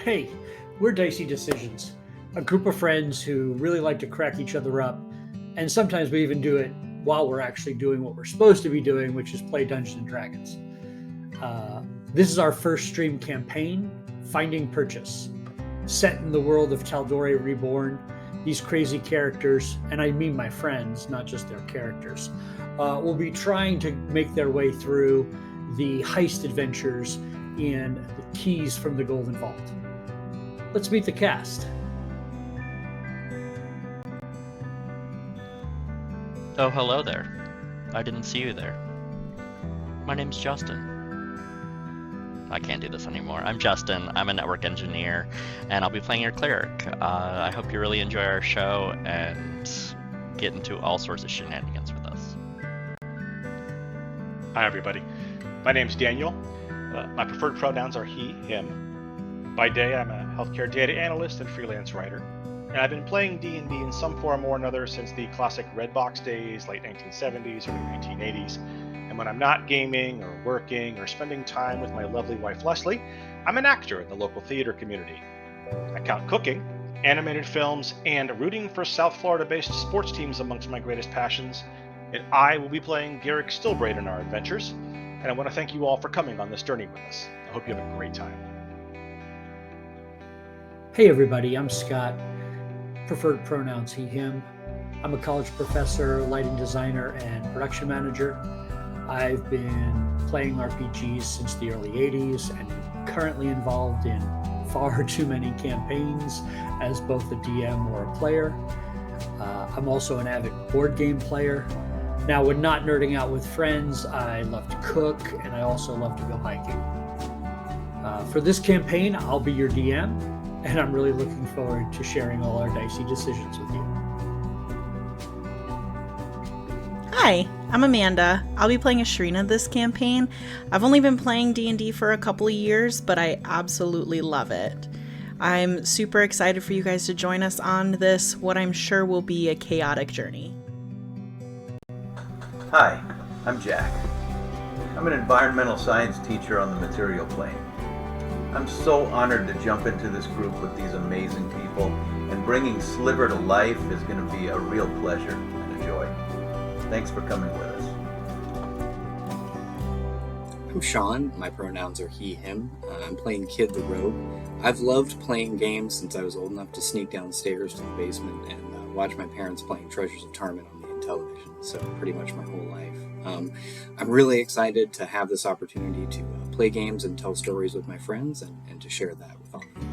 Hey, we're Dicey Decisions, a group of friends who really like to crack each other up, and sometimes we even do it while we're actually doing what we're supposed to be doing, which is play Dungeons and Dragons. Uh, this is our first stream campaign, Finding Purchase, set in the world of Tal'Dorei Reborn. These crazy characters, and I mean my friends, not just their characters, will be trying to make their way through the heist adventures in the keys from the Golden Vault. Let's meet the cast. Oh, hello there. I didn't see you there. My name's Justin. I can't do this anymore. I'm Justin. I'm a network engineer, and I'll be playing your cleric. I hope you really enjoy our show and get into all sorts of shenanigans with us. Hi, everybody. My name's Daniel. My preferred pronouns are he, him. By day, I'm a healthcare data analyst and freelance writer. And I've been playing D&D in some form or another since the classic Red Box days, late 1970s, early 1980s. And when I'm not gaming or working or spending time with my lovely wife Leslie, I'm an actor in the local theater community. I count cooking, animated films, and rooting for South Florida-based sports teams amongst my greatest passions. And I will be playing Garrick Stillbraid in our adventures. And I want to thank you all for coming on this journey with us. I hope you have a great time. Hey everybody, I'm Scott. Preferred pronouns he, him. I'm a college professor, lighting designer, and production manager. I've been playing RPGs since the early 80s and currently involved in far too many campaigns as both a DM or a player. I'm also an avid board game player. Now, when not nerding out with friends, I love to cook and I also love to go hiking. For this campaign, I'll be your DM, and I'm really looking forward to sharing all our dicey decisions with you. Hi, I'm Amanda. I'll be playing Ashrina this campaign. I've only been playing D&D for a couple of years, but I absolutely love it. I'm super excited for you guys to join us on this, what I'm sure will be a chaotic journey. Hi, I'm Jack. I'm an environmental science teacher on the material plane. I'm so honored to jump into this group with these amazing people, and bringing Sliver to life is going to be a real pleasure and a joy. Thanks for coming with us. I'm Sean. My pronouns are he, him. I'm playing Kid the Rogue. I've loved playing games since I was old enough to sneak downstairs to the basement and watch my parents playing Treasures of Tarman on the television, so pretty much my whole life. I'm really excited to have this opportunity to play games and tell stories with my friends and to share that with all of you.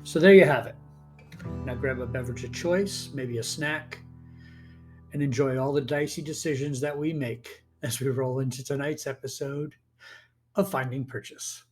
So there you have it. Now grab a beverage of choice, maybe a snack, and enjoy all the dicey decisions that we make as we roll into tonight's episode of Finding Purchase.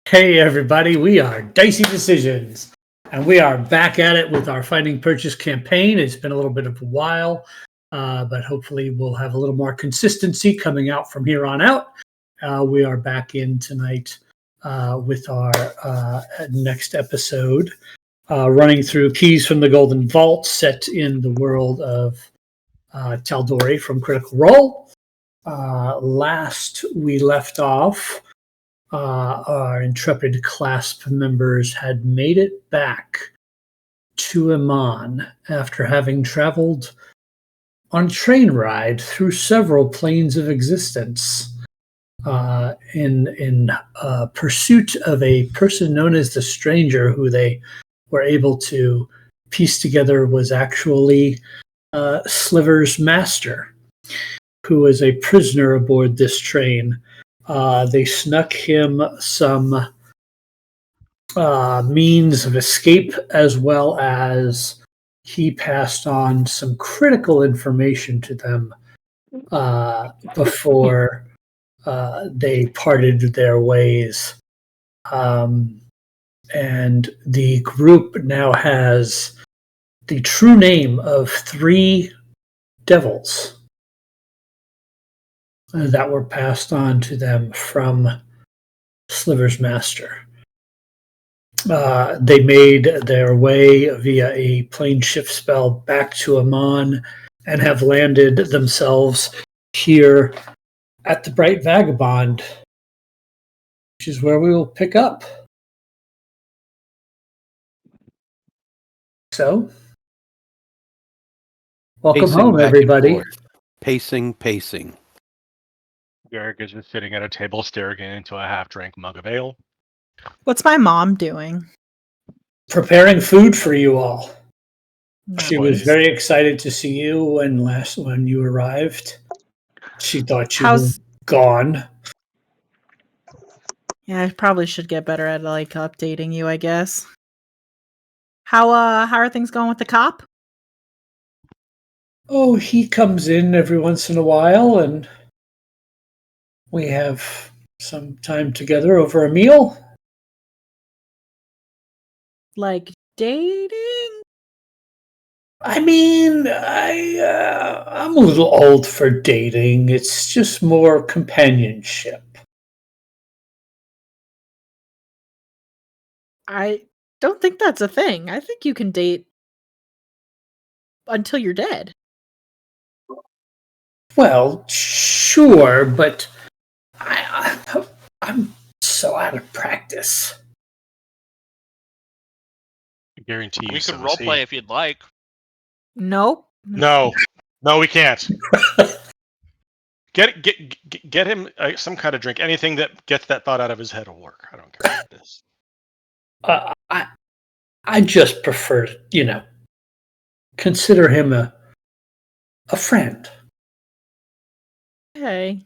Hey everybody, we are Dicey Decisions, and we are back at it with our Finding Purchase campaign. It's been a little bit of a while, but hopefully we'll have a little more consistency coming out from here on out. We are back in tonight with our next episode, running through Keys from the Golden Vault, set in the world of Tal'Dorei from Critical Role. Last we left off, our intrepid Clasp members had made it back to Emon after having traveled on a train ride through several planes of existence in pursuit of a person known as the Stranger, who they were able to piece together was actually Sliver's master, who was a prisoner aboard this train. They snuck him some means of escape, as well as he passed on some critical information to them before they parted their ways. And the group now has the true name of 3 devils that were passed on to them from Sliver's master. They made their way via a plane shift spell back to Emon and have landed themselves here at the Bright Vagabond, which is where we will pick up. So, welcome Pacing home, back and everybody. forth. Pacing. Garrick is just sitting at a table staring into a half-drank mug of ale. What's my mom doing? Preparing food for you all. She was Nice. very excited to see you when you arrived. She thought you were gone. Yeah, I probably should get better at like updating you, I guess. How are things going with the cop? Oh, he comes in every once in a while, and we have some time together over a meal. Like dating? I mean, I'm a little old for dating. It's just more companionship. I don't think that's a thing. I think you can date until you're dead. Well, sure, but I'm so out of practice. I guarantee you. We could so is he. roleplay if you'd like. Nope. No, we can't. Get him some kind of drink. Anything that gets that thought out of his head will work. I don't care about this. I just prefer, consider him a friend. Okay.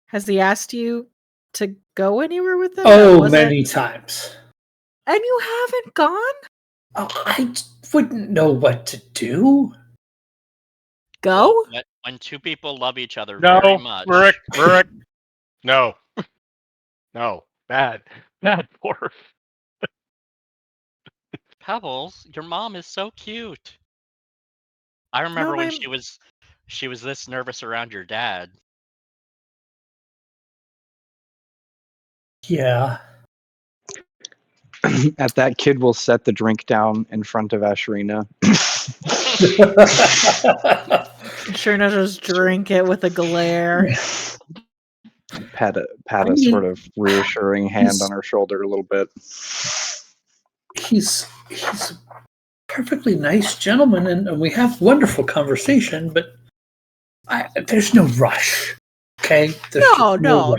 Has he asked you to go anywhere with him? Oh, many times. And you haven't gone? Oh, I wouldn't know what to do. Go? When two people love each other No, very much. Rick. No. Bad dwarf. Pebbles, your mom is so cute. I remember when she was this nervous around your dad. Yeah. At that, kid will set the drink down in front of Ashrina. Shrina just drink it with a glare. Pat a sort of reassuring hand on her shoulder a little bit. He's a perfectly nice gentleman, and we have wonderful conversation, but there's no rush. Okay? There's No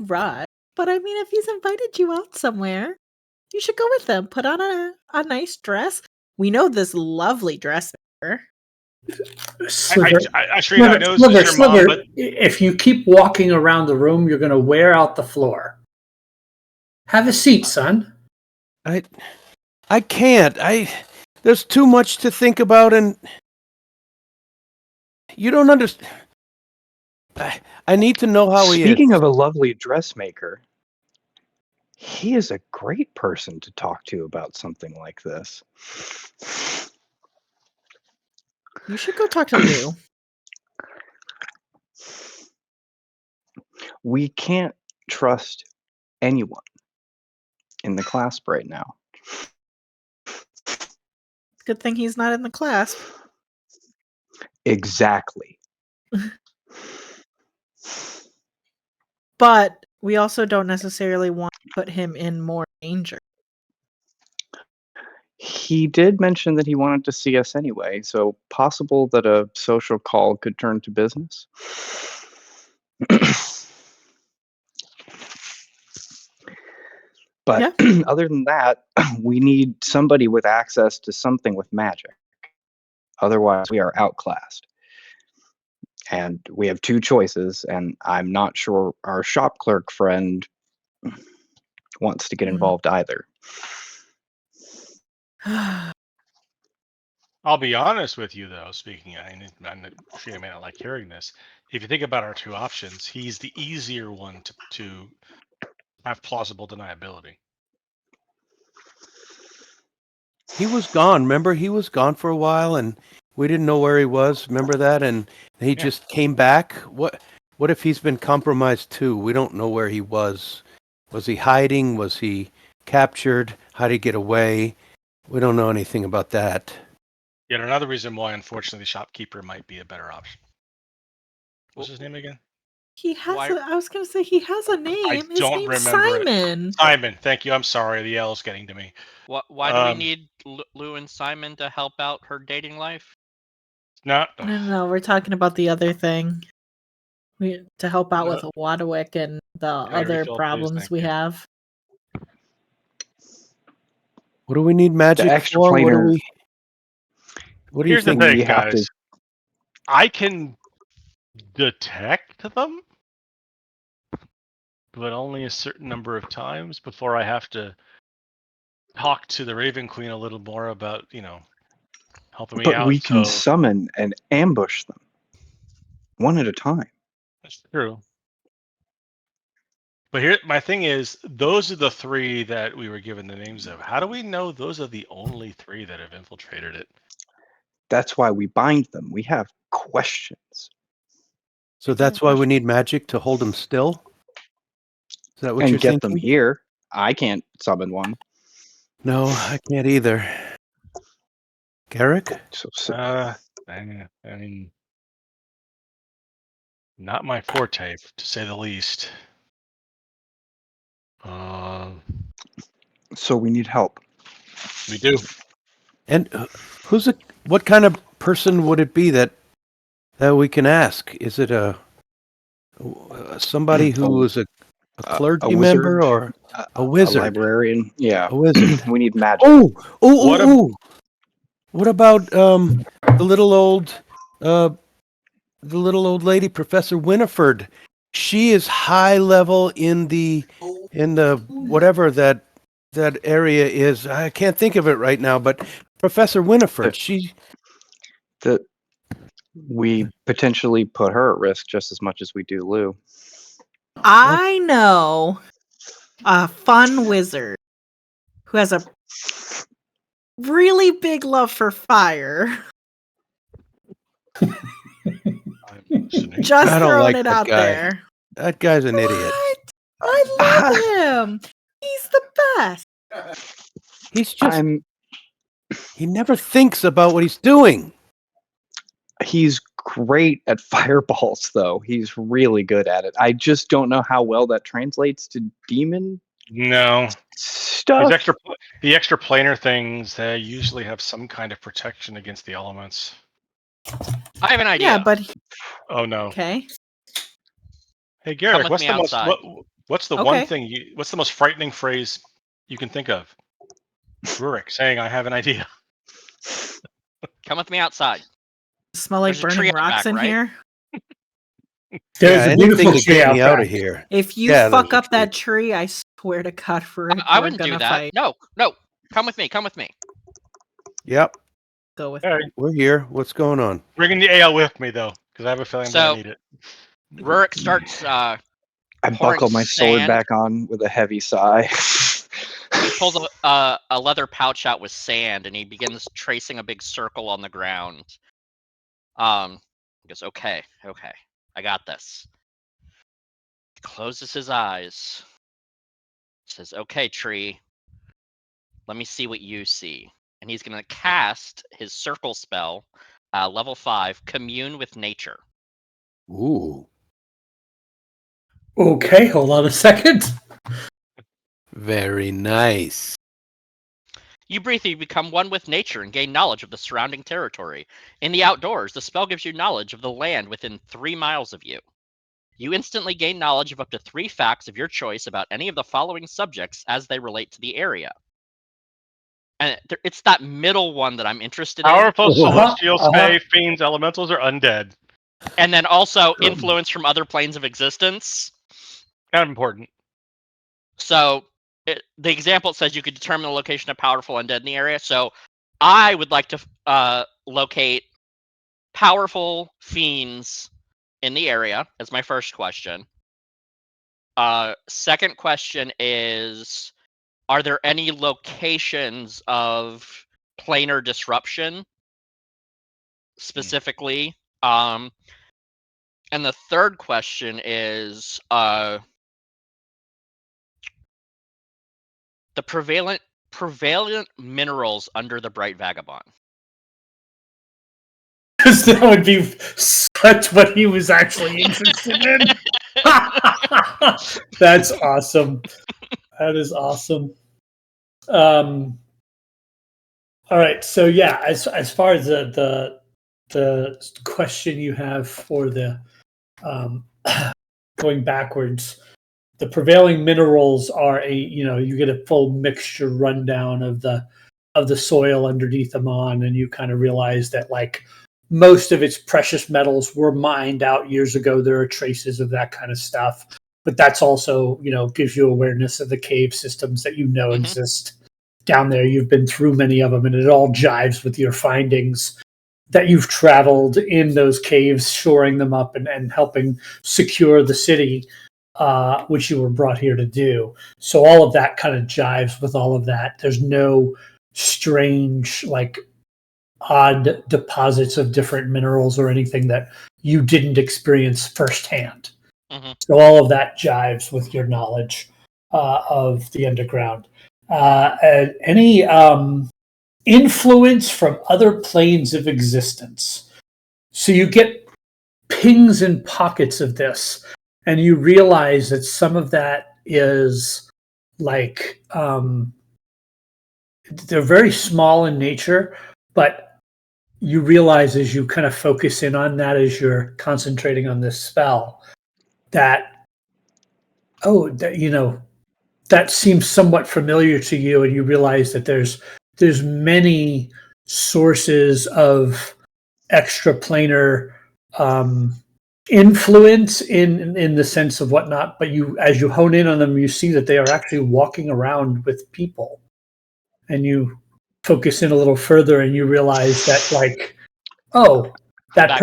rush. But I mean, if he's invited you out somewhere, you should go with him. Put on a nice dress. We know this lovely dressmaker. Sliver, I know this is your mom, but if you keep walking around the room, you're going to wear out the floor. Have a seat, son. I can't. There's too much to think about, and you don't understand. I need to know how he is. Speaking of a lovely dressmaker, he is a great person to talk to about something like this. You should go talk to Lou. We can't trust anyone in the Clasp right now. Good thing he's not in the Clasp. Exactly. But we also don't necessarily want to put him in more danger. He did mention that he wanted to see us anyway, so possible that a social call could turn to business. But other than that, we need somebody with access to something with magic. Otherwise, we are outclassed. And we have two choices, and I'm not sure our shop clerk friend wants to get involved either. I'll be honest with you, though. Speaking, I'm sure you may not like hearing this. If you think about our two options, he's the easier one to have plausible deniability. He was gone. Remember, he was gone for a while, and we didn't know where he was. Remember that? And he just came back. What if he's been compromised too? We don't know where he was Was he hiding? Was he captured? How did he get away? We don't know anything about that. Yet another reason why, unfortunately, the shopkeeper might be a better option. What's his name again? He has Why- I was gonna say he has a name. His don't name's remember it. Simon. Simon, thank you. I'm sorry. The L's getting to me. Why do we need Lou and Simon to help out her dating life? Not. No, we're talking about the other thing. To help out with No. Wadwick and the other refill, please? problems Thank we you. have. What do we need magic extra for? planar- What do you Here's the think? thing, we have guys. to- I can detect them, but only a certain number of times before I have to talk to the Raven Queen a little more about, helping me But out. we can So summon and ambush them one at a time. that's true. But here, my thing is, those are the three that we were given the names of. How do we know those are the only three that have infiltrated it? That's why we bind them. We have questions. So that's why we need magic to hold them still? Is that what And you're get thinking? them here. I can't summon one. No, I can't either. Garrick? I mean, not my forte, to say the least. So we need help. We do. And what kind of person would it be that we can ask? Is it somebody who is a clergy member or a wizard? A librarian. Yeah. A wizard. We need magic. What about the little old lady, Professor Winifred? She is high level in the whatever that area is. I can't think of it right now, but Professor Winifred, We potentially put her at risk just as much as we do Lou. I know a fun wizard who has a really big love for fire. Just I don't throwing like it that out guy. there. That guy's an idiot. I love him. He's the best. He's just he never thinks about what he's doing. He's great at fireballs, though. He's really good at it. I just don't know how well that translates to demon No. stuff. The extra planar things, they usually have some kind of protection against the elements. I have an idea. Yeah, but Oh no. Okay. Hey Garrick, with what's me the outside. what's the one thing what's the most frightening phrase you can think of? Rurik saying I have an idea. Come with me outside. Smell like There's a tree burning out rocks back, in right? here. There's a beautiful anything to tree get out me out back. of here. If you Yeah, fuck there's a up that tree, I swear to God, for it, I we're wouldn't do gonna that. fight. No. Come with me. Come with me. Yep, Go with All right. me. we're here. What's going on? Bringing the ale with me though, because I have a feeling I'm So- gonna need it. Rurik starts I pouring buckle my sword sand. back on with a heavy sigh. He pulls a leather pouch out with sand, and he begins tracing a big circle on the ground. He goes, okay, I got this. He closes his eyes. Says, okay, tree, let me see what you see. And he's going to cast his circle spell, level 5, Commune with Nature. Ooh, Okay, hold on a second. very nice. You briefly become one with nature and gain knowledge of the surrounding territory. In the outdoors, the spell gives you knowledge of the land within 3 miles of you. You instantly gain knowledge of up to 3 facts of your choice about any of the following subjects as they relate to the area. And it's that middle one that I'm interested in. Powerful Uh-huh, celestials, fae, fiends, elementals, or undead. And then also influence from other planes of existence. Kind of important. So the example says you could determine the location of powerful undead in the area. So I would like to locate powerful fiends in the area as my first question. Second question is, are there any locations of planar disruption specifically? And the third question is, The prevalent minerals under the Bright Vagabond. Because that would be such what he was actually interested in. That's awesome. That is awesome. All right. So yeah, as far as the question you have for the going backwards, the prevailing minerals are you get a full mixture rundown of the soil underneath Emon, and you kind of realize that like most of its precious metals were mined out years ago. There are traces of that kind of stuff, but that's also gives you awareness of the cave systems that exist down there. You've been through many of them, and it all jives with your findings that you've traveled in those caves, shoring them up and helping secure the city, which you were brought here to do. So all of that kind of jives with all of that. There's no strange, like odd deposits of different minerals or anything that you didn't experience firsthand. Mm-hmm. So all of that jives with your knowledge of the underground. Any influence from other planes of existence. So you get pings and pockets of this, and you realize that some of that is like they're very small in nature, but you realize as you kind of focus in on that, as you're concentrating on this spell, that that seems somewhat familiar to you, and you realize that there's many sources of extraplanar influence in the sense of whatnot, but as you hone in on them, you see that they are actually walking around with people, and you focus in a little further, and you realize that that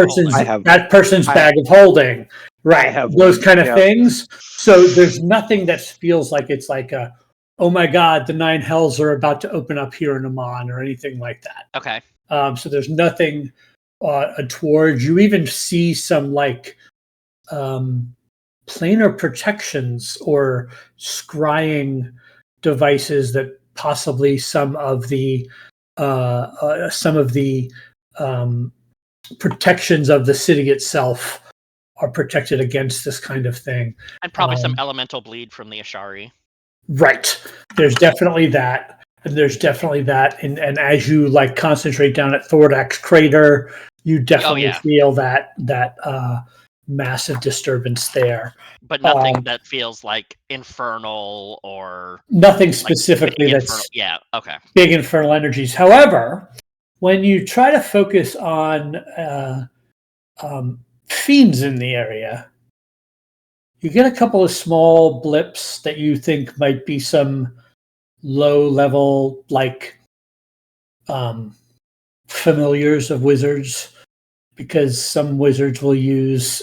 person's bag of holding, right? Those kind of things. So there's nothing that feels like it's like oh my god, the nine hells are about to open up here in Emon or anything like that. Okay. So there's nothing towards. You even see some like planar protections or scrying devices that possibly some of the protections of the city itself are protected against this kind of thing. And probably some elemental bleed from the Ashari. Right. There's definitely that. And there's definitely that. And as you like concentrate down at Thordax Crater, you definitely feel that massive disturbance there. But nothing that feels like infernal or nothing specifically like that's okay. Big infernal energies. However, when you try to focus on fiends in the area, you get a couple of small blips that you think might be some low level like familiars of wizards, because some wizards will use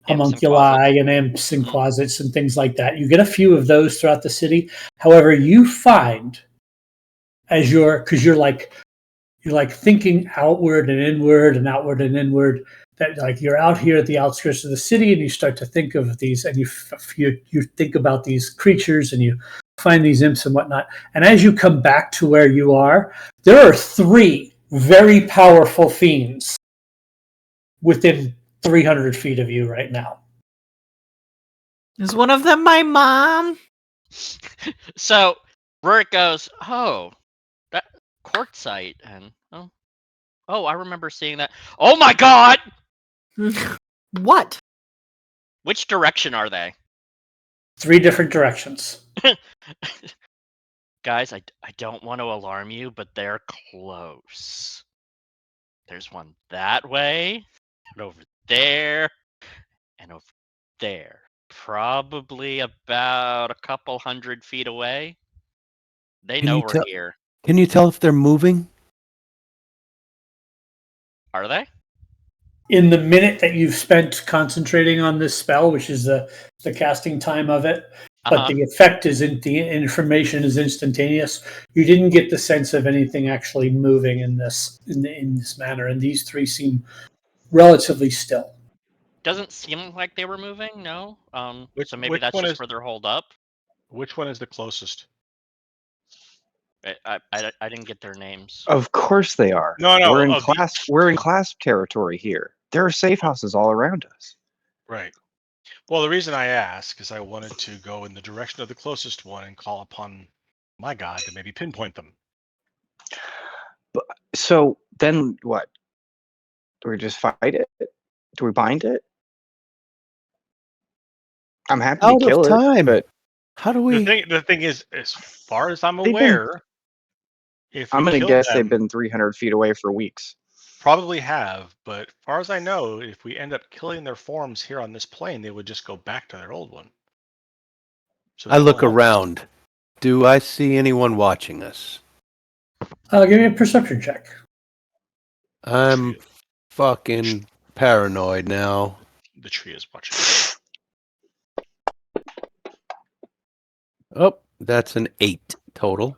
homunculi and imps and closets and things like that. You get a few of those throughout the city. However, you find as you're thinking outward and inward and outward and inward, that like you're out here at the outskirts of the city, and you start to think of these, and you think about these creatures, and you find these imps and whatnot. And as you come back to where you are, there are 3 very powerful fiends within 300 feet of you right now. Is one of them my mom? So Rurik goes, oh, that quartzite, and oh, I remember seeing that. Oh my god! What? Which direction are they? 3 different directions. Guys, I don't want to alarm you, but they're close. There's one that way, and over there, and over there. Probably about a couple 100 feet away. They know we're here. Can you tell if they're moving? Are they? In the minute that you've spent concentrating on this spell, which is the casting time of it, but the effect is the information is instantaneous. You didn't get the sense of anything actually moving in this manner, and these 3 seem relatively still. Doesn't seem like they were moving. No. So maybe that's just where they're holed up. Which one is the closest? I didn't get their names. Of course they are. No, We're in of the- class. We're in Clasp territory here. There are safe houses all around us. Right. Well, the reason I ask is I wanted to go in the direction of the closest one and call upon my god to maybe pinpoint them. So then what? Do we just fight it? Do we bind it? I'm happy Out to of kill it, time. but How do we? The thing is, as far as I'm They've been- aware, if we I'm gonna kill guess them, they've been 300 feet away for weeks. probably have. But as far as I know, if we end up killing their forms here on this plane, they would just go back to their old one. So I they look won't- around. Do I see anyone watching us? Give me a perception check. I'm fucking paranoid now. The tree is watching. Oh, that's an 8 total.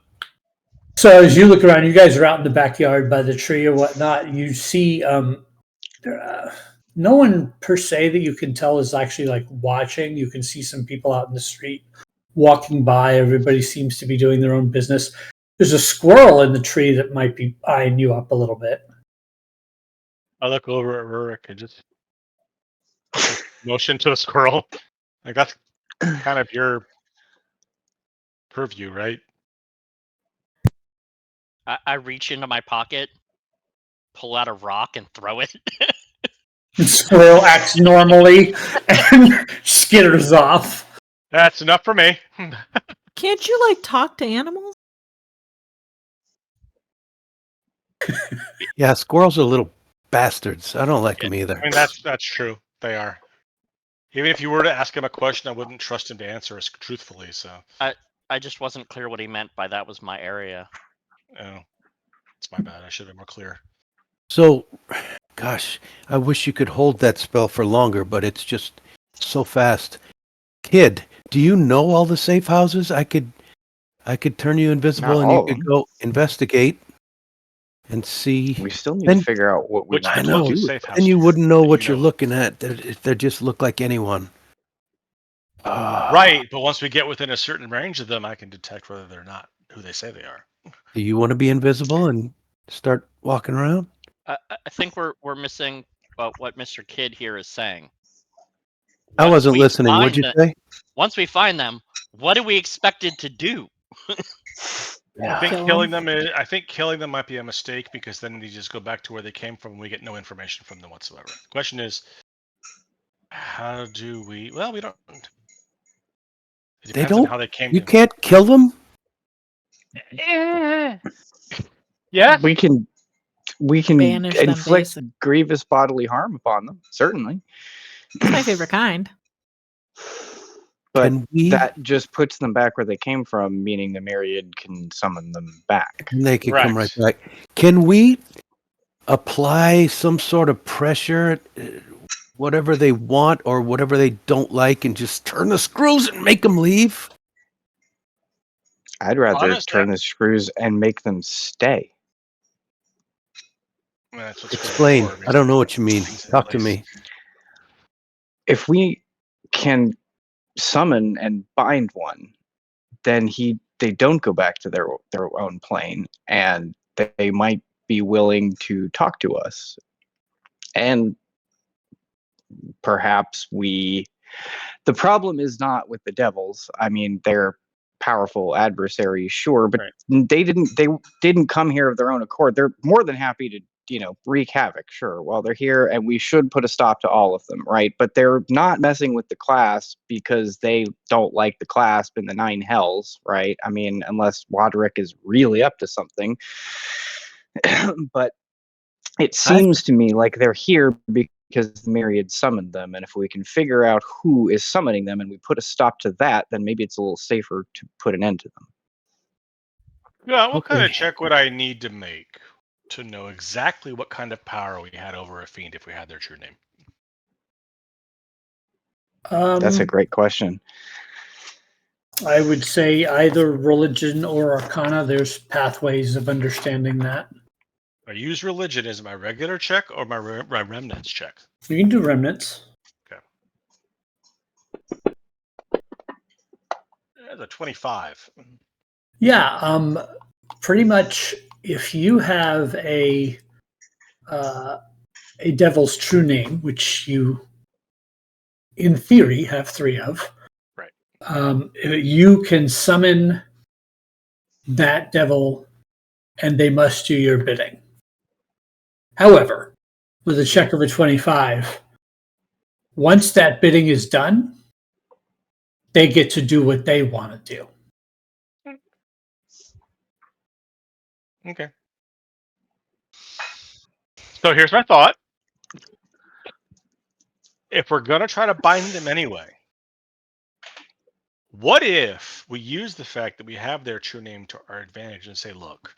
So as you look around, you guys are out in the backyard by the tree or whatnot. You see no one per se that you can tell is actually like watching. You can see some people out in the street walking by. Everybody seems to be doing their own business. There's a squirrel in the tree that might be eyeing you up a little bit. I look over at Rurik and just motion to the squirrel. Like that's kind of your purview, right? I reach into my pocket, pull out a rock, and throw it. The squirrel acts normally and skitters off. That's enough for me. Can't you like talk to animals? Yeah, squirrels are little bastards. I don't like them either. I mean, that's true. They are. Even if you were to ask him a question, I wouldn't trust him to answer us truthfully. So, I just wasn't clear what he meant by that was my area. oh, it's my bad. I should have been more clear. So, gosh, I wish you could hold that spell for longer, but it's just so fast. Kid, do you know all the safe houses? I could turn you invisible Not and all you of could them. go investigate and see. We still need Then- to figure out what we Which want I to know. do. safe house And you wouldn't know that what you you're know. looking at. They just look like anyone. Right, but once we get within a certain range of them, I can detect whether they're not who they say they are. Do you want to be invisible and start walking around? I think we're missing what Mr. Kidd here is saying. I Once wasn't we listening. What'd you find say? Once we find them, what are we expected to do? I think Kill 'em. killing them. I think killing them might be a mistake because then they just go back to where they came from. And we get no information from them whatsoever. The question is, how do we? Well, we don't. It They depends on don't. how they came. You can't kill them. Yeah. We can Banish them, inflict basically. grievous bodily harm upon them, certainly. It's my favorite kind. But Can we? that just puts them back where they came from, meaning the Myriad can summon them back. And they can come right Correct. back. Can we apply some sort of pressure, whatever they want or whatever they don't like, and just turn the screws and make them leave? I'd rather Honest, turn the screws and make them stay. That's what's Explain. for, I don't know what you mean. things in Talk to place. me. If we can summon and bind one, then they don't go back to their own plane, and they might be willing to talk to us. And perhaps the problem is not with the devils. I mean, they're powerful adversaries, sure, but Right. they didn't come here of their own accord. They're more than happy to wreak havoc, sure, while they're here, and we should put a stop to all of them, right? But they're not messing with the Clasp because they don't like the Clasp in the Nine Hells, right? I mean, unless Wadrick is really up to something. But it seems to me like they're here because the Myriad summoned them, and if we can figure out who is summoning them and we put a stop to that, then maybe it's a little safer to put an end to them. Yeah, what kind of Okay. check would I need to make to know exactly what kind of power we had over a fiend if we had their true name? That's a great question. I would say either religion or arcana. There's pathways of understanding that. I use religion as my regular check or my remnants check. You can do remnants. That's a 25. Yeah. pretty much if you have a devil's true name, which you, in theory, have 3 of, Right. You can summon that devil, and they must do your bidding. However, with a check of a 25, once that bidding is done, they get to do what they want to do. Okay. So here's my thought. If we're going to try to bind them anyway, what if we use the fact that we have their true name to our advantage and say, look,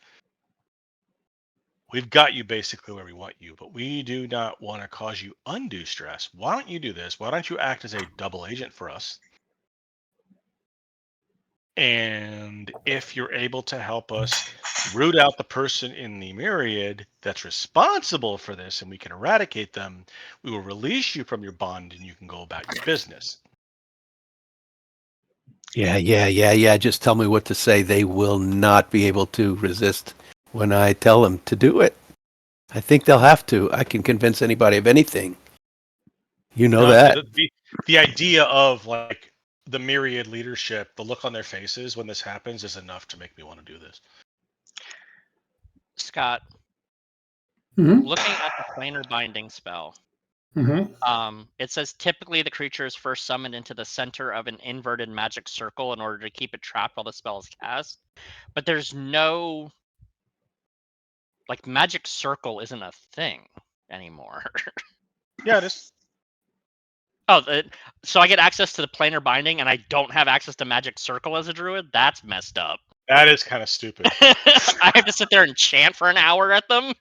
we've got you basically where we want you, but we do not want to cause you undue stress. Why don't you do this? Why don't you act as a double agent for us? And if you're able to help us root out the person in the myriad that's responsible for this and we can eradicate them, we will release you from your bond and you can go about your business. Yeah. Just tell me what to say. They will not be able to resist when I tell them to do it. I think they'll have to. I can convince anybody of anything. You know that. The idea of like the myriad leadership, the look on their faces when this happens is enough to make me want to do this. Scott, Mm-hmm. looking at the planar binding spell, Mm-hmm. it says typically the creature is first summoned into the center of an inverted magic circle in order to keep it trapped while the spell is cast. But there's no, like, magic circle isn't a thing anymore. Yeah, it is. Oh, so I get access to the planar binding and I don't have access to magic circle as a druid? That's messed up. That is kind of stupid. I have to sit there and chant for an hour at them?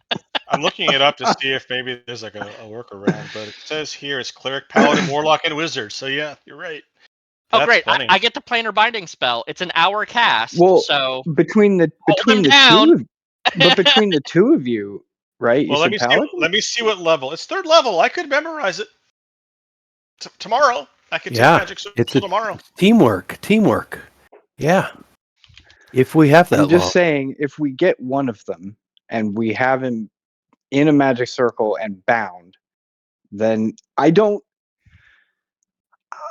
I'm looking it up to see if maybe there's like a workaround, but it says here it's cleric, paladin, warlock, and wizard. So yeah, you're right. Oh, That's great. funny. I get the planar binding spell. It's an hour cast, Well, so between the them down. two of, but between the two of you, right? You Well, said paladin. let me see what level. It's 3rd level. I could memorize it tomorrow. I could take Yeah, magic circle it's a tomorrow. teamwork. Yeah. If we have that I'm just long. saying, if we get one of them and we have him in a magic circle and bound, then I don't.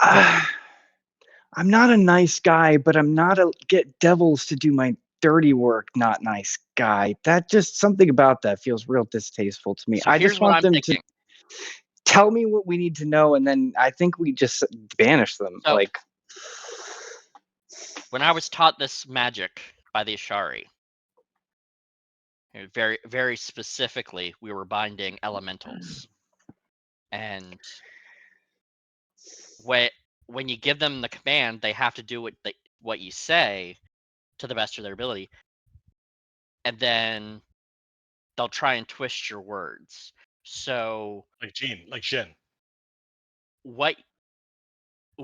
I'm not a nice guy, but I'm not a get devils to do my dirty work, not nice guy. That just something about that feels real distasteful to me. So I here's just what want I'm them thinking. to tell me what we need to know, and then I think we just banish them. So- like When I was taught this magic by the Ashari, very, very specifically, we were binding elementals. And when you give them the command, they have to do what you say to the best of their ability. And then they'll try and twist your words. So Like Jin. what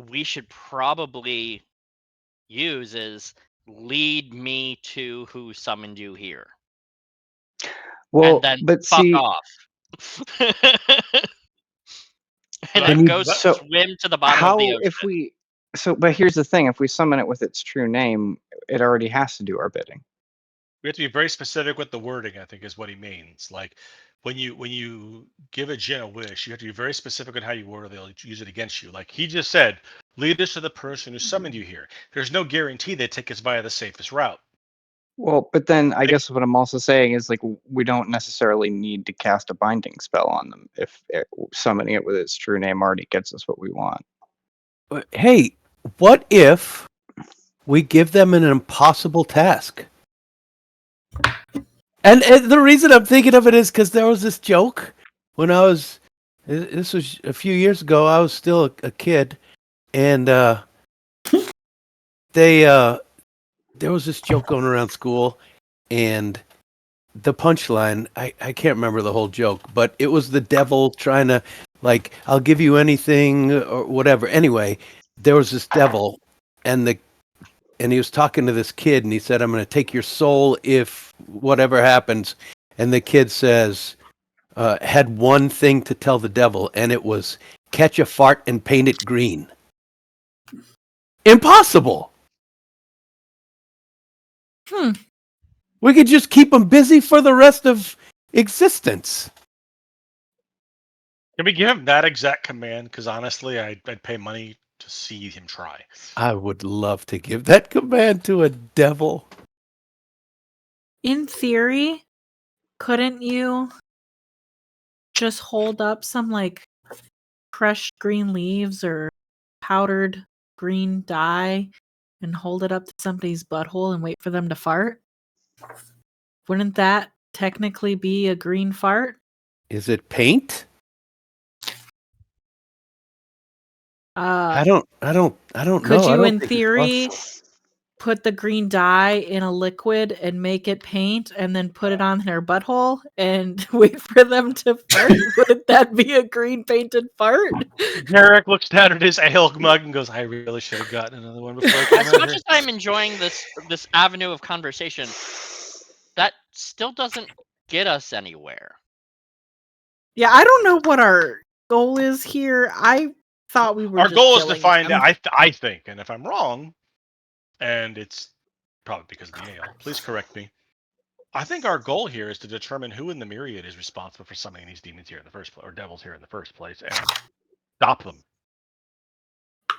we should probably use is lead me to who summoned you here. well, and then but fuck see, off. And But then you- go so swim to the bottom of how the ocean. if we? So, but here's the thing: if we summon it with its true name, it already has to do our bidding. we have to be very specific with the wording, I think, is what he means. Like when you give a Jin a wish, you have to be very specific on how you word it, or they'll use it against you. Like he just said, lead us to the person who summoned you here. There's no guarantee they take us via the safest route. Well, but then I guess what I'm also saying is like we don't necessarily need to cast a binding spell on them if summoning it with its true name already gets us what we want. Hey, what if we give them an impossible task? And the reason I'm thinking of it is because there was this joke when this was a few years ago. I was still a kid, and there was this joke going around school, and the punchline, I can't remember the whole joke, but it was the devil trying to, like, I'll give you anything or whatever. Anyway, there was this devil, and he was talking to this kid, and he said, I'm going to take your soul if whatever happens. And the kid says, had one thing to tell the devil, and it was, catch a fart and paint it green. Impossible. We could just keep him busy for the rest of existence. Can we give him that exact command? Because honestly, I'd pay money to see him try. I would love to give that command to a devil. In theory, couldn't you just hold up some like crushed green leaves or powdered green dye and hold it up to somebody's butthole and wait for them to fart? Wouldn't that technically be a green fart? Is it paint? Uh, I don't know. could I you, don't in think it's theory, possible. put the green dye in a liquid and make it paint and then put it on their butthole and wait for them to fart? Wouldn't that be a green painted fart? Derek looks down at his ale mug and goes, "I really should have gotten another one before I came As out much here." as I'm enjoying this avenue of conversation, that still doesn't get us anywhere. Yeah, I don't know what our goal is here. I thought we were Our just goal is to killing find them. out. I think, and if I'm wrong, and it's probably because of the ale, please correct me. I think our goal here is to determine who in the myriad is responsible for summoning these demons here in the first place, or devils here in the first place, and stop them.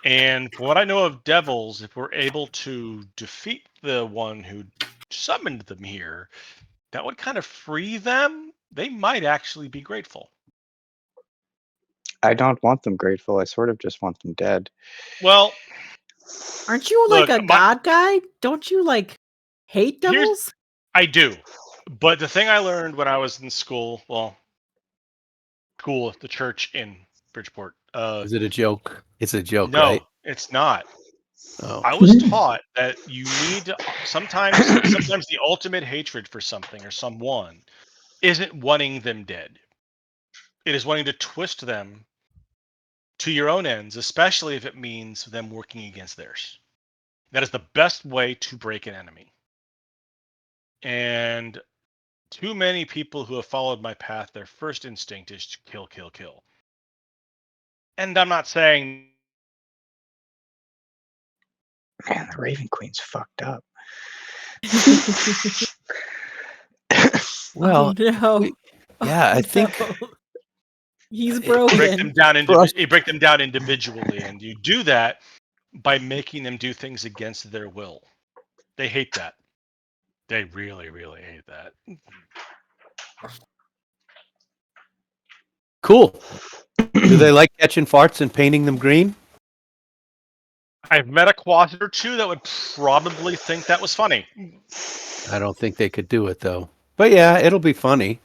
And from what I know of devils, if we're able to defeat the one who summoned them here, that would kind of free them. They might actually be grateful. I don't want them grateful. I sort of just want them dead. Well, Aren't you like look, a god guy? Don't you like hate here's devils? I do, but the thing I learned when I was in school, the church in Bridgeport. Is it a joke? It's a joke, No, right? it's not. Oh. I was taught that you need to, sometimes the ultimate hatred for something or someone isn't wanting them dead. It is wanting to twist them to your own ends, especially if it means them working against theirs. That is the best way to break an enemy. And too many people who have followed my path, their first instinct is to kill, kill, kill. And I'm not saying Man, the Raven Queen's fucked up. Well, oh no. we- yeah, I think no. He's it- broken. break them down individually, and you do that by making them do things against their will. They hate that. They really, really hate that. cool. Do they like catching farts and painting them green? I've met a quasit or two that would probably think that was funny. I don't think they could do it though. But yeah, it'll be funny.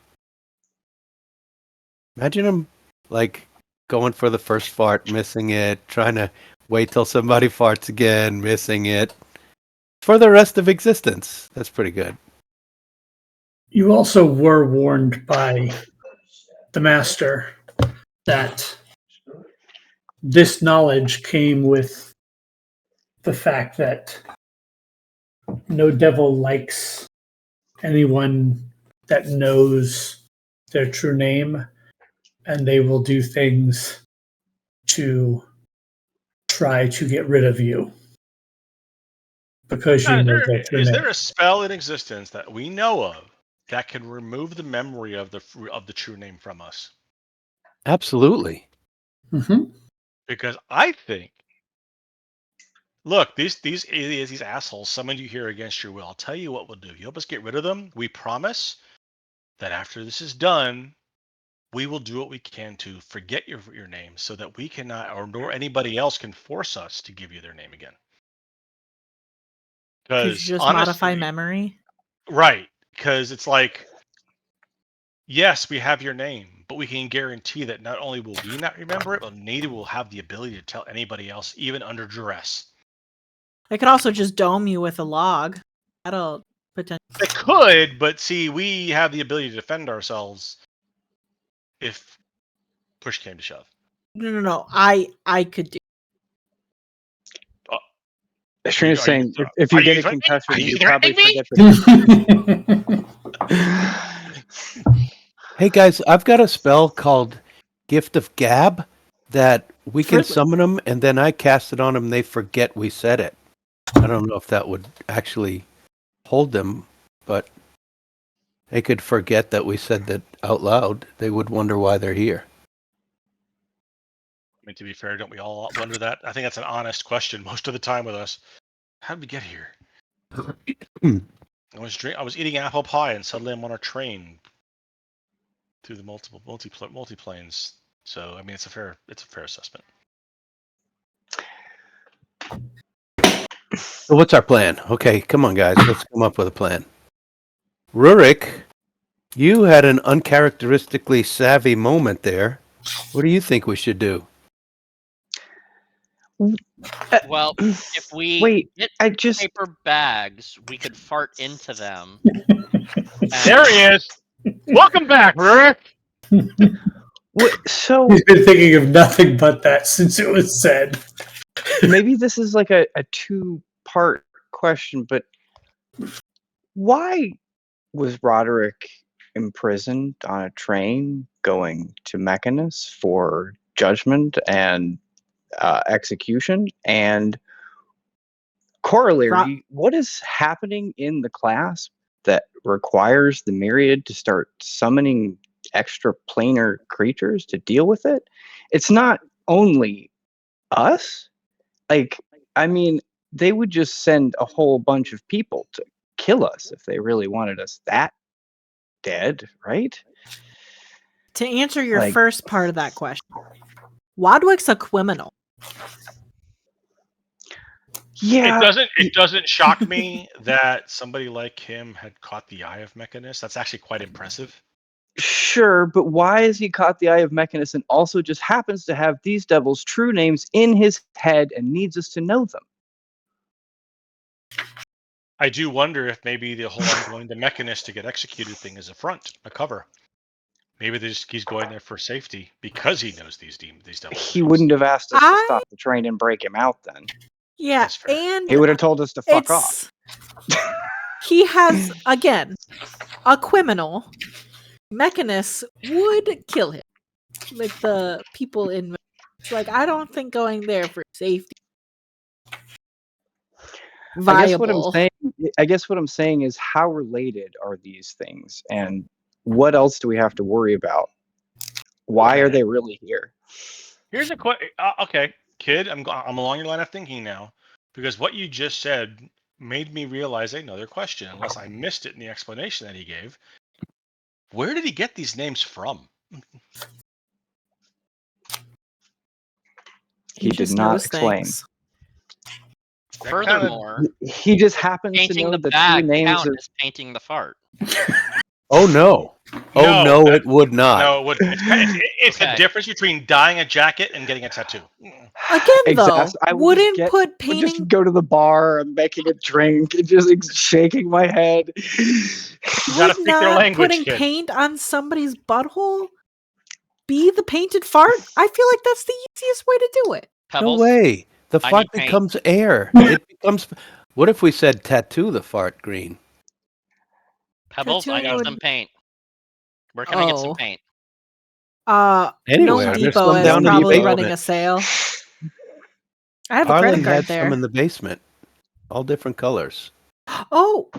Imagine them like going for the first fart, missing it, trying to wait till somebody farts again, missing it. For the rest of existence. That's pretty good. You also were warned by the master that this knowledge came with the fact that no devil likes anyone that knows their true name, and they will do things to try to get rid of you because you know their true Is name. there a spell in existence that we know of that can remove the memory of the true name from us? Absolutely. Mm-hmm. Because I think, look, these aliens, these assholes summoned you here against your will. I'll tell you what we'll do. You help us get rid of them. We promise that after this is done, we will do what we can to forget your name, so that we cannot, or nor anybody else can force us to give you their name again. Could you Because just modify memory? right? Because it's like, yes, we have your name, but we can guarantee that not only will we not remember it, but neither will have the ability to tell anybody else, even under duress. I could also just dome you with a log. That'll potentially. It could, but see, we have the ability to defend ourselves if push came to shove. No. I could do. Shrina's saying if are you get you a threatening- concussion, are you you probably threatening forget the Hey guys, I've got a spell called Gift of Gab that we can Really? summon them, and then I cast it on them. They forget we said it. I don't know if that would actually hold them, but They could forget that we said that out loud. They would wonder why they're here. I mean, to be fair, don't we all wonder that? I think that's an honest question most of the time with us. How did we get here? I was eating apple pie, and suddenly I'm on a train through the multiplanes. So, I mean, it's a fair assessment. So what's our plan? Okay, come on, guys. Let's come up with a plan. Rurik, you had an uncharacteristically savvy moment there. What do you think we should do? Well, if we Wait, get I just paper bags, we could fart into them. There he is. Welcome back, Rurik. so He's been thinking of nothing but that since it was said. maybe this is like a two-part question, but why was Roderick imprisoned on a train going to Mechanus for judgment and execution? And corollary, what is happening in the Clasp that requires the Myriad to start summoning extra planar creatures to deal with it? It's not only us. Like, I mean, they would just send a whole bunch of people to kill us if they really wanted us that dead, right? To answer your Like- first part of that question, Wadwick's a criminal. Yeah. It doesn't shock me that somebody like him had caught the eye of Mechanus. That's actually quite impressive. Sure, but why has he caught the eye of Mechanus and also just happens to have these devils' true names in his head and needs us to know them? I do wonder if maybe the whole "I'm going to Mechanus to get executed" thing is a front, a cover. Maybe he's going there for safety because he knows these devils. He wouldn't have asked us to stop the train and break him out then. Yeah, That's fair. and He would have told us to fuck off. He has, again, a criminal. Mechanus would kill him. Like the people in... Like, I don't think going there for safety. Viable. I guess what I'm saying is, how related are these things, and what else do we have to worry about? Why are they really here? Here's a question. Okay, kid, I'm along your line of thinking now, because what you just said made me realize another question, unless I missed it in the explanation that he gave. Where did he get these names from? He did not explain. Furthermore, he just happens to painting know the the bag true names count of... as painting the fart. Oh no! Oh no, it would not. No, it wouldn't. It's Okay. the difference between dyeing a jacket and getting a tattoo. Again, though, I wouldn't put would painting... just go to the bar and making a drink and just shaking my head. You gotta speak their language, putting kid. paint on somebody's butthole be the painted fart? I feel like that's the easiest way to do it. Pebbles, No way. The I fart need paint. becomes air. It becomes. What if we said tattoo the fart green? Pebbles, I Tattoo need would- some paint. Where can I get some Oh. paint? Anywhere. Gnome There's Depot some is down in the probably basement. running a sale. I have a Harlan credit card had there. some in the basement, all different colors. Oh,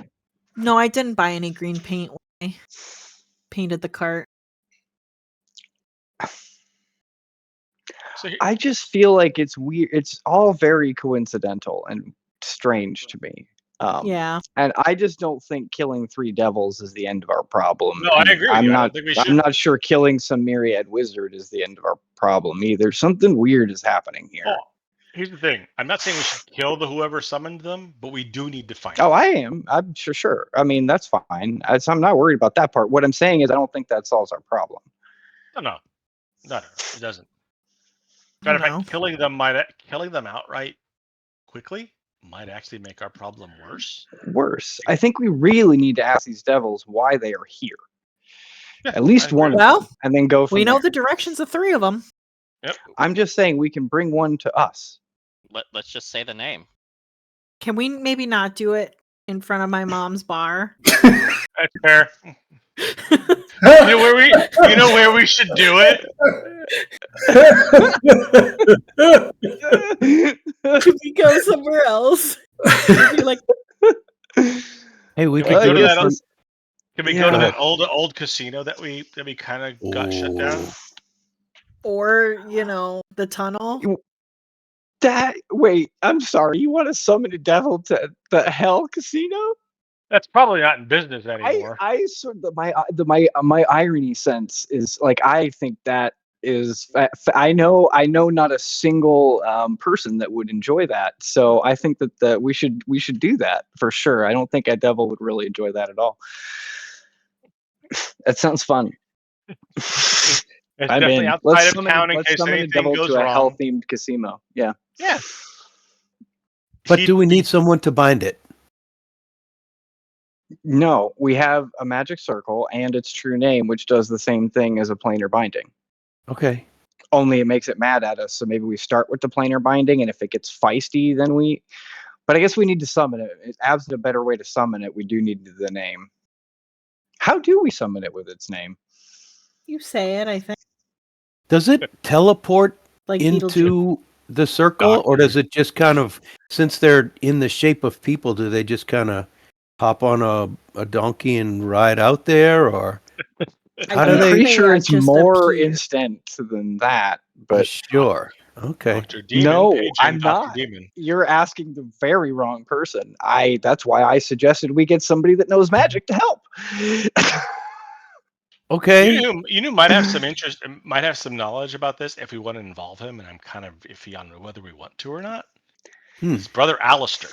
no, I didn't buy any green paint when I painted the cart. So I just feel like it's weird. It's all very coincidental and strange to me. Yeah. And I just don't think killing 3 devils is the end of our problem. No, I And agree with I'm you. I not. don't think we should. I'm not sure killing some myriad wizard is the end of our problem either. Something weird is happening here. Oh, here's the thing. I'm not saying we should kill whoever summoned them, but we do need to find Oh, them. I am. I'm sure. I mean, that's fine. I'm not worried about that part. What I'm saying is, I don't think that solves our problem. No, it doesn't. I Matter of don't fact, killing them outright quickly might actually make our problem worse. Worse, I think we really need to ask these devils why they are here. Yeah, At least I agree one with of Well, them, and then go from We know there. the directions of 3 of them. Yep. I'm just saying we can bring one to us. Let's just say the name. Can we maybe not do it in front of my mom's bar? That's fair. You know where we should do it? Could we go somewhere else? Maybe like Hey, we Can could we go do to that on- Can we Yeah. go to that old casino that we kind of got shut down? Or, the tunnel. Wait, I'm sorry. You want to summon a devil to the Hell Casino? That's probably not in business anymore. I sort of my irony sense is like I think that is I know not a single person that would enjoy that. So I think that we should do that for sure. I don't think a devil would really enjoy that at all. That sounds fun. It's I'm definitely in. outside of town in case summon a anything devil goes to a wrong. hell themed casino. Yeah. Yeah. But do we need someone to bind it? No, we have a magic circle and its true name, which does the same thing as a planar binding. Okay. Only it makes it mad at us. So maybe we start with the planar binding, and if it gets feisty, then we. But I guess we need to summon it. It's absent a better way to summon it. We do need the name. How do we summon it with its name? You say it, I think. Does it teleport Like into the circle, or does it just kind of, since they're in the shape of people, do they just kind of hop on a donkey and ride out there, or how do I'm they? pretty sure it's just more appear. instant than that. But Sure. Okay. Dr. Demon, no, paging I'm Dr. not. Demon. You're asking the very wrong person. That's why I suggested we get somebody that knows magic to help. Okay. You knew might have some interest, might have some knowledge about this if we want to involve him, and I'm kind of iffy on whether we want to or not. His brother Alistair.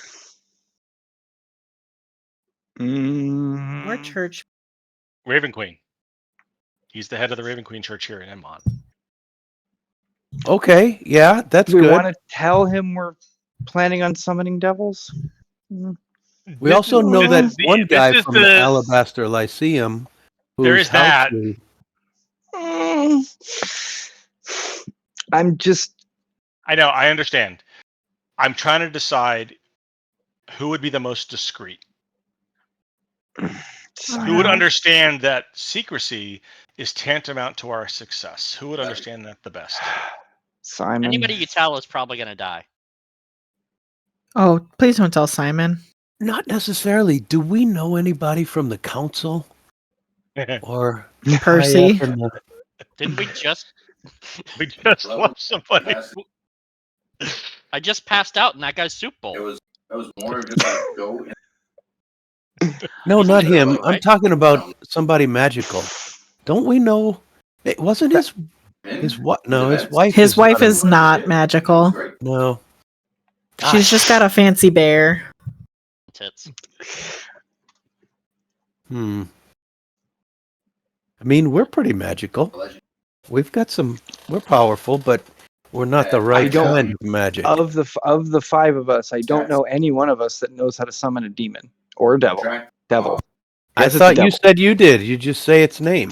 Or church. Raven Queen. He's the head of the Raven Queen Church here in Emon. Okay. Yeah, that's Do we good. want to tell him we're planning on summoning devils? We also know that one guy is from the Alabaster Lyceum There whose is house that. we- I'm just. I know, I understand. I'm trying to decide who would be the most discreet. Who would understand that secrecy is tantamount to our success? Who would understand that the best? Simon. Anybody you tell is probably going to die. Oh, please don't tell Simon. Not necessarily. Do we know anybody from the council or Percy. high up in the- Didn't we just? We just lost somebody. I just passed out in that guy's soup bowl. It was more just like go. No, not him. right? I'm talking about somebody magical. Don't we know? It wasn't his what? No, his wife. His wife not is not magical. No. She's just got a fancy bear. Tits. I mean, we're pretty magical. We've got some. We're powerful, but we're not the right kind of magic. Of the 5 of us, I don't know any one of us that knows how to summon a demon or a devil. Devil. I Guess it's thought a you devil. said you did. You just say its name.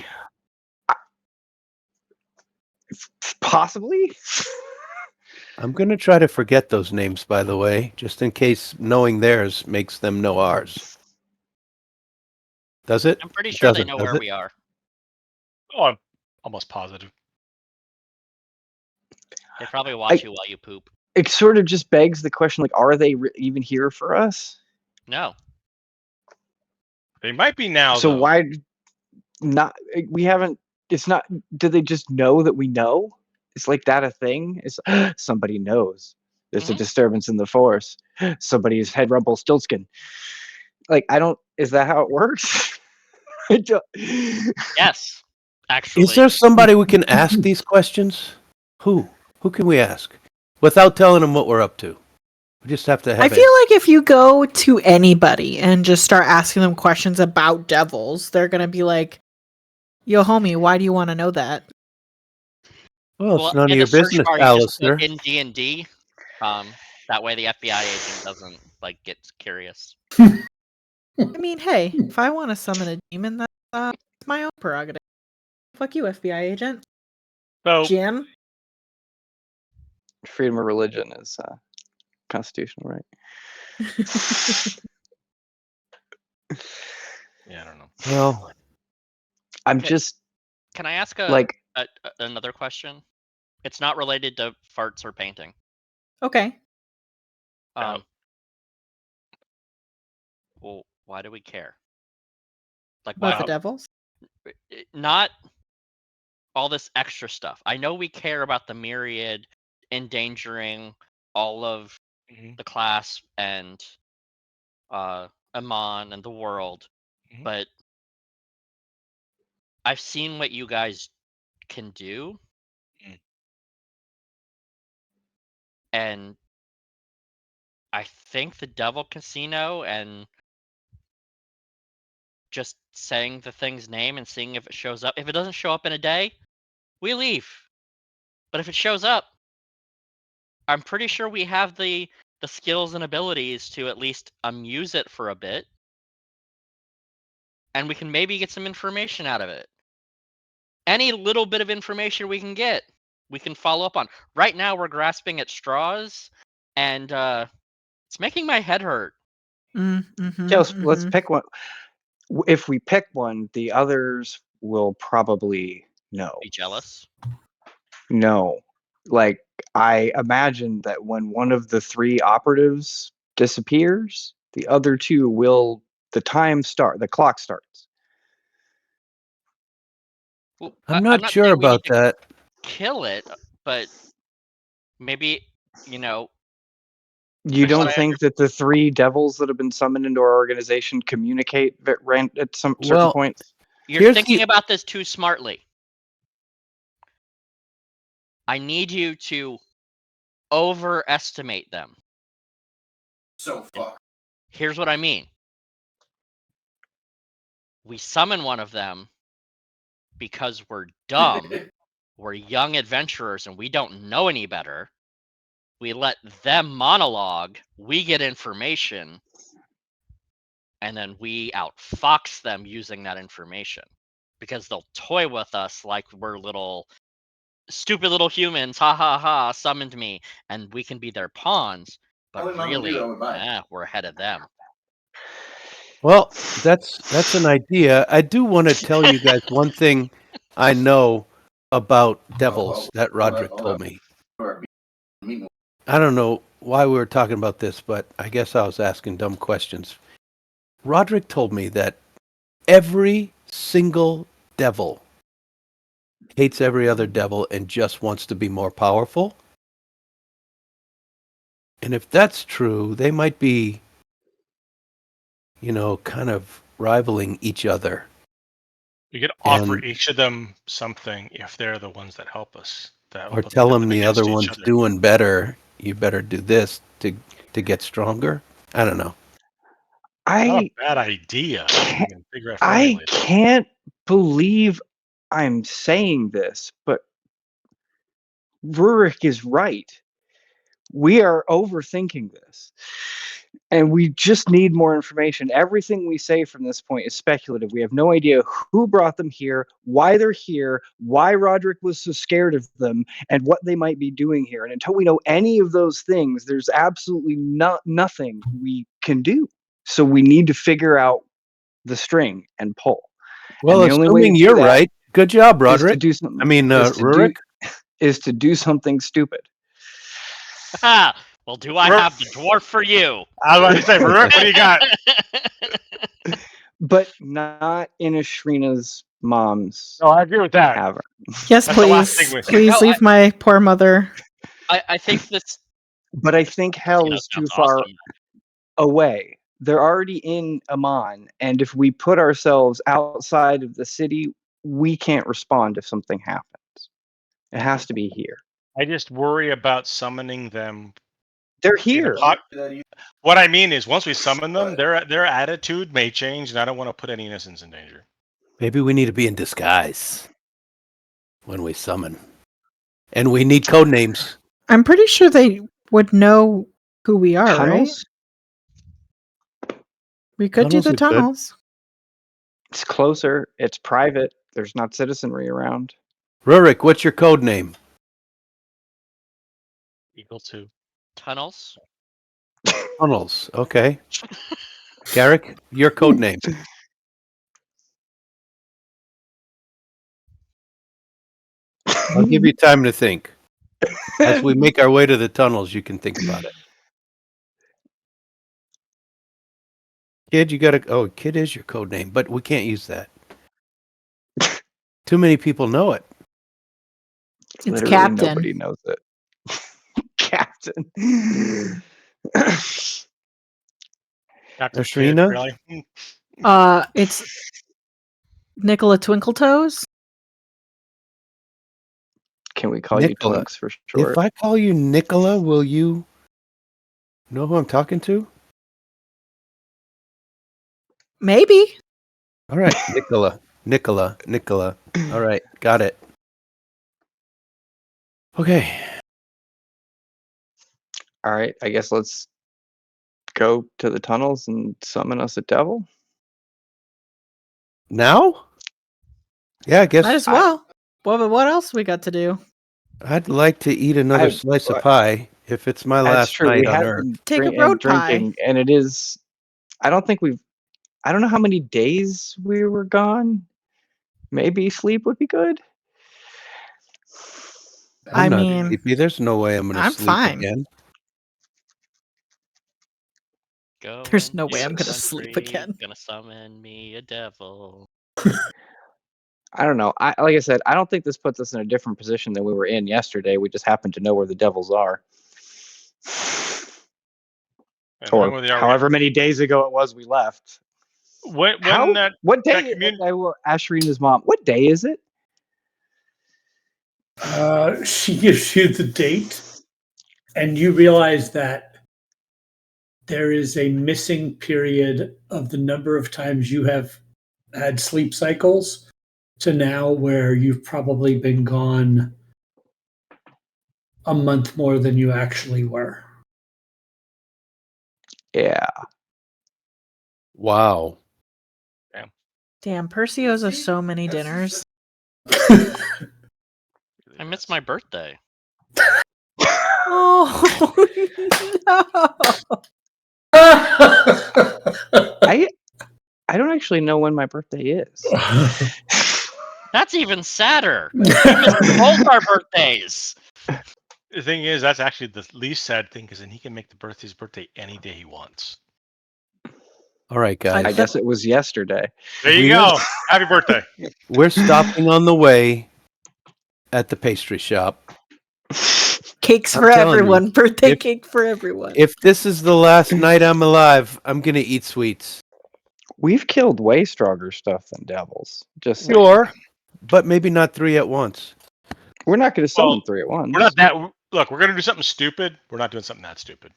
Possibly. I'm going to try to forget those names, by the way, just in case knowing theirs makes them know ours. Does it? I'm pretty It sure they doesn't, know does where it? we are. Oh, I'm almost positive. They probably watch you while you poop. It sort of just begs the question: like, are they even here for us? No. They might be now. So though. why not? We haven't. It's not. Do they just know that we know? It's like that a thing? It's somebody knows. There's a disturbance in the force. Somebody's head Rumpelstiltskin. Like, I don't. Is that how it works? Yes. Actually. Is there somebody we can ask these questions? Who? Who can we ask? Without telling them what we're up to. We just have to have I feel like if you go to anybody and just start asking them questions about devils, they're going to be like, yo, homie, why do you want to know that? Well, it's none of in your the search business, bar, you just put Alistair. in D&D. That way the FBI agent doesn't get curious. I mean, hey, if I want to summon a demon, that's my own prerogative. Fuck you, FBI agent. So, Jim? Freedom of religion is constitutional, right? yeah, I don't know. Well, I'm just. Can I ask another question? It's not related to farts or painting. Okay. Well, why do we care? Like, About why the would devils? not all this extra stuff? I know we care about the myriad endangering all of Mhm. the Clasp and Emon and the world, Mhm. but I've seen what you guys can do, Mm. and I think the Devil Casino and just saying the thing's name and seeing if it shows up. If it doesn't show up in a day, we leave. But if it shows up, I'm pretty sure we have the skills and abilities to at least amuse it for a bit, and we can maybe get some information out of it. Any little bit of information we can get, we can follow up on. Right now, we're grasping at straws, and it's making my head hurt. Yeah, let's pick one. If we pick one, the others will probably know. Be jealous. No. Like, I imagine that when one of the three operatives disappears, the other two will. The clock starts. Well, I'm I'm not not sure saying we need about to that. kill it, but maybe, You From what don't I think that the three devils that have been summoned into our organization communicate at some certain Well, points? you're here's thinking the about this too smartly. I need you to overestimate them. So fuck. Here's what I mean. We summon one of them because we're dumb. We're young adventurers and we don't know any better. We let them monologue, we get information, and then we outfox them using that information. Because they'll toy with us like we're stupid little humans, ha ha ha, summoned me, and we can be their pawns, but really, we're ahead of them. Well, that's an idea. I do want to tell you guys one thing I know about devils that Roderick told me. I don't know why we were talking about this, but I guess I was asking dumb questions. Roderick told me that every single devil hates every other devil and just wants to be more powerful. And if that's true, they might be, kind of rivaling each other. We could offer And each of them something if they're the ones that help us. That will or put tell them them the against other each one's other. doing better. You better do this to get stronger. I don't know. Not a I bad idea. We can't, can figure out I formulate. can't believe I'm saying this, but Rurik is right. We are overthinking this. And we just need more information. Everything we say from this point is speculative. We have no idea who brought them here, why they're here, why Roderick was so scared of them, and what they might be doing here. And until we know any of those things, there's absolutely nothing we can do. So we need to figure out the string and pull. Well, And the only way to assuming do you're that right. Good job, is to Roderick. do something. I mean, Rurik. Is to do something stupid. Well, do I have the dwarf for you? I was about to say, Rurik, what do you got? But not in Ashrina's mom's No, I agree with that. cavern. Yes, That's the last thing please No, leave my poor mother. I think this But I think hell is too sounds far awesome. away. They're already in Emon, and if we put ourselves outside of the city, we can't respond if something happens. It has to be here. I just worry about summoning them. They're in a here. pot. What I mean is, once we summon them, their attitude may change, and I don't want to put any innocents in danger. Maybe we need to be in disguise when we summon. And we need code names. I'm pretty sure they would know who we are, Tunnels? right? We could do Tunnels the are good. tunnels. It's closer. It's private. There's not citizenry around. Rurik, what's your code name? Equal to. Tunnels. Tunnels. Okay. Garrick, your code name. I'll give you time to think. As we make our way to the tunnels, you can think about it. Kid, you gotta. Oh, Kid is your code name, but we can't use that. Too many people know it. It's Literally Captain. nobody knows it. Captain. Captain Ashrina? Kid, really? It's Nicola Twinkletoes. Can we call Nicola. you Twinks for short? If I call you Nicola, will you know who I'm talking to? Maybe. All right, Nicola. All right, got it. Okay. All right, I guess let's go to the tunnels and summon us a devil. Now? Yeah, I guess Might as well. What else we got to do? I'd like to eat another slice of pie if it's my That's last true. night We on had Earth. been Take a and road pie. drinking, and it is. I don't know how many days we were gone. Maybe sleep would be good. I'm I not mean, sleepy. There's no way I'm going to I'm sleep fine. again. Go There's on no way to I'm the gonna sleep country, again. Gonna summon me a devil. I don't know. Like I said, I don't think this puts us in a different position than we were in yesterday. We just happen to know where the devils are. And Or knowing where they are, however many days ago it was we left. when that What day? that commun- I will Ashrina's mom. What day is it? She gives you the date, and you realize that there is a missing period of the number of times you have had sleep cycles to now where you've probably been gone a month more than you actually were. Yeah. Wow. Damn, Percy owes us so many dinners. I missed my birthday. Oh no! I don't actually know when my birthday is. That's even sadder. We missed both our birthdays. The thing is, that's actually the least sad thing, because then he can make his birthday any day he wants. All right, guys. I guess it was yesterday. There you go. Happy birthday. We're stopping on the way at the pastry shop. Cakes I'm for telling you, everyone. Birthday if- cake for everyone. If this is the last night I'm alive, I'm going to eat sweets. We've killed way stronger stuff than devils. Just saying. Sure, but maybe not 3 at once. We're not going to summon Well, 3 at once. We're not that. Look, we're gonna do something stupid. We're not doing something that stupid.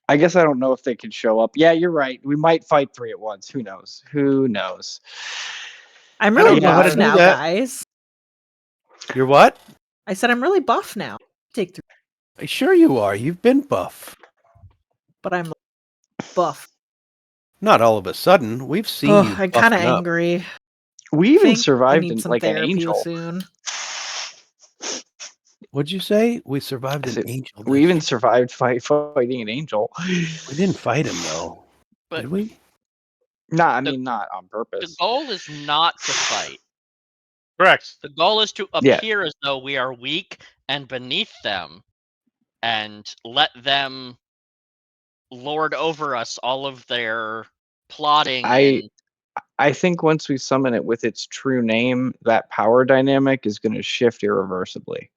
I guess I don't know if they could show up. Yeah, you're right. We might fight 3 at once. Who knows? Who knows? I'm I really don't know how to buff do now, that. guys. You're what? I said I'm really buff now. Take 3, Sure you are. You've been buff. but I'm buff. Not all of a sudden. We've seen Oh, you I'm kind of buffing up. angry. We even Think I survived need in some like an therapy angel. soon. What'd you say? We survived I an said, angel. We even survived fighting an angel. We didn't fight him though. But Did we? Nah, I The- mean not on the purpose. goal is not to fight. Correct. The goal is to Yeah. appear as though we are weak and beneath them, and let them lord over us all of their plotting. I think once we summon it with its true name, that power dynamic is going to shift irreversibly.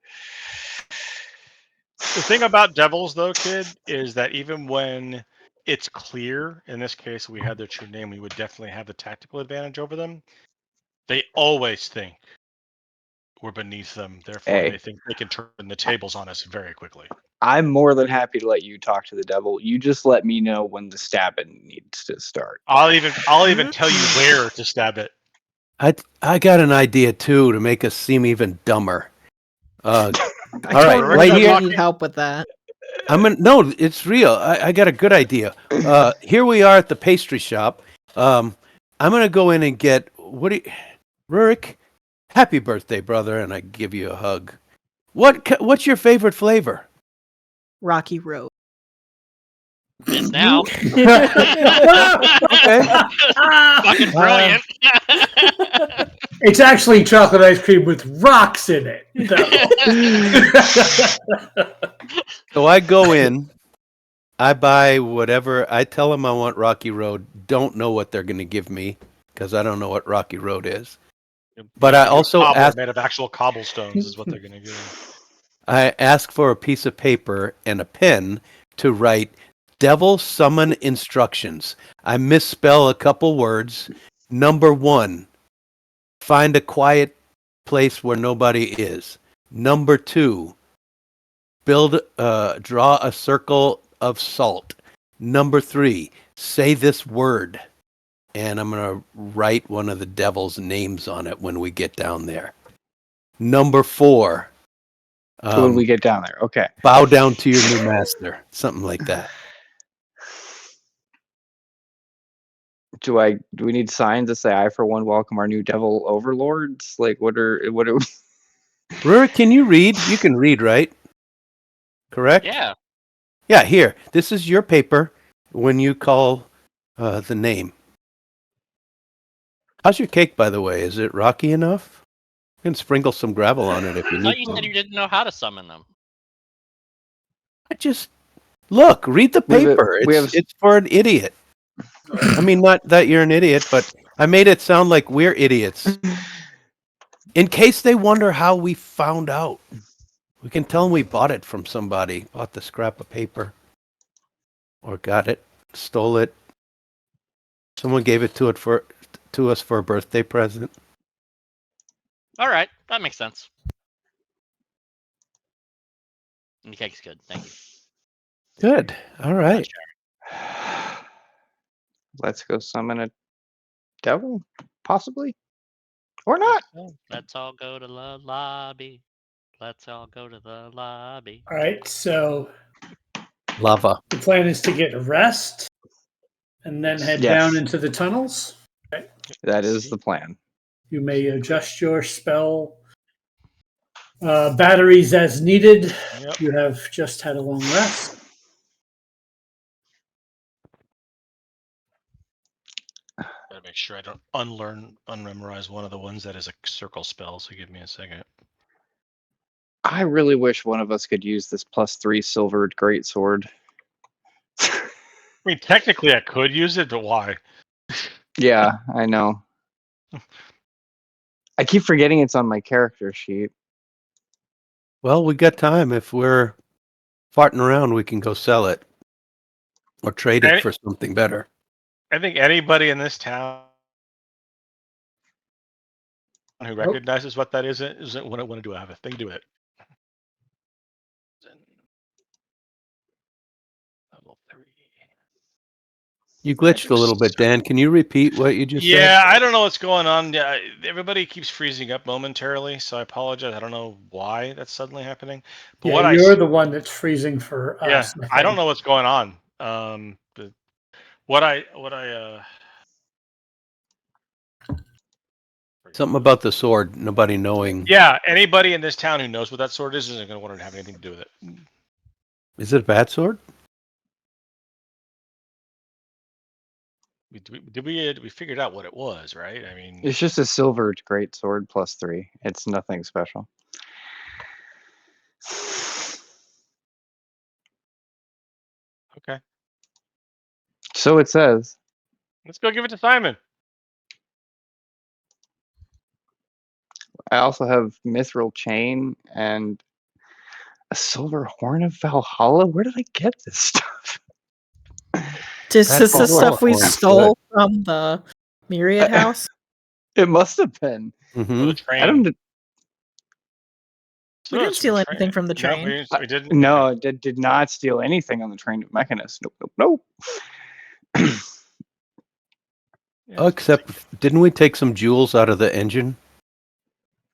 The thing about devils, though, kid, is that even when it's clear, in this case, we had their true name, we would definitely have the tactical advantage over them. They always think we're beneath them. Therefore, Hey. they think they can turn the tables on us very quickly. I'm more than happy to let you talk to the devil. You just let me know when the stabbing needs to start. I'll even tell you where to stab it. I got an idea too to make us seem even dumber. All I right, totally right here. need help with that. No, it's real. I got a good idea. Here we are at the pastry shop. I'm gonna go in and get Rurik, happy birthday, brother, and I give you a hug. What's your favorite flavor? Rocky Road. Is now. Okay. Fucking brilliant. It's actually chocolate ice cream with rocks in it. though. So I go in I buy whatever. I tell them I want Rocky Road. Don't know what they're going to give me because I don't know what Rocky Road is. But I also cobbler ask. made of actual cobblestones is what they're going to give you. I ask for a piece of paper and a pen to write devil summon instructions. I misspell a couple words. Number 1, find a quiet place where nobody is. Number 2, draw a circle of salt. Number 3, say this word. And I'm going to write one of the devil's names on it when we get down there. Number 4, when we get down there. Okay. bow down to your new master. Something like that. Do we need signs that say "I for one welcome our new devil overlords"? Like, what are? Rurik, can you read? You can read, right? Correct? Yeah. Yeah, here. This is your paper when you call the name. How's your cake, by the way? Is it rocky enough? You can sprinkle some gravel on it if you I thought need you to. said you didn't know how to summon them. I just look, read the paper. It's for an idiot. I mean, not that you're an idiot, but I made it sound like we're idiots. In case they wonder how we found out, we can tell them we bought it from somebody, bought the scrap of paper, or got it, stole it. Someone gave it to us for a birthday present. All right, that makes sense. And the cake's good. Thank you. Good. All right. Let's go summon a devil, possibly, or not. Let's all go to the lobby. Let's all go to the lobby. All right, so lava. The plan is to get a rest and then head down into the tunnels. Okay. That is the plan. You may adjust your spell batteries as needed. Yep. You have just had a long rest. Gotta make sure I don't unmemorize one of the ones that is a circle spell, so give me a second. I really wish one of us could use this +3 silvered greatsword. I mean, technically I could use it, but why? Yeah, I know. I keep forgetting it's on my character sheet. Well, we got time. If we're farting around, we can go sell it or trade it for something better. I think anybody in this town who recognizes what that is when do I have a thing to do it? Level 3. You glitched a little bit, Dan. Can you repeat what you just said? Yeah, I don't know what's going on. Yeah, everybody keeps freezing up momentarily, so I apologize. I don't know why that's suddenly happening. But Yeah, you're the one that's freezing for us. Yeah, I don't know what's going on. But what I Something about the sword. Nobody knowing. Yeah, anybody in this town who knows what that sword is isn't going to want to have anything to do with it. Is it a bad sword? We figured out what it was, right? I mean, It's just a silvered greatsword +3. It's nothing special. Okay. So it says. Let's go give it to Simon. I also have mithril chain and a silver horn of Valhalla. Where did I get this stuff? Is this the stuff we stole from the Myriad house? It must have been. Mm-hmm. I don't. We didn't steal anything from the train. No, we didn't. No, did not steal anything on the train of Mechanist. Nope. Oh, except didn't we take some jewels out of the engine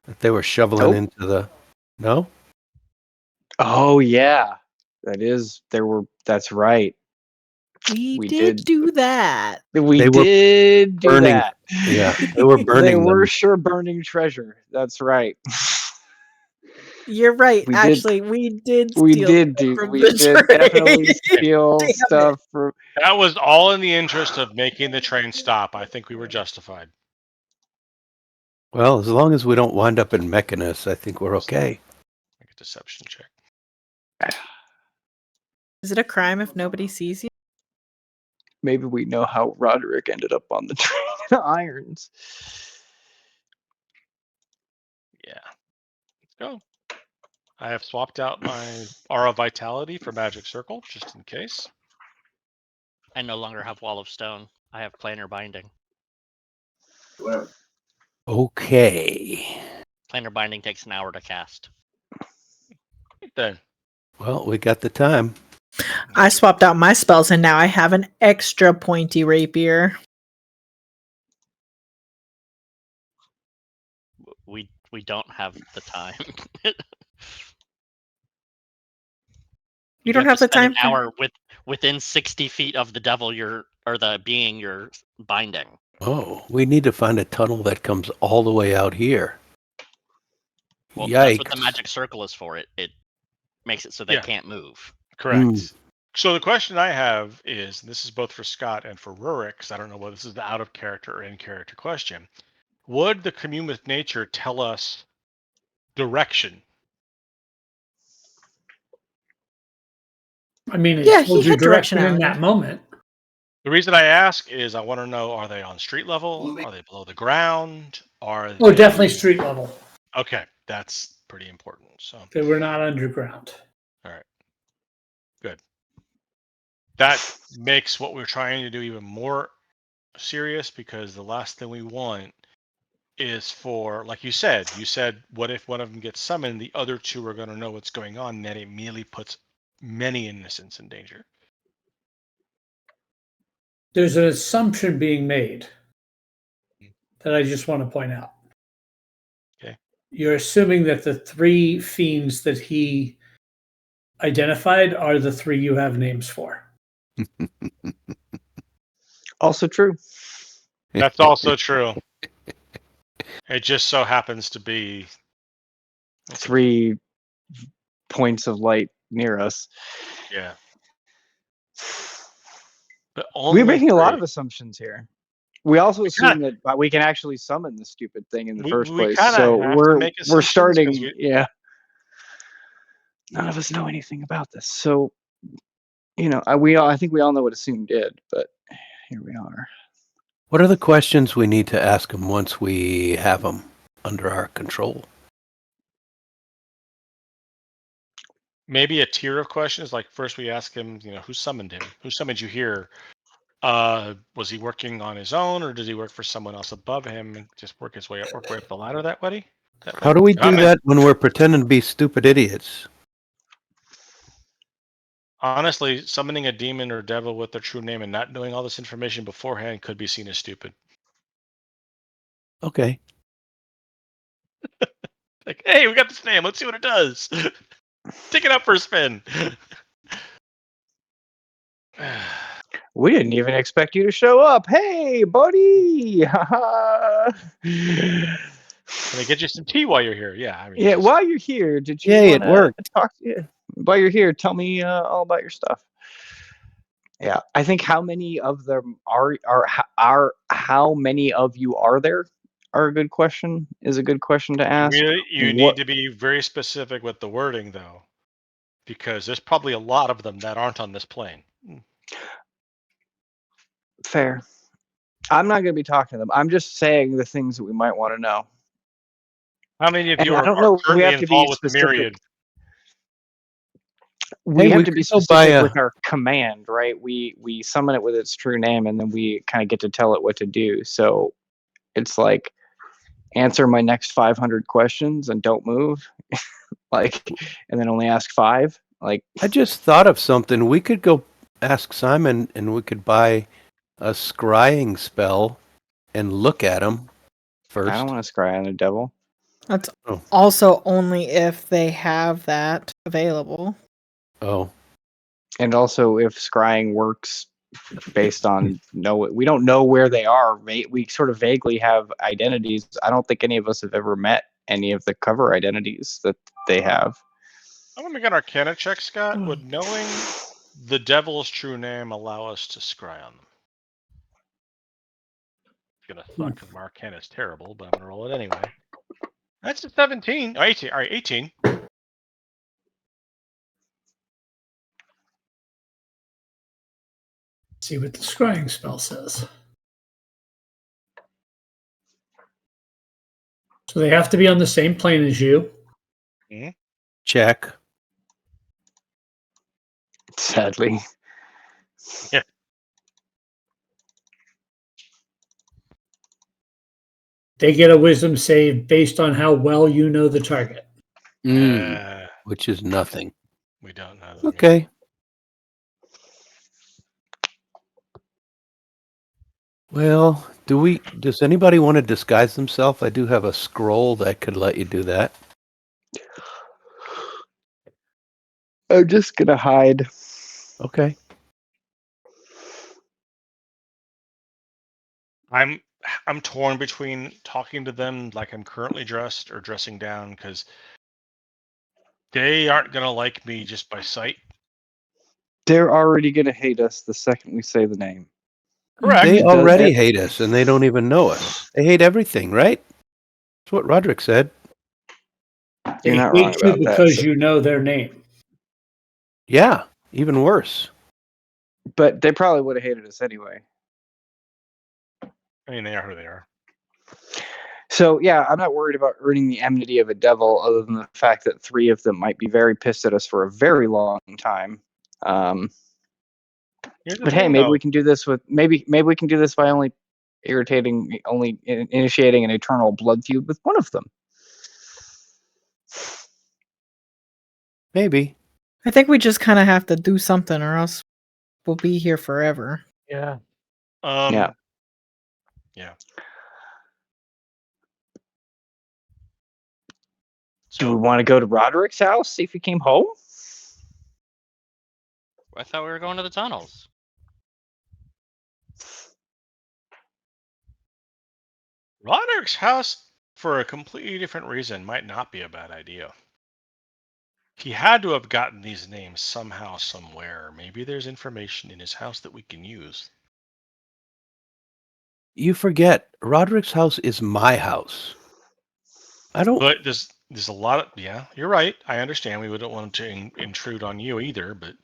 that they were shoveling into the? No. Oh yeah, that's right. We did do that. We did do burning, that. Yeah, they were burning. They were them. sure burning treasure. That's right. You're right. We we did definitely steal stuff from. That was all in the interest of making the train stop. I think we were justified. Well, as long as we don't wind up in Mechanus, I think we're okay. Make a deception check. Is it a crime if nobody sees you? Maybe we know how Roderick ended up on the train of irons. Yeah. Let's go. I have swapped out my Aura Vitality for Magic Circle, just in case. I no longer have Wall of Stone. I have Planar Binding. Okay. Planar Binding takes an hour to cast. Then. Well, we got the time. I swapped out my spells and now I have an extra pointy rapier. We don't have the time. You don't have the spend time an hour within 60 feet of the devil you're binding. Oh, we need to find a tunnel that comes all the way out here. Well, Yikes. that's what the magic circle is for. It makes it so they can't move. Correct. So the question I have is, and this is both for Scott and for Rurik, because I don't know whether this is the out of character or in character question. Would the commune with nature tell us direction? I mean, it Yeah, told he you had direction in directionality. that moment. The reason I ask is I want to know, are they on street level? Are they below the ground? Are Oh, they... definitely street level. Okay, that's pretty important. So They were not underground. all right. Good. That makes what we're trying to do even more serious, because the last thing we want is for, like you said, what if one of them gets summoned, the other two are going to know what's going on, and that immediately puts many innocents in danger. There's an assumption being made that I just want to point out. Okay. You're assuming that the three fiends that he identified are the three you have names for. Also true. That's also true. It just so happens to be 3 points of light near us. Yeah. But We're making a lot 3. of assumptions here. We also assume kinda- that we can actually summon the stupid thing in the first we place. kinda So have to make we're assumptions 'cause starting. Yeah. None of us know anything about this, so I think we all know what assume did, but here we are. What are the questions we need to ask them once we have them under our control? maybe a tier of questions. Like first we ask him, who summoned him? Who summoned you here? Was he working on his own, or did he work for someone else above him and just work his way up the ladder that way? How do we do that when we're pretending to be stupid idiots? Honestly, summoning a demon or devil with their true name and not knowing all this information beforehand could be seen as stupid. Okay. Like, hey, we got this name. Let's see what it does. Take it up for a spin. We didn't even expect you to show up. Hey, buddy! Can I get you some tea while you're here? Yeah. I mean, Yeah, while you're here, did you Yay, it wanna worked. talk? Yeah. While you're here, tell me all about your stuff. Yeah, I think how many of them are how many of you are there? Are a good question. Is a good question to ask. You need to be very specific with the wording, though, because there's probably a lot of them that aren't on this plane. Fair. I'm not going to be talking to them. I'm just saying the things that we might want to know. How many of And you I are don't know. We currently have to be involved with the specific. Myriad? We Hey, have we to be could go buy specific a- with our command, right? We summon it with its true name, and then we kind of get to tell it what to do. So it's like, answer my next 500 questions and don't move, like, and then only ask 5. Like, I just thought of something. We could go ask Simon and we could buy a scrying spell and look at him first. I don't want to scry on a devil. That's also only if they have that available. Oh. And also, if scrying works based on we don't know where they are. We sort of vaguely have identities. I don't think any of us have ever met any of the cover identities that they have. I'm gonna make an Arcana check, Scott. Would knowing the devil's true name allow us to scry on them? It's gonna suck because my Arcana is terrible, but I'm gonna roll it anyway. That's a 17. Oh, 18. All right, 18. See what the scrying spell says. So they have to be on the same plane as you. Check. Sadly. Yeah. They get a wisdom save based on how well you know the target. Which is nothing. We don't know that. Okay. Well, does anybody want to disguise themselves? I do have a scroll that could let you do that. I'm just gonna hide. Okay. I'm torn between talking to them like I'm currently dressed or dressing down, because they aren't gonna like me just by sight. They're already gonna hate us the second we say the name. Correct. They already hate us, and they don't even know us. They hate everything, right? That's what Roderick said. They You're not hate wrong you about that. because you know their name. Yeah, even worse. But they probably would have hated us anyway. I mean, they are who they are. So yeah, I'm not worried about earning the enmity of a devil, other than the fact that 3 of them might be very pissed at us for a very long time. Here's the But hey, thing, maybe though. we can do this with maybe we can do this by only initiating an eternal blood feud with one of them. Maybe. I think we just kind of have to do something, or else we'll be here forever. Yeah. Yeah. Yeah. Do we want to go to Roderick's house, see if he came home? I thought we were going to the tunnels. Roderick's house, for a completely different reason, might not be a bad idea. He had to have gotten these names somehow, somewhere. Maybe there's information in his house that we can use. You forget, Roderick's house is my house. I don't... But there's a lot of... Yeah, you're right. I understand. We wouldn't want to intrude on you either, but...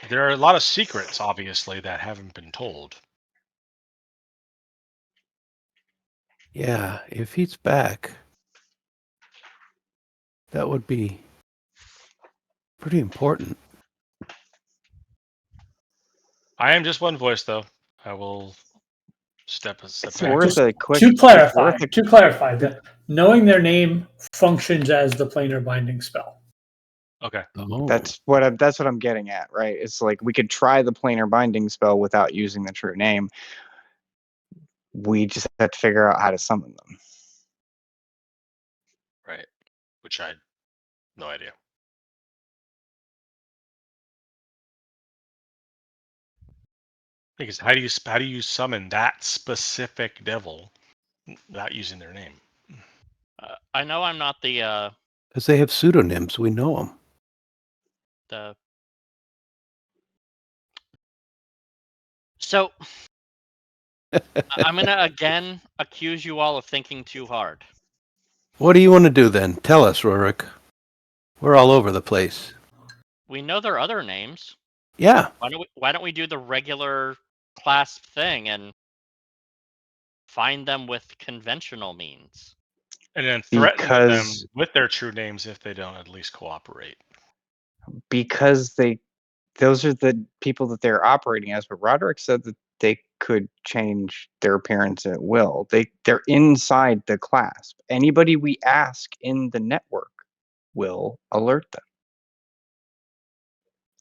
There are a lot of secrets, obviously, that haven't been told. Yeah, if he's back, that would be pretty important. I am just one voice, though. I will step It's back. worth a quick. To clarify, that knowing their name functions as the planar binding spell. Okay. Oh. That's what I'm getting at, right? It's like we could try the planar binding spell without using the true name. We just have to figure out how to summon them. Right. Which I had no idea. Because how do you summon that specific devil without using their name? I know I'm not the Because they have pseudonyms, we know them. So I'm gonna again accuse you all of thinking too hard. What do you want to do then? Tell us, Rorik. We're all over the place. We know their other names. Yeah. Why don't we do the regular Clasp thing and find them with conventional means? And then threaten them with their true names if they don't at least cooperate. Because those are the people that they're operating as. But Roderick said that they could change their appearance at will. They're inside the Clasp. Anybody we ask in the network will alert them.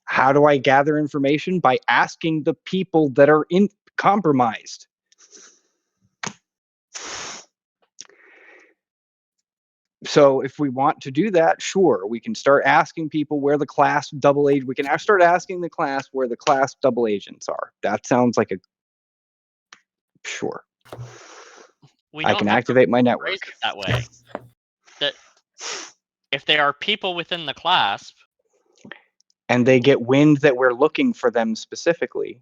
How do I gather information? By asking the people that are compromised. So if we want to do that, sure, we can start asking people where the Clasp double agent. We can start asking the Clasp where the Clasp double agents are. That sounds like a sure. I can activate my network Phrase it that way. That if they are people within the Clasp, and they get wind that we're looking for them specifically.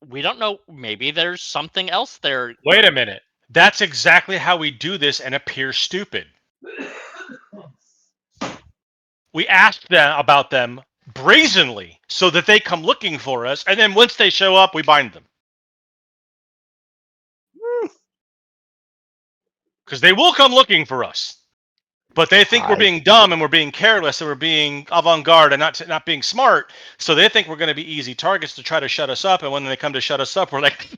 We don't know. Maybe there's something else there. Wait a minute. That's exactly how we do this and appear stupid. We asked them about them brazenly so that they come looking for us, and then once they show up, we bind them. Because they will come looking for us. But they think we're being dumb and we're being careless and we're being avant-garde and not being smart. So they think we're going to be easy targets to try to shut us up. And when they come to shut us up, we're like,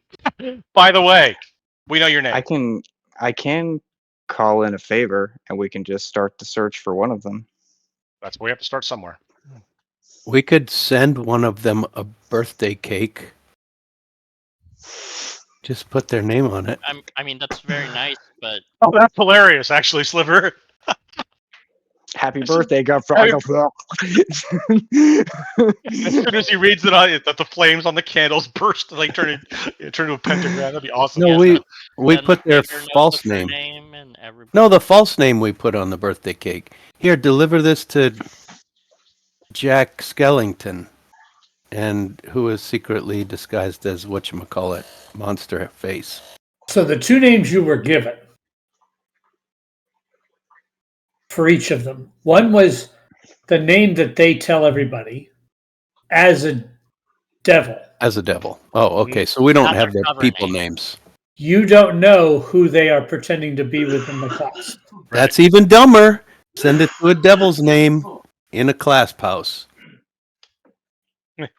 by the way, we know your name. I can call in a favor and we can just start the search for one of them. That's where we have to start somewhere. We could send one of them a birthday cake. Just put their name on it. I mean, that's very nice, but... Oh, that's hilarious, actually, Sliver. Happy birthday, Godfather. As soon as he reads it, that the flames on the candles burst, like turn into a pentagram. That'd be awesome. No, we put their false the name. and No, the false name we put on the birthday cake. Here, deliver this to Jack Skellington, and who is secretly disguised as whatchamacallit, Monster Face. So the two names you were given for each of them. One was the name that they tell everybody as a devil. As a devil. Oh, okay. So we don't have their people names. You don't know who they are pretending to be within the class. That's even dumber. Send it to a devil's name in a Clasp house.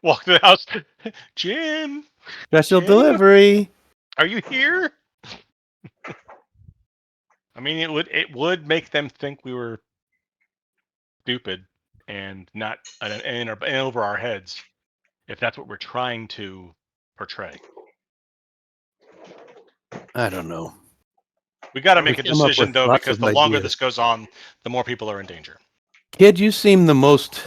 Walk to the house. Jim. Special delivery. Are you here? I mean, it would make them think we were stupid and not in over our heads, if that's what we're trying to portray. I don't know. We got to make a decision though, because the longer this goes on, the more people are in danger. Kid, you seem the most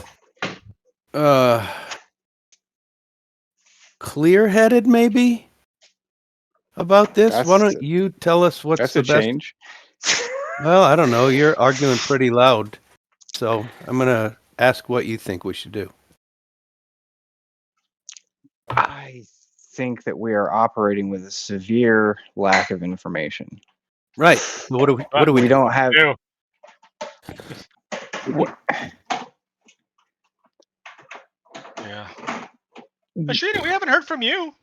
clear-headed, maybe, about this. Why don't you tell us what's the best? Change. Well, I don't know. You're arguing pretty loud, so I'm gonna ask what you think we should do. I think that we are operating with a severe lack of information. Right. So what do we We don't have. Yeah. Ashrita, we haven't heard from you.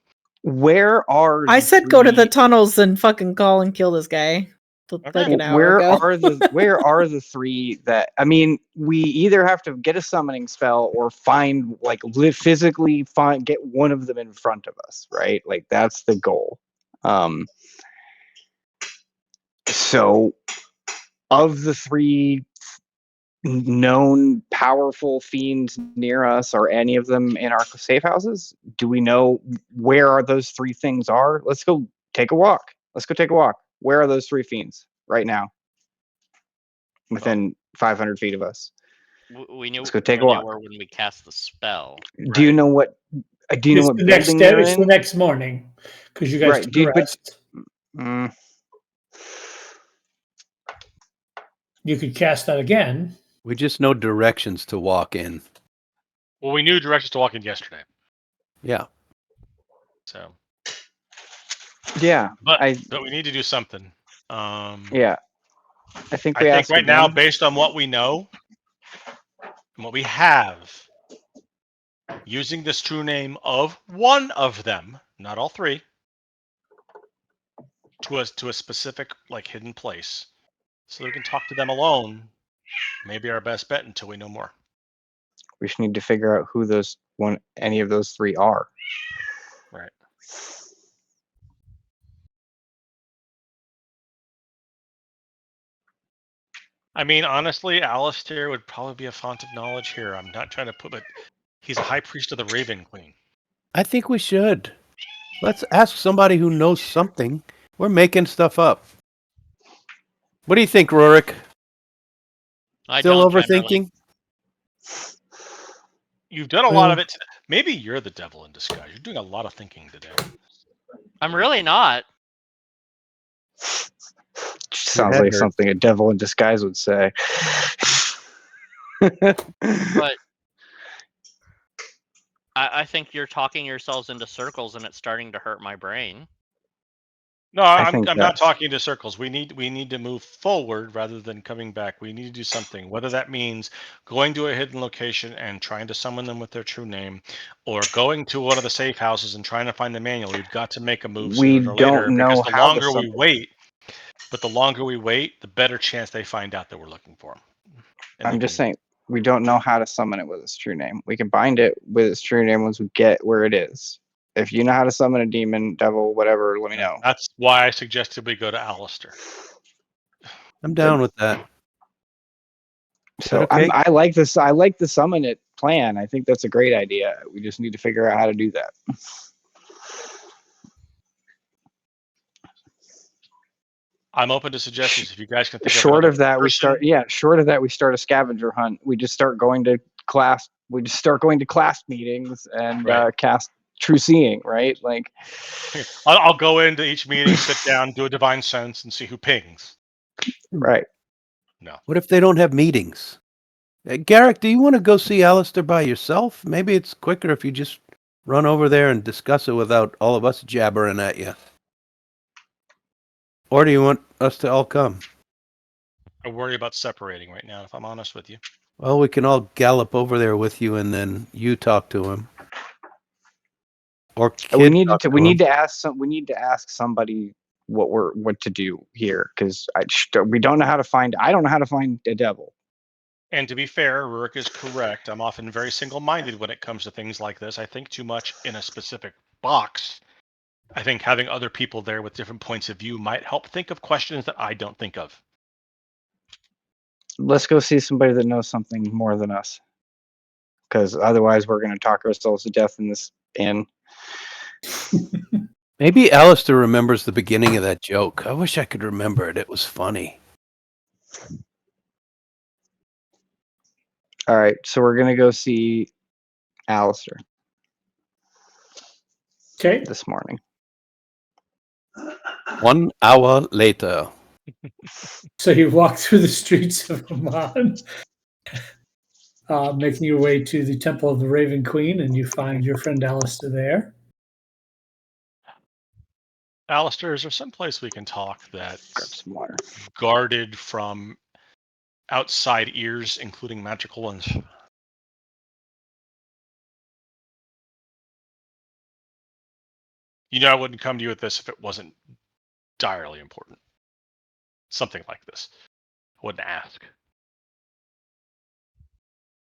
Where are I said go to the tunnels and fucking call and kill this guy. Like an hour ago. Where are the three that, I mean, we either have to get a summoning spell or find, like, physically get one of them in front of us, right? Like, that's the goal. So of the three known powerful fiends near us, are any of them in our safe houses? Do we know where those three things are? Let's go take a walk. Where are those three fiends right now? Within 500 feet of us. We knew. Let's go take a walk. When we cast the spell. Do you know what? Do you know what building they're in? It's the next morning because you guys took a rest. You could cast that again. We just know directions to walk in. Well, we knew directions to walk in yesterday. Yeah. So. Yeah, but we need to do something. Yeah, I think right now, based on what we know and what we have, using this true name of one of them, not all three, to a specific hidden place, so we can talk to them alone. Maybe our best bet until we know more. We just need to figure out who any of those three are. Right. I mean, honestly, Alistair would probably be a font of knowledge here. I'm not trying to but he's a high priest of the Raven Queen. I think we should. Let's ask somebody who knows something. We're making stuff up. What do you think, Rorik? Still overthinking? You've done a lot of it today. Maybe you're the devil in disguise. You're doing a lot of thinking today. I'm really not. Sounds like something a devil in disguise would say. But I think you're talking yourselves into circles and it's starting to hurt my brain. No, I I'm think I'm not that's talking to circles. We need to move forward rather than coming back. We need to do something. Whether that means going to a hidden location and trying to summon them with their true name, or going to one of the safe houses and trying to find the manual. We've got to make a move we sooner or later don't because know the how to longer we summon. wait, the better chance they find out that we're looking for them. And they I'm just can. saying we don't know how to summon it with its true name. We can bind it with its true name once we get where it is. If you know how to summon a demon, devil, whatever, let me know. That's why I suggested we go to Alistair. I'm down with that. Is that So okay? I like this. I like the summon it plan. I think that's a great idea. We just need to figure out how to do that. I'm open to suggestions if you guys can think of Short another of that, person. Short of that, we start a scavenger hunt. We just start going to class. We just start going to class meetings and Right. cast True Seeing. Right, like I'll go into each meeting, sit down, do a divine sense, and see who pings. right. No. What if they don't have meetings? Garrick, do you want to go see Alistair by yourself? Maybe it's quicker if you just run over there and discuss it without all of us jabbering at you. Or do you want us to all come? I worry about separating right now, if I'm honest with you. Well, we can all gallop over there with you, and then you talk to him, or We Kid need talk to. to We him. need to ask some. We need to ask somebody what to do here because we don't know how to find. I don't know how to find a devil. And to be fair, Rurik is correct. I'm often very single-minded when it comes to things like this. I think too much in a specific box. I think having other people there with different points of view might help think of questions that I don't think of. Let's go see somebody that knows something more than us. Because otherwise, we're going to talk ourselves to death in this inn. Maybe Alistair remembers the beginning of that joke. I wish I could remember it. It was funny. All right, so we're going to go see Alistair Okay. this morning. 1 hour later. So you walk through the streets of Emon, making your way to the Temple of the Raven Queen, and you find your friend Alistair there. Alistair, is there some place we can talk Grab that's some water. guarded from outside ears, including magical ones? You know, I wouldn't come to you with this if it wasn't direly important. Something like this. I wouldn't ask.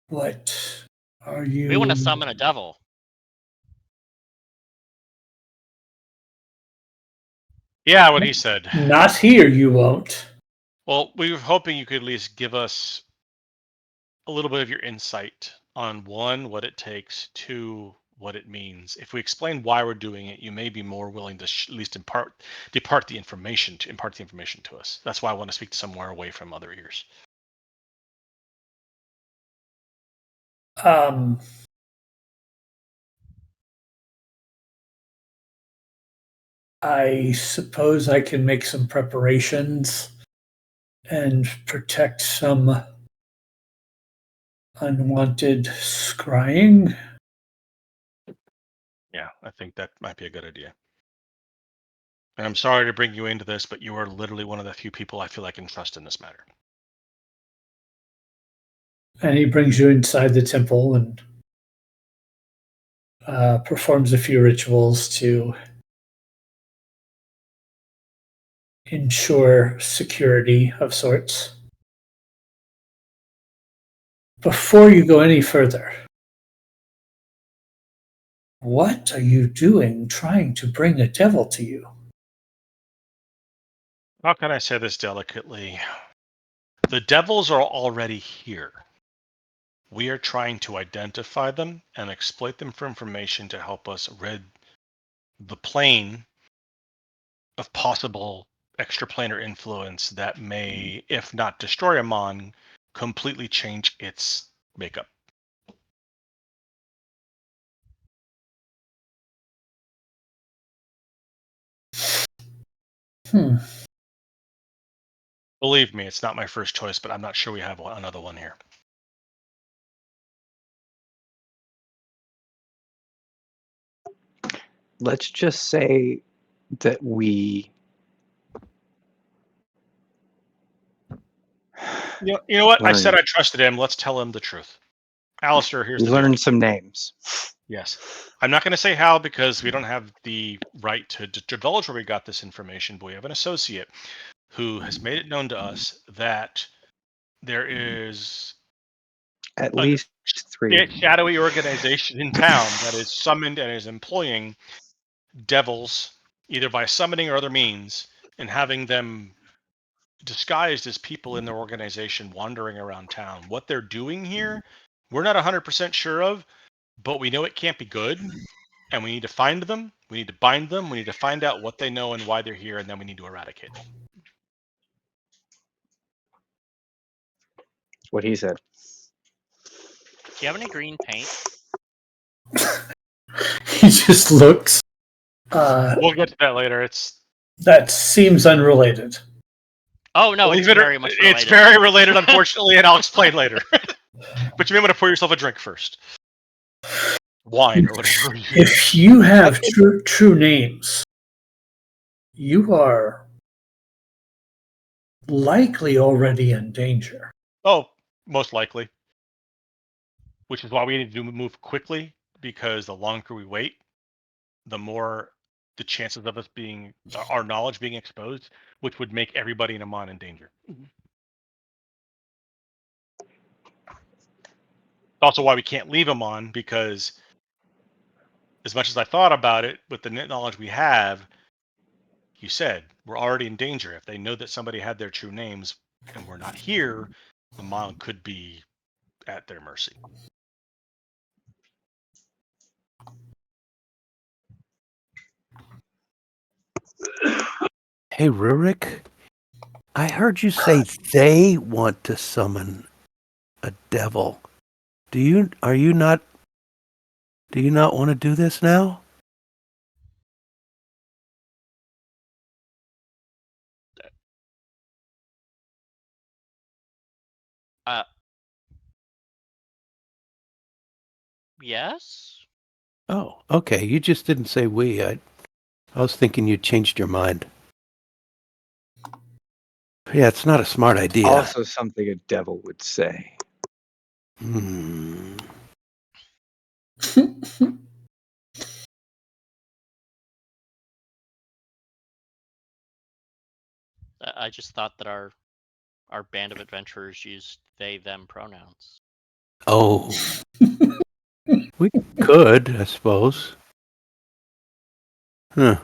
What are you? We want to summon a devil. Yeah, what he said. Not here, you won't. Well, we were hoping you could at least give us a little bit of your insight on one, what it takes, two, what it means. If we explain why we're doing it, you may be more willing to at least impart the information to us. That's why I want to speak to somewhere away from other ears. I suppose I can make some preparations and protect some unwanted scrying. Yeah, I think that might be a good idea. And I'm sorry to bring you into this, but you are literally one of the few people I feel I can trust in this matter. And he brings you inside the temple and performs a few rituals to ensure security of sorts. Before you go any further, what are you doing trying to bring a devil to you? How can I say this delicately? The devils are already here. We are trying to identify them and exploit them for information to help us rid the plane of possible extraplanar influence that may, if not destroy Emon, completely change its makeup. Believe me, it's not my first choice, but I'm not sure we have another one here. Let's just say that we You know what? I said Learn. I trusted him. Let's tell him the truth. Alistair, here's We the deal. learned some names. Yes. I'm not going to say how because we don't have the right to divulge where we got this information, but we have an associate who has made it known to us that there is At a least 3. shadowy organization in town that is summoned and is employing devils, either by summoning or other means, and having them disguised as people in their organization wandering around town. What they're doing here, we're not 100% sure of, but we know it can't be good, and we need to find them, we need to bind them, we need to find out what they know and why they're here, and then we need to eradicate them. That's what he said. Do you have any green paint? He just looks. We'll get to that later. That seems unrelated. Oh no, Believe it's it or- very much related. It's very related, unfortunately, and I'll explain later. But you may want to pour yourself a drink first. Wine or whatever. If you have true names, you are likely already in danger. Oh, most likely. Which is why we need to move quickly, because the longer we wait, the more the chances of us being, our knowledge being exposed, which would make everybody in Emon in danger. Also why we can't leave Emon, because as much as I thought about it, with the knowledge we have, you said, we're already in danger. If they know that somebody had their true names and we're not here, Emon could be at their mercy. Hey, Rurik, I heard you say they want to summon a devil. Do you not want to do this now? Yes? Oh, okay. You just didn't say we. I was thinking you changed your mind. Yeah, it's not a smart idea. Also something a devil would say. I just thought that our band of adventurers used they them pronouns. Oh. We could, I suppose. Huh.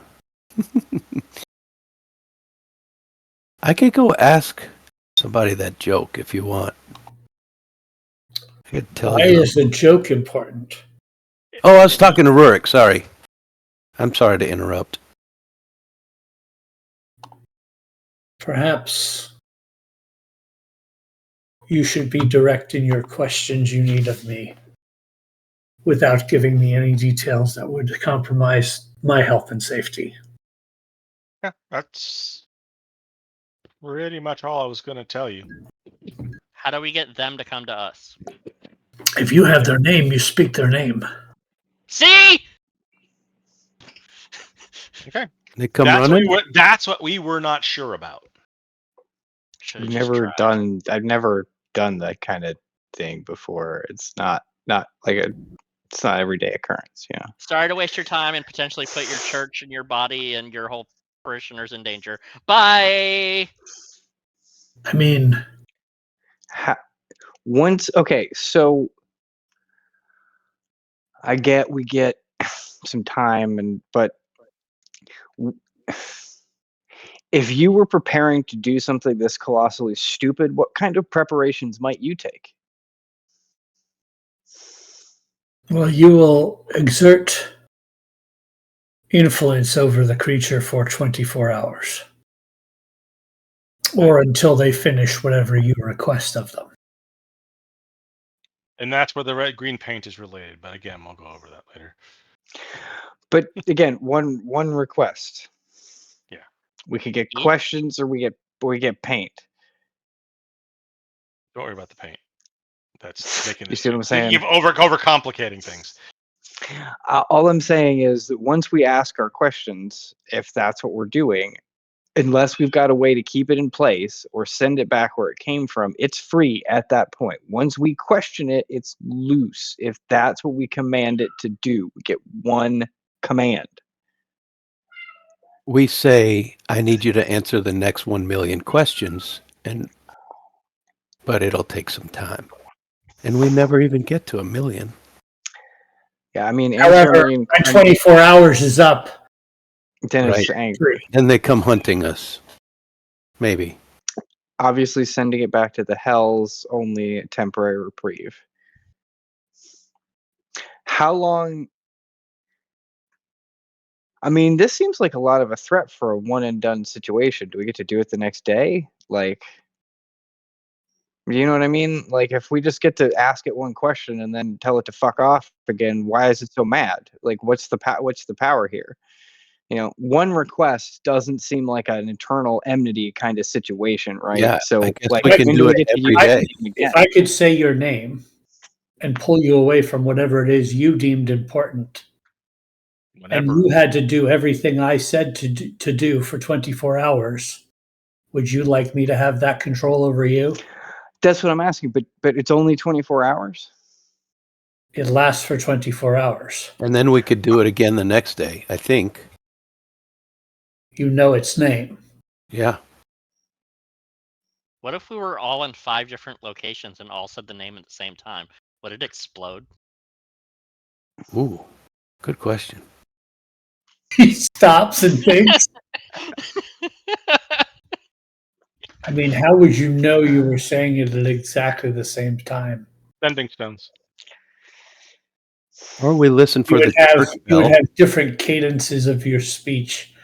I could go ask somebody that joke if you want. I could tell Why you. is the joke important? Oh, I was talking to Rurik. Sorry. I'm sorry to interrupt. Perhaps you should be direct in your questions you need of me, without giving me any details that would compromise my health and safety. Yeah, that's pretty much all I was going to tell you. How do we get them to come to us? If you have their name, you speak their name. See? Okay. They come running? That's what we were not sure about. Should've I've just never tried. I've never done that kind of thing before. It's not like it's not everyday occurrence, you know. Sorry to waste your time and potentially put your church and your body and your whole parishioners in danger. Bye. I mean, okay, so we get some time, but if you were preparing to do something this colossally stupid, what kind of preparations might you take? well, you will exert influence over the creature for 24 hours. Or until they finish whatever you request of them. And that's where the red-green paint is related. But again, we'll go over that later. But again, one request. Yeah. We could get questions or we get paint. Don't worry about the paint. That's making You see what I'm saying? You're overcomplicating things. All I'm saying is that once we ask our questions, if that's what we're doing, unless we've got a way to keep it in place or send it back where it came from, it's free at that point. Once we question it, it's loose. If that's what we command it to do, we get one command. We say, I need you to answer the next 1 million questions, but it'll take some time. And we never even get to 1 million. Yeah, I mean, However, when 24 hours is up, then it's angry. Then they come hunting us. Maybe. Obviously, sending it back to the Hells, only a temporary reprieve. How long? I mean, this seems like a lot of a threat for a one and done situation. Do we get to do it the next day? Like, you know what I mean? Like, if we just get to ask it one question and then tell it to fuck off again, why is it so mad? Like, what's the power here? You know, one request doesn't seem like an eternal enmity kind of situation, right? Yeah, so I guess like we can when do we it get to every use day. it again? If I could say your name and pull you away from whatever it is you deemed important, and you had to do everything I said to do for 24 hours, would you like me to have that control over you? That's what I'm asking, but it's only 24 hours? It lasts for 24 hours. And then we could do it again the next day, I think. You know its name. Yeah. What if we were all in 5 different locations and all said the name at the same time? Would it explode? Ooh, good question. He stops and thinks. I mean, how would you know you were saying it at exactly the same time? Bending stones. Or we listen for the church You would bell. have different cadences of your speech.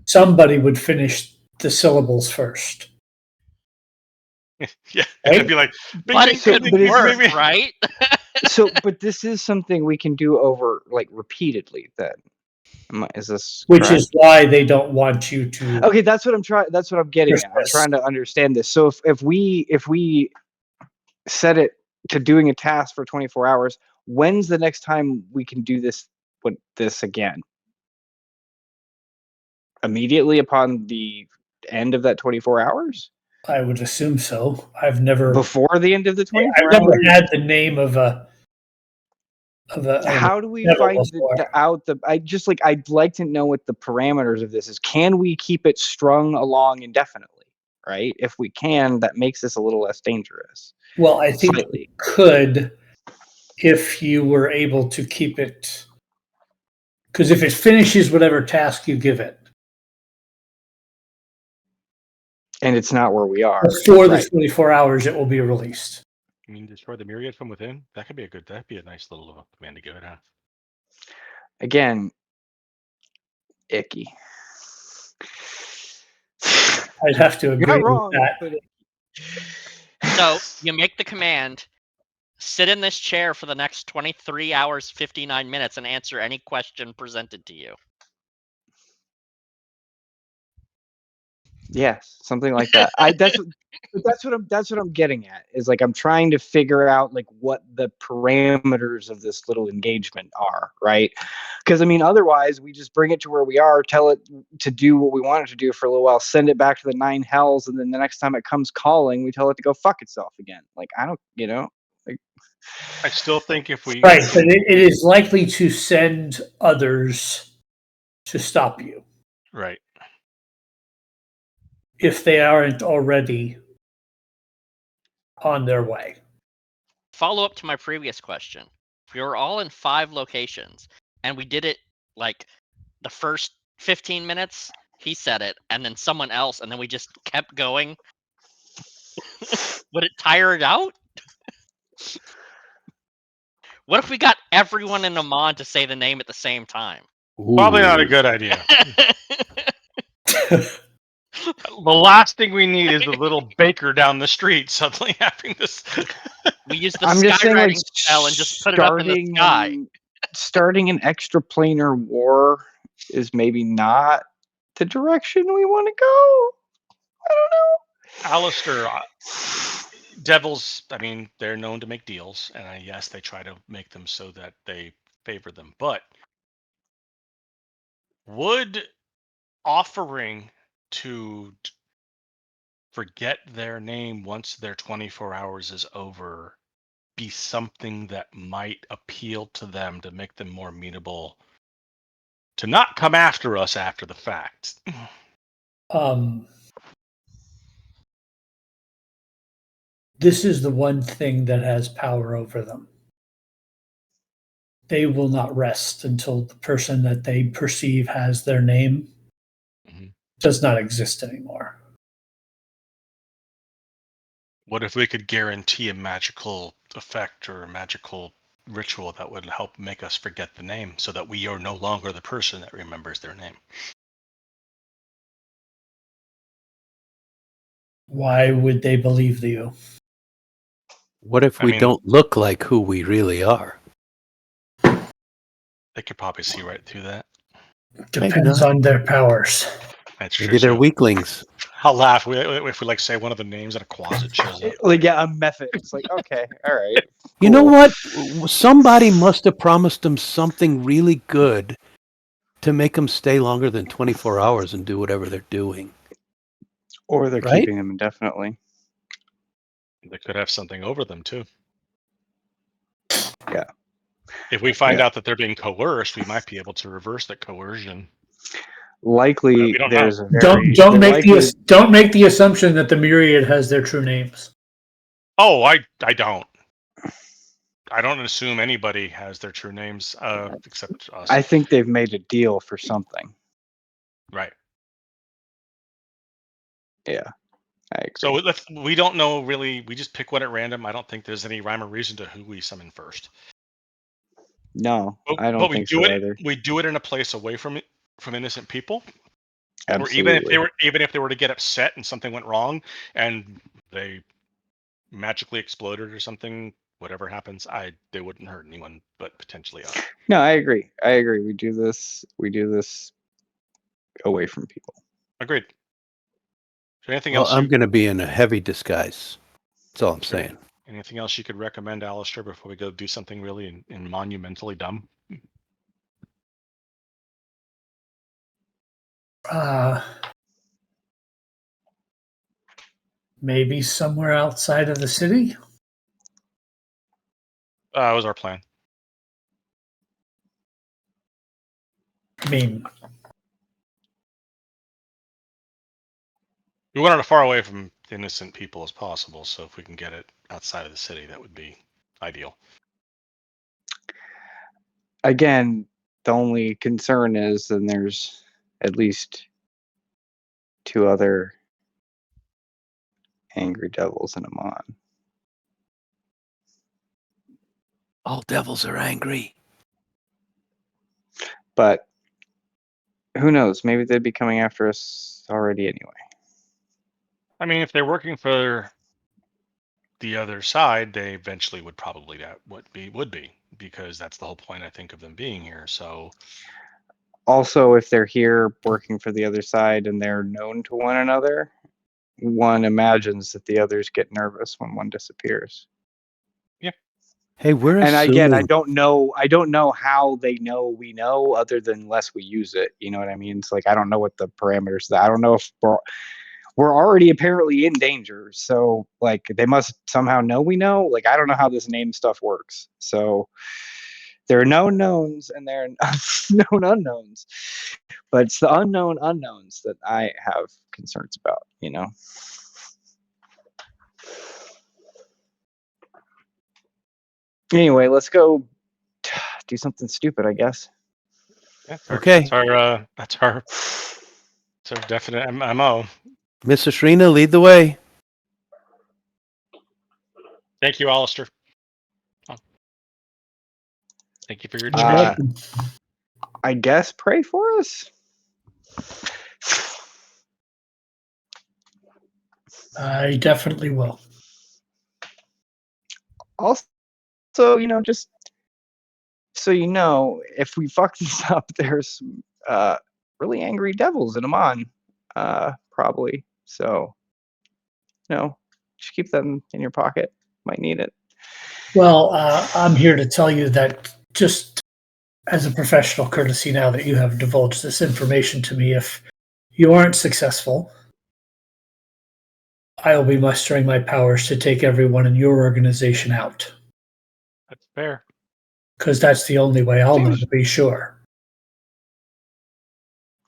Somebody would finish the syllables first. Yeah, Right? it'd be like, bing, But bing, it could bing, bing, work, bing, bing. right? But this is something we can do over like repeatedly. Then is this Which correct? is why they don't want you to. Okay, that's what I'm trying. That's what I'm getting at. I'm Christmas. trying to understand this. So if we set it to doing a task for 24 hours, when's the next time we can do this again? Immediately upon the end of that 24 hours? I would assume so. I've never Before the end of the 24 I've never hours? had the name of a. How do we never find before. I'd like to know what the parameters of this is. Can we keep it strung along indefinitely? Right? If we can, that makes this a little less dangerous. Well, I think Slightly. you could if you were able to keep it. Because if it finishes whatever task you give it And it's not where we are. before the 24 hours, it will be released. I mean, destroy the myriad from within. That'd be a nice little command to give it. Huh? Again, icky. I'd have to agree You're not with wrong, that. but So you make the command, sit in this chair for the next 23 hours, 59 minutes, and answer any question presented to you. yes, something like that. That's what I'm getting at. Is like I'm trying to figure out like what the parameters of this little engagement are, right? Because I mean, otherwise we just bring it to where we are, tell it to do what we want it to do for a little while, send it back to the 9 hells, and then the next time it comes calling, we tell it to go fuck itself again. Like I don't, like I still think if we Right, but it is likely to send others to stop you right. if they aren't already on their way. Follow up to my previous question. If we were all in 5 locations and we did it like the first 15 minutes, he said it, and then someone else, and then we just kept going, would it tire it out? What if we got everyone in Emon to say the name at the same time? Probably not a good idea. The last thing we need is the little baker down the street suddenly having this. We use the I'm just saying, like, skywriting spell and just put it up in the sky. Starting an extraplanar war is maybe not the direction we want to go. I don't know. Alistair, devils, I mean, they're known to make deals, and yes, they try to make them so that they favor them. But would offering to forget their name once their 24 hours is over be something that might appeal to them to make them more amenable to not come after us after the fact? This is the one thing that has power over them. They will not rest until the person that they perceive has their name does not exist anymore. What if we could guarantee a magical effect or a magical ritual that would help make us forget the name so that we are no longer the person that remembers their name? Why would they believe you? What if I we mean- don't look like who we really are? They could probably see right through that. Depends not. on their powers. That's Maybe true. they're So weaklings. I'll laugh if we like say one of the names in a closet shows up. Like, yeah, a method. It's like, okay, all right. You know cool. what? Somebody must have promised them something really good to make them stay longer than 24 hours and do whatever they're doing. Or they're Right? keeping them indefinitely. They could have something over them too. Yeah. If we find out that they're being coerced, we might be able to reverse that coercion. Likely, We don't there's know. a very Don't make likely, don't make the assumption that the myriad has their true names. Oh, I don't. I don't assume anybody has their true names except us. I think they've made a deal for something. Right. Yeah, I agree. So we don't know really. We just pick one at random. I don't think there's any rhyme or reason to who we summon first. No, I But don't we think do so it. either. We do it in a place away from innocent people. Absolutely. Or even if they were to get upset and something went wrong and they magically exploded or something, whatever happens, they wouldn't hurt anyone but potentially us. No, I agree. We do this away from people. Agreed. Is there anything Well, else? I'm going to be in a heavy disguise. That's all I'm saying. Anything else you could recommend, Alistair, before we go do something really monumentally dumb? Maybe somewhere outside of the city. That was our plan. I mean, we wanted as far away from innocent people as possible, so if we can get it outside of the city, that would be ideal. Again, the only concern is then there's at least 2 other angry devils in Emon. All devils are angry. But who knows? Maybe they'd be coming after us already anyway. I mean, if they're working for the other side, they eventually would probably would be because that's the whole point, I think, of them being here. So Also, if they're here working for the other side and they're known to one another, one imagines that the others get nervous when one disappears. Yeah. Hey, we're And again, I assuming. don't know how they know we know other than unless we use it. You know what I mean? It's like I don't know what the parameters. I don't know if we're already apparently in danger. So like they must somehow know we know. Like I don't know how this name stuff works. So there are known knowns and there are known unknowns. But it's the unknown unknowns that I have concerns about, you know. Anyway, let's go do something stupid, I guess. yeah, Okay. That's our definite MO. Miss Ashrina, lead the way. Thank you, Alistair. Oh. Thank you for your you're discretion. welcome. I guess pray for us. I definitely will. Also, you know, just so you know, if we fuck this up, there's really angry devils in Emon, probably. So, you know, just keep them in your pocket. Might need it. Well, I'm here to tell you that just as a professional courtesy, now that you have divulged this information to me, if you aren't successful, I'll be mustering my powers to take everyone in your organization out. That's fair. Because that's the only way I'll know to be sure.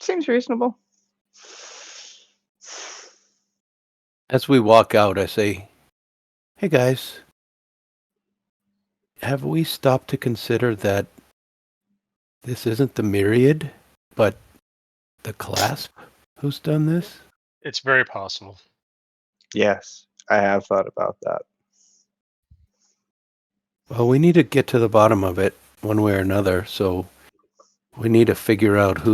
Seems reasonable. As we walk out, I say, "Hey guys, have we stopped to consider that this isn't the Myriad, but the Clasp who's done this?" It's very possible. Yes, I have thought about that. Well, we need to get to the bottom of it one way or another, so we need to figure out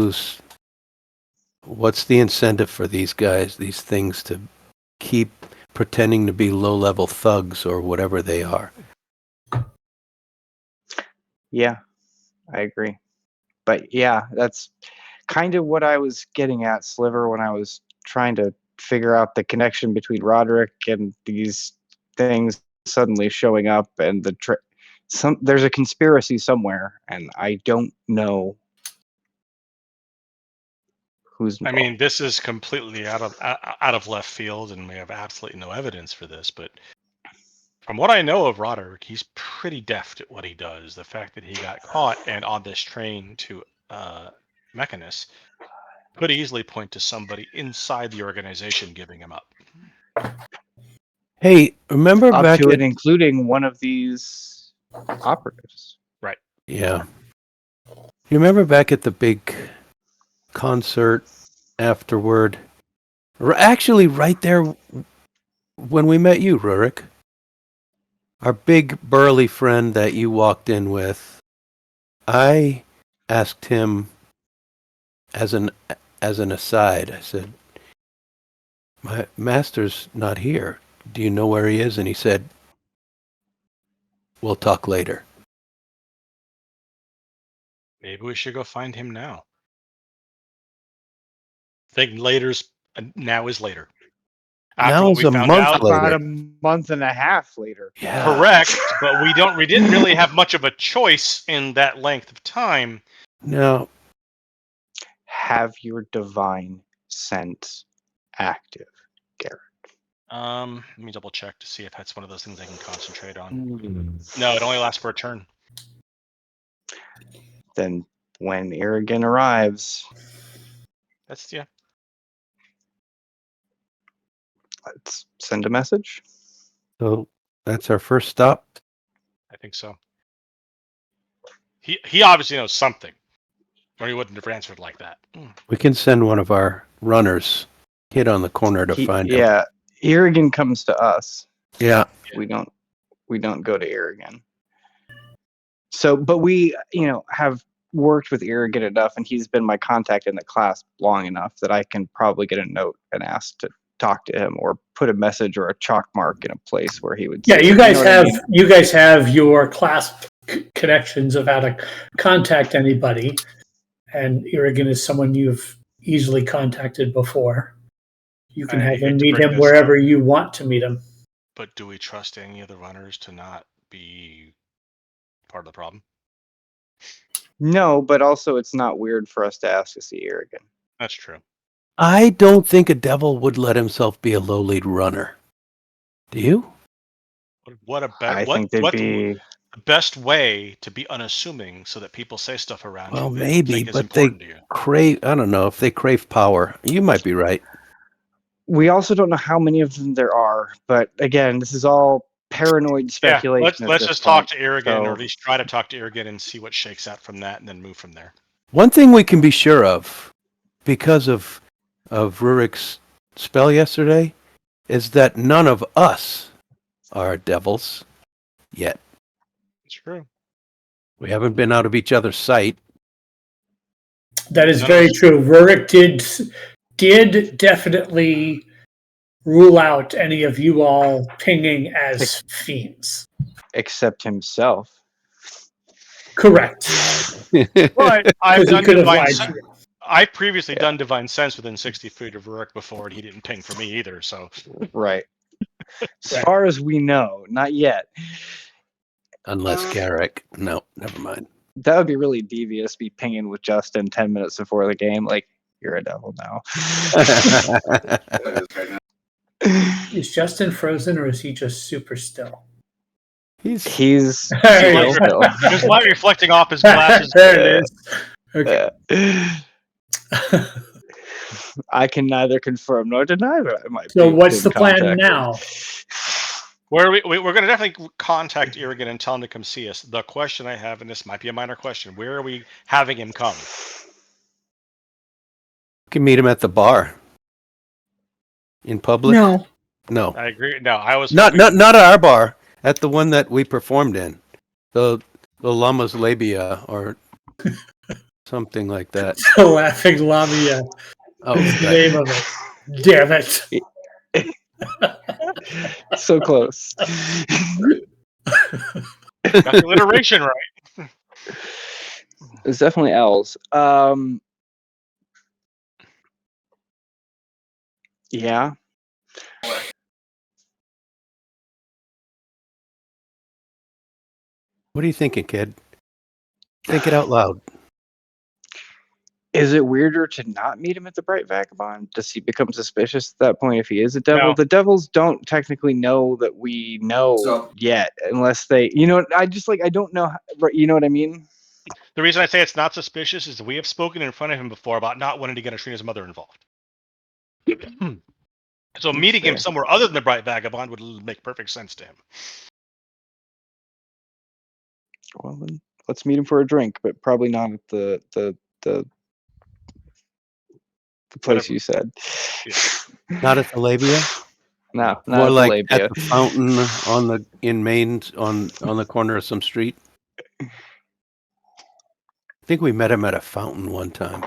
what's the incentive for these guys, these things, to keep pretending to be low-level thugs or whatever they are. Yeah, I agree. But yeah, that's kind of what I was getting at, Sliver, when I was trying to figure out the connection between Roderick and these things suddenly showing up, and there's a conspiracy somewhere, and I don't know who's I involved. mean, this is completely out of left field, and we have absolutely no evidence for this. But from what I know of Roderick, he's pretty deft at what he does. The fact that he got caught and on this train to Mechanus could easily point to somebody inside the organization giving him up. Hey, remember Up back to at... and including one of these operatives. Right. Yeah. You remember back at the big concert afterward? Actually, right there when we met you, Rurik. Our big burly friend that you walked in with. I asked him as an aside. I said, "My master's not here. Do you know where he is?" And he said, "We'll talk later." Maybe we should go find him now. Think now is later. After Now what is we a found month out, later. About a month and a half later. Yeah. correct, but we didn't really have much of a choice in that length of time. Now, Have your divine sense active, Garrett. Let me double check to see if that's one of those things I can concentrate on. No, it only lasts for a turn. Then when Irrigan arrives, That's let's send a message. so that's our first stop. I think so. He obviously knows something, or he wouldn't have answered like that. We can send one of our runners hit on the corner to find him. Yeah, Irrigan comes to us. Yeah. We don't go to Irrigan. So, but we, have worked with Irrigan enough, and he's been my contact in the class long enough that I can probably get a note and ask to talk to him, or put a message or a chalk mark in a place where he would. Yeah, see you it. guys know what I have mean? you guys have your Clasp connections of how to contact anybody, and Irrigan is someone you've easily contacted before. You can I have hate him to meet bring him this wherever up. you want to meet him. But do we trust any of the runners to not be part of the problem? No, but also it's not weird for us to ask to see Irrigan. That's true. I don't think a devil would let himself be a low lead runner. Do you? I think they'd be. The best way to be unassuming so that people say stuff around Well, you that maybe, you think is but they important to you. crave. I don't know if they crave power. You might be right. We also don't know how many of them there are, but again, this is all paranoid speculation. Let's just talk to Irrigan, or at least try to talk to Irrigan and see what shakes out from that, and then move from there. One thing we can be sure of, because of Rurik's spell yesterday, is that none of us are devils yet. It's true. We haven't been out of each other's sight. That is very true. Rurik did definitely rule out any of you all pinging as fiends. Except himself. Correct. But I've done I've previously Yeah. done Divine Sense within 60 feet of Rurik before, and he didn't ping for me either, so... Right. As far as we know, not yet. Unless Garrick. No, never mind. That would be really devious, be pinging with Justin 10 minutes before the game. Like, You're a devil now. Is Justin frozen or is he just super still? He's There still. There's light reflecting off his glasses. There it is. Okay. I can neither confirm nor deny that I might So be what's being the plan contacted. now? We're going to definitely contact Irrigan and tell him to come see us. The question I have, and this might be a minor question, where are we having him come? You can meet him at the bar. In public? No. No. I agree. No, I was Not hoping- at our bar. At the one that we performed in. The Llama's Labia or something like that. The Laughing Lamia Oh, is the right. name of it. Damn it. So close. got the alliteration right. It's definitely L's. Yeah. What are you thinking, kid? Think it out loud. Is it weirder to not meet him at the Bright Vagabond? Does he become suspicious at that point if he is a devil? No. The devils don't technically know that we know yet, unless they, I don't know, you know what I mean? The reason I say it's not suspicious is that we have spoken in front of him before about not wanting to get Ashrina's mother involved. So meeting him somewhere other than the Bright Vagabond would make perfect sense to him. Well, then let's meet him for a drink, but probably not at the place Whatever. you said. Yeah. Not at the Labia? No, not More at like the Labia. at the fountain in Maine on the corner of some street. I think we met him at a fountain one time.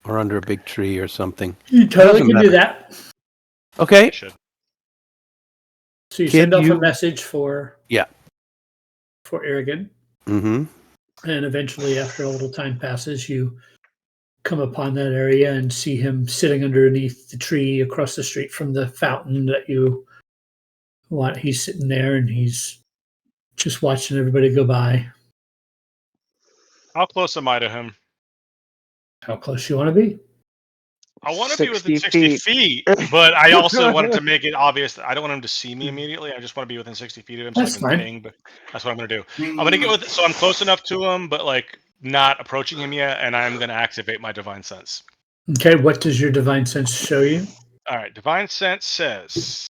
Or under a big tree or something. You totally Doesn't can matter. do that. Okay. I should. So you Kid, send off you- a message for Irrigan, Mm-hmm. and eventually, after a little time passes, you come upon that area and see him sitting underneath the tree across the street from the fountain that you want. He's sitting there and he's just watching everybody go by. How close am I to him? How close you want to be? I want to be within 60 60 feet, but I also wanted to make it obvious that I don't want him to see me immediately. I just want to be within 60 feet of him so That's I can fine. ping. But that's what I'm going to do. I'm going to get with, so I'm close enough to him, but like not approaching him yet, and I'm going to activate my divine sense. Okay, what does your divine sense show you? All right, divine sense says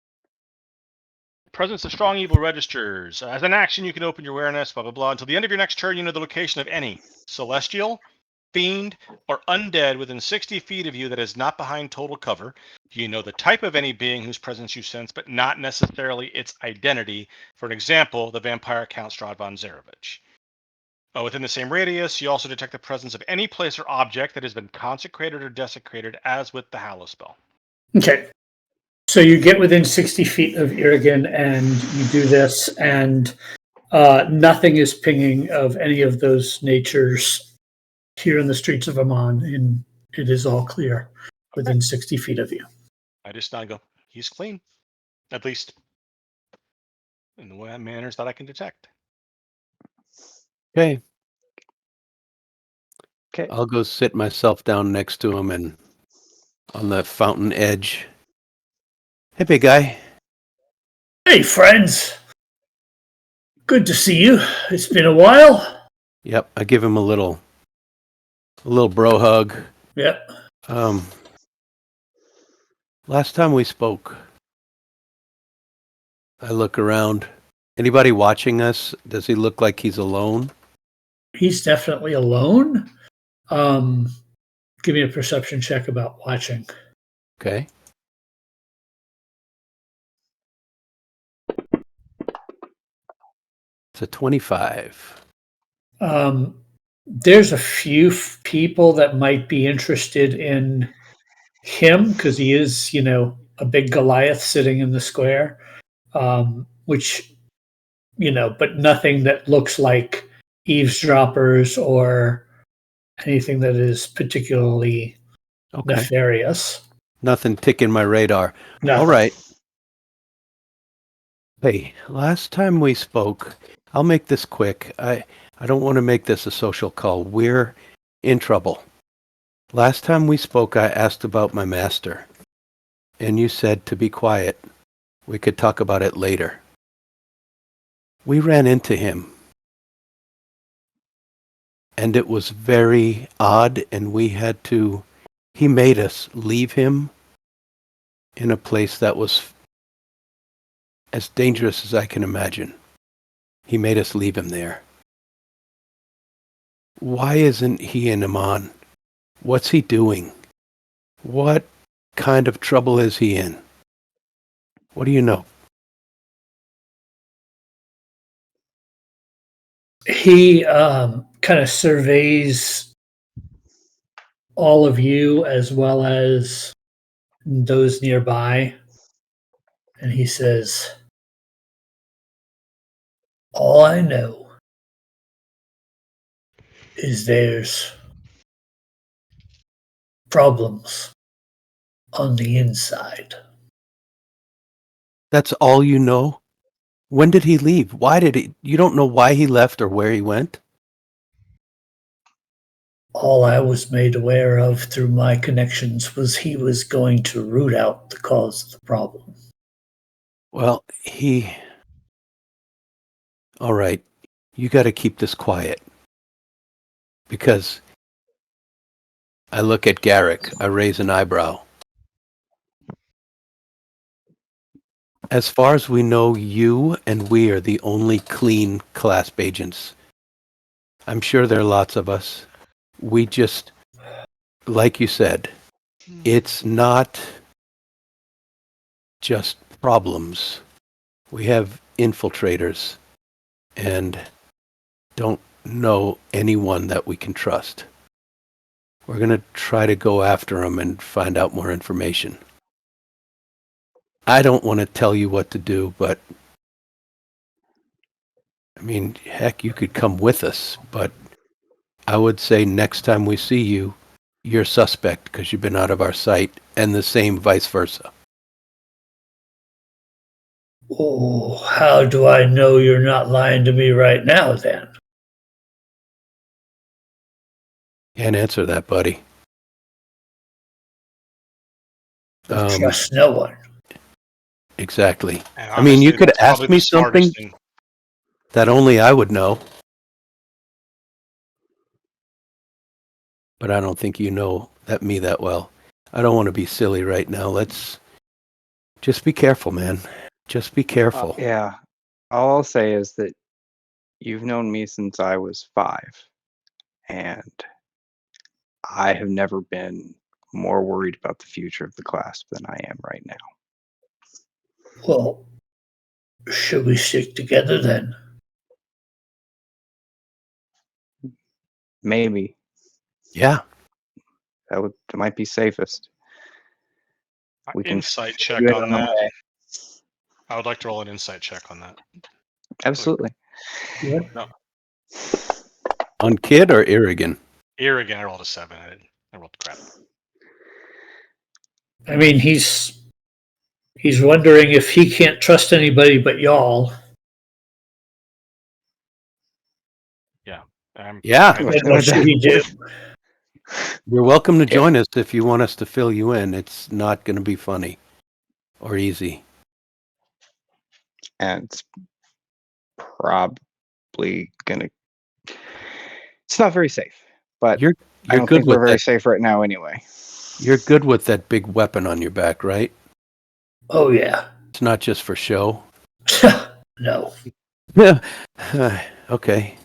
presence of strong evil registers. As an action, you can open your awareness, blah blah blah. Until the end of your next turn, you know the location of any celestial, fiend, or undead within 60 feet of you that is not behind total cover. You know the type of any being whose presence you sense, but not necessarily its identity. For an example, the vampire Count Strahd von Zarevich. Within the same radius, you also detect the presence of any place or object that has been consecrated or desecrated, as with the Hallow spell. Okay. So you get within 60 feet of Irrigan and you do this, and nothing is pinging of any of those natures here in the streets of Emon, and it is all clear within 60 feet of you. I just now go, he's clean. At least in the manners that I can detect. Okay. Okay. I'll go sit myself down next to him and on the fountain edge. Hey, big guy. Hey, friends. Good to see you. It's been a while. Yep, I give him a little bro hug. Yep. Last time we spoke, I look around. Anybody watching us? Does he look like he's alone? He's definitely alone. Give me a perception check about watching. Okay. It's a 25. There's a few people that might be interested in him because he is, a big Goliath sitting in the square, which, but nothing that looks like eavesdroppers or anything that is particularly nefarious. Nothing ticking my radar. Nothing. All right. Hey, last time we spoke, I'll make this quick. I don't want to make this a social call. We're in trouble. Last time we spoke, I asked about my master, and you said to be quiet. We could talk about it later. We ran into him, and it was very odd, and he made us leave him in a place that was as dangerous as I can imagine. He made us leave him there. Why isn't he in Emon? What's he doing? What kind of trouble is he in? What do you know? He kind of surveys all of you as well as those nearby, and he says, all I know is there's problems on the inside. That's all you know? When did he leave? You don't know why he left or where he went? All I was made aware of through my connections was he was going to root out the cause of the problem. Well, all right, you got to keep this quiet. Because I look at Garrick, I raise an eyebrow. As far as we know, you and we are the only clean Clasp agents. I'm sure there are lots of us. We just, like you said, it's not just problems. We have infiltrators and don't know anyone that we can trust. We're going to try to go after them and find out more information. I don't want to tell you what to do, but I mean, heck, you could come with us, but I would say next time we see you, you're suspect because you've been out of our sight, and the same vice versa. Oh, how do I know you're not lying to me right now, then? Can't answer that, buddy. Trust no one. Exactly. And I mean, you honestly, could that's ask probably me the smartest something thing. that only I would know. But I don't think you know me that well. I don't want to be silly right now. Let's just be careful, man. Just be careful. Yeah. All I'll say is that you've known me since I was 5, and I have never been more worried about the future of the Clasp than I am right now. Well, should we stick together then? Maybe Yeah. that might be safest. We can Insight figure check it on the that. way. I would like to roll an insight check on that. Absolutely. No, On Kid or Irrigan? here again, I rolled a 7. I rolled crap. I mean, he's wondering if he can't trust anybody but y'all. Yeah. Yeah. What should he do? You're welcome to join us if you want us to fill you in. It's not going to be funny or easy. And it's probably gonna. It's not very safe, but You're I don't good think we're with very that. safe right now anyway. You're good with that big weapon on your back, right? Oh, yeah. It's not just for show. No. Yeah. Okay.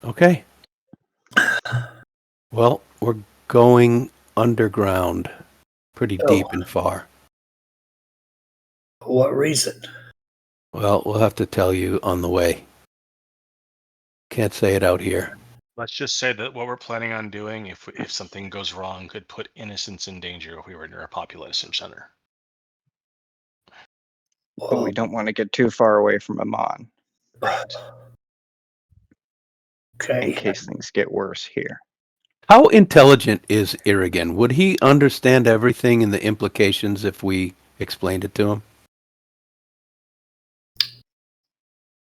Okay. Well, we're going underground, pretty deep and far. For what reason? Well, we'll have to tell you on the way. Can't say it out here. Let's just say that what we're planning on doing, if something goes wrong, could put innocents in danger if we were near a population center. But we don't want to get too far away from Emon Right. Okay. in case things get worse here. How intelligent is Irrigan? Would he understand everything and the implications if we explained it to him?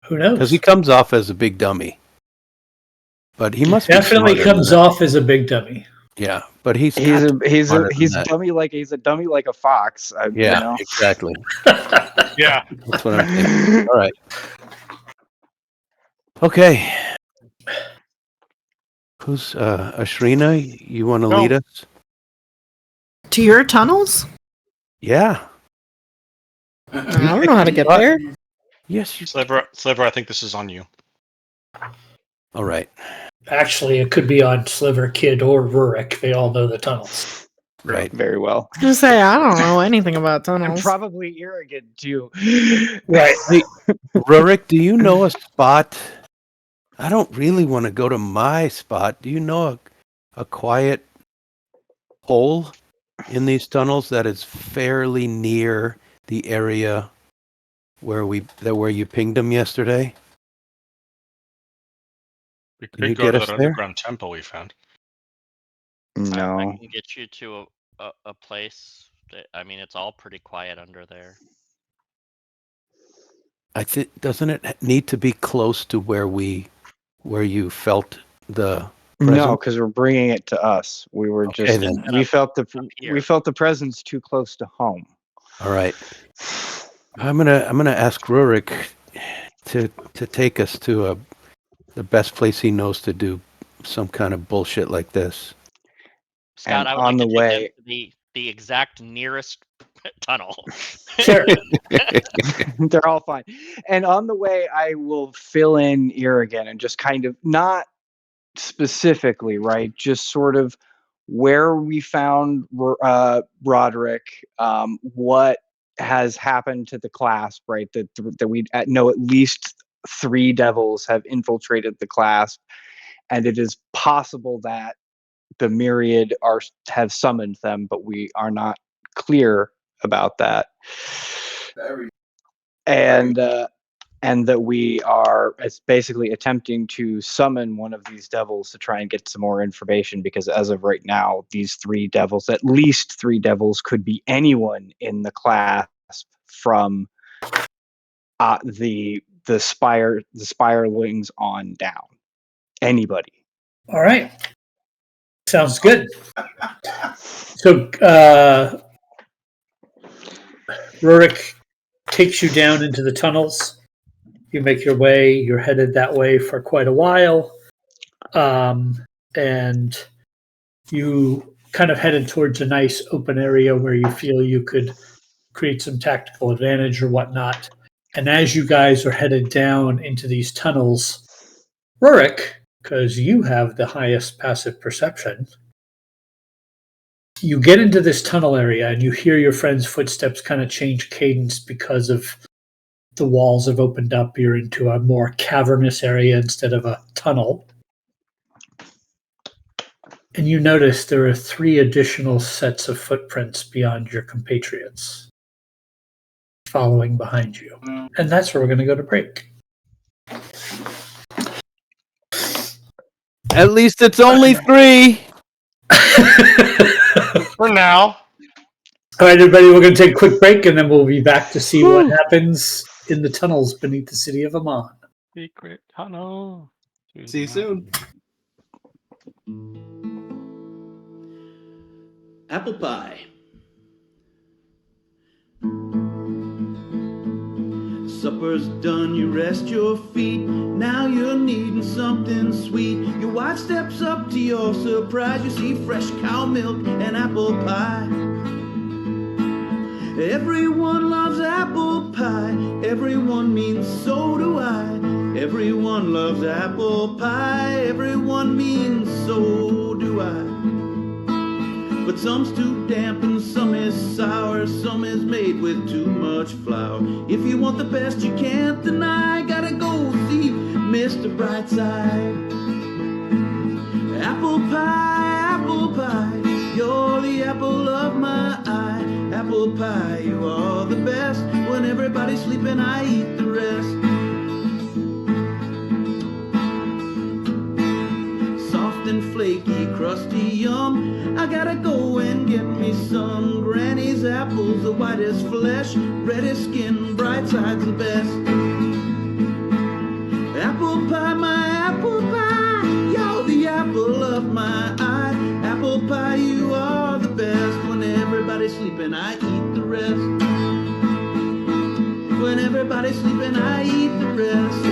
Who knows? Because he comes off as a big dummy. but he must Definitely be smarter comes than that. off as a big dummy. Yeah, but he's He's got a to be he's a smarter he's than a that. dummy like a fox. Yeah, You know? exactly. Yeah. That's what I'm thinking. All right. Okay. Who's Ashrina? You want to No. lead us? To your tunnels? Yeah. I don't know how to get there. Yes. You... Sliver, I think this is on you. All right. Actually, it could be on Sliver, Kid, or Rurik. They all know the tunnels. Right. Very well. I was gonna say I don't know anything about And tunnels. probably arrogant too. Right. Hey, Rurik, do you know a spot? I don't really want to go to my spot. Do you know a quiet hole in these tunnels that is fairly near the area where you pinged them yesterday? We Can you could go get to us that there? underground temple we found. I No. can get you to a place. I mean, it's all pretty quiet under there. I think doesn't it need to be close to where you felt the presence? No, because we're bringing it to us. We were Okay, just then. we felt here. the presence too close to home. All right. I'm gonna ask Rurik to take us to the best place he knows to do some kind of bullshit like this. Scott, And I would on like the to take way- them to the exact nearest tunnel. Sure. They're all fine. And on the way, I will fill in ear again and just kind of not specifically, right? Just sort of where we found Roderick, what has happened to the Clasp, right? That we know at least 3 devils have infiltrated the Clasp, and it is possible that the Myriad have summoned them, but we are not clear about that. And that we are basically attempting to summon one of these devils to try and get some more information, because as of right now, these 3 devils, at least 3 devils, could be anyone in the Clasp from the Spirelings on down. Anybody. All right. Sounds good. So, Rurik takes you down into the tunnels. You make your way. You're headed that way for quite a while. And you kind of headed towards a nice open area where you feel you could create some tactical advantage or whatnot. And as you guys are headed down into these tunnels, Rurik, because you have the highest passive perception, you get into this tunnel area and you hear your friend's footsteps kind of change cadence because of the walls have opened up. You're into a more cavernous area instead of a tunnel. And you notice there are 3 additional sets of footprints beyond your compatriots following behind you. And that's where we're going to go to break. At least it's only 3. For now. All right, everybody, we're going to take a quick break, and then we'll be back to see what happens in the tunnels beneath the city of Emon. Secret tunnel. See you soon. Apple pie. Supper's done, you rest your feet. Now you're needing something sweet. Your wife steps up to your surprise. You see fresh cow milk and apple pie. Everyone loves apple pie. Everyone means so do I. Everyone loves apple pie. Everyone means so do I. But some's too damp and some is sour. Some is made with too much flour. If you want the best you can't deny, gotta go see Mr. Brightside. Apple pie, you're the apple of my eye. Apple pie, you are the best. When everybody's sleeping, I eat the rest. Soft and flaky, crusty, yum. I gotta go and get me some. Granny's apples, the whitest flesh, reddest skin, bright side's the best. Apple pie, my apple pie, you're everybody's sleeping, I eat the rest. When everybody's sleeping, I eat the rest.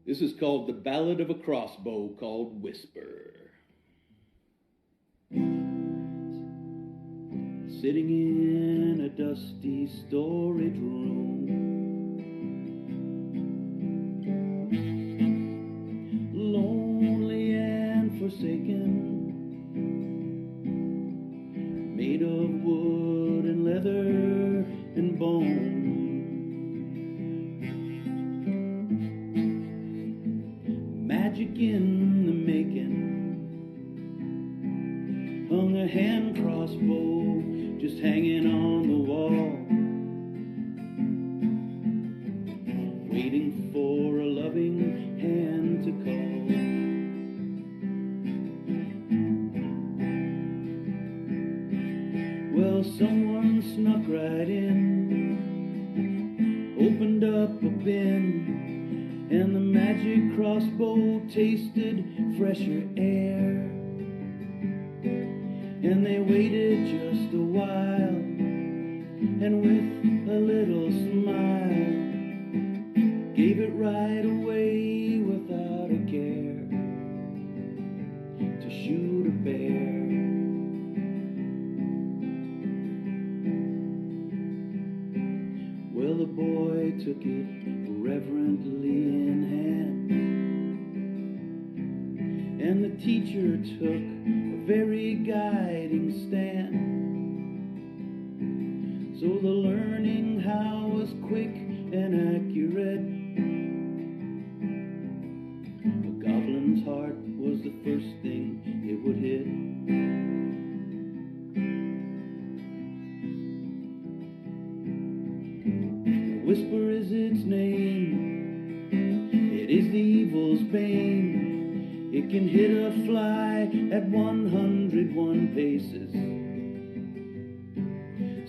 This is called the Ballad of a Crossbow called Whisper. Sitting in a dusty storage room, lonely and forsaken, made of wood and leather and bone. Magic in the making, hung a hand crossbow just hanging on the wall, waiting for a loving hand to call. Well, someone snuck right in, opened up a bin, and the magic crossbow tasted fresher air. And they waited just a while, and with a little smile, gave it right away without a care, to shoot a bear. Well, the boy took it reverently in hand, and the teacher took a very guiding stand. So the learning how was quick and accurate. A goblin's heart was the first thing it would hit. The whisper is its name, it is the evil's bane. It can hit a fly at 101 paces.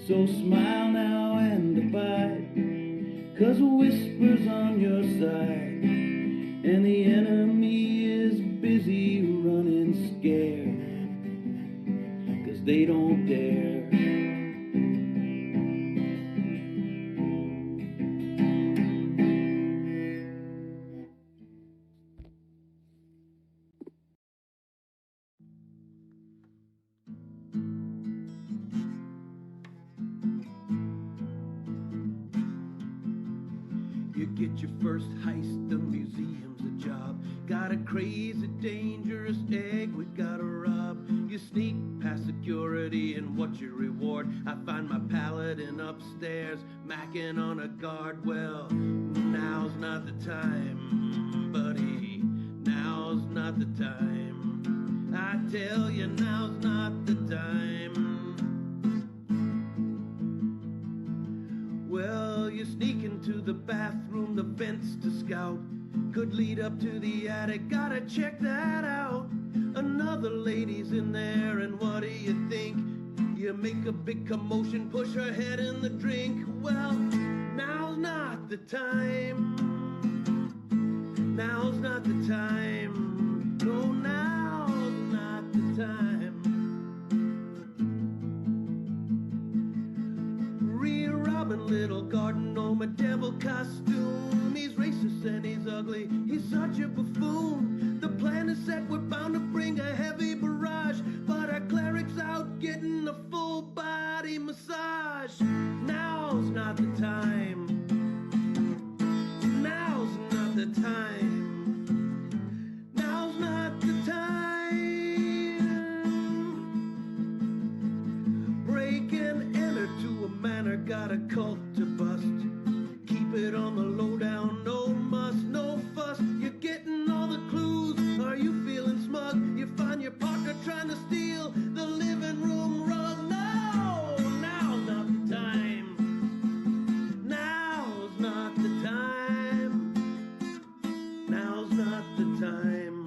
So smile now and abide, 'cause a whisper's on your side, and the enemy is busy running scared, 'cause they don't dare. You get your first heist, the museum's a job. Got a crazy, dangerous egg we gotta rob. You sneak past security, and what's your reward? I find my paladin upstairs, macking on a guard. Well, now's not the time, buddy. Now's not the time. I tell you, now's not the time. Well, you sneak into the bathroom, the vents to scout. Could lead up to the attic, gotta check that out. Another lady's in there, and what do you think? You make a big commotion, push her head in the drink. Well, now's not the time. Now's not the time. No, now's not the time. Robin, little garden gnome, a devil costume. He's racist and he's ugly, he's such a buffoon. The plan is set, we're bound to bring a heavy barrage, but our cleric's out getting a full body massage. Now's not the time. Now's not the time. Now's not the time. Break and enter to a manor, got a cult to bust. Keep it on the lowdown, no muss, no fuss. You're getting all the clues, are you feeling smug? You find your partner trying to steal the living room rug. No, now's not the time. Now's not the time. Now's not the time.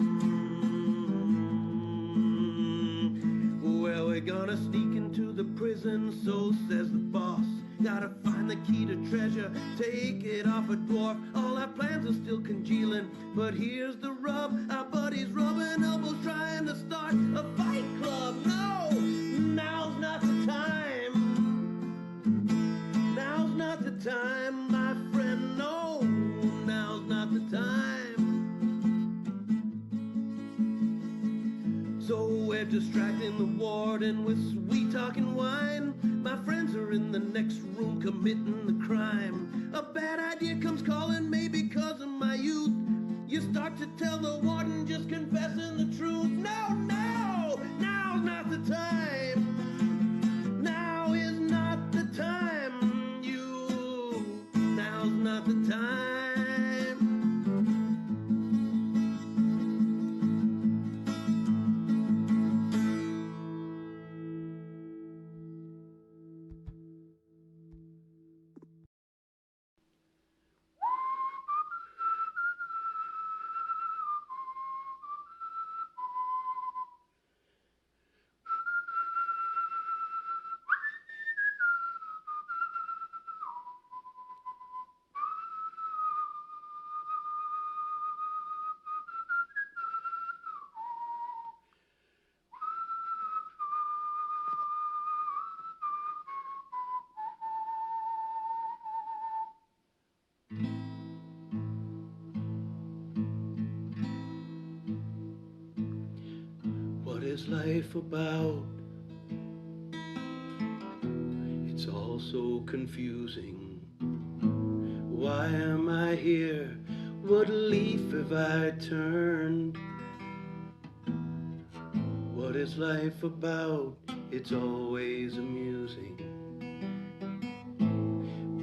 Well, we're gonna sneak into the prison, so says the boss. Gotta find the key to treasure, take it off a dwarf. All our plans are still congealing, but here's the rub. Our buddies rubbing elbows trying to start a fight club. No, now's not the time. Now's not the time, my friend. No, now's not the time. So we're distracting the warden with sweet talking wine. My friends are in the next room committing the crime. A bad idea comes calling, maybe because of my youth. You start to tell the warden, just confessing the truth. No, no, now's not the time. Now is not the time. Now's not the time. What is life about? It's all so confusing. Why am I here? What leaf have I turned? What is life about? It's always amusing.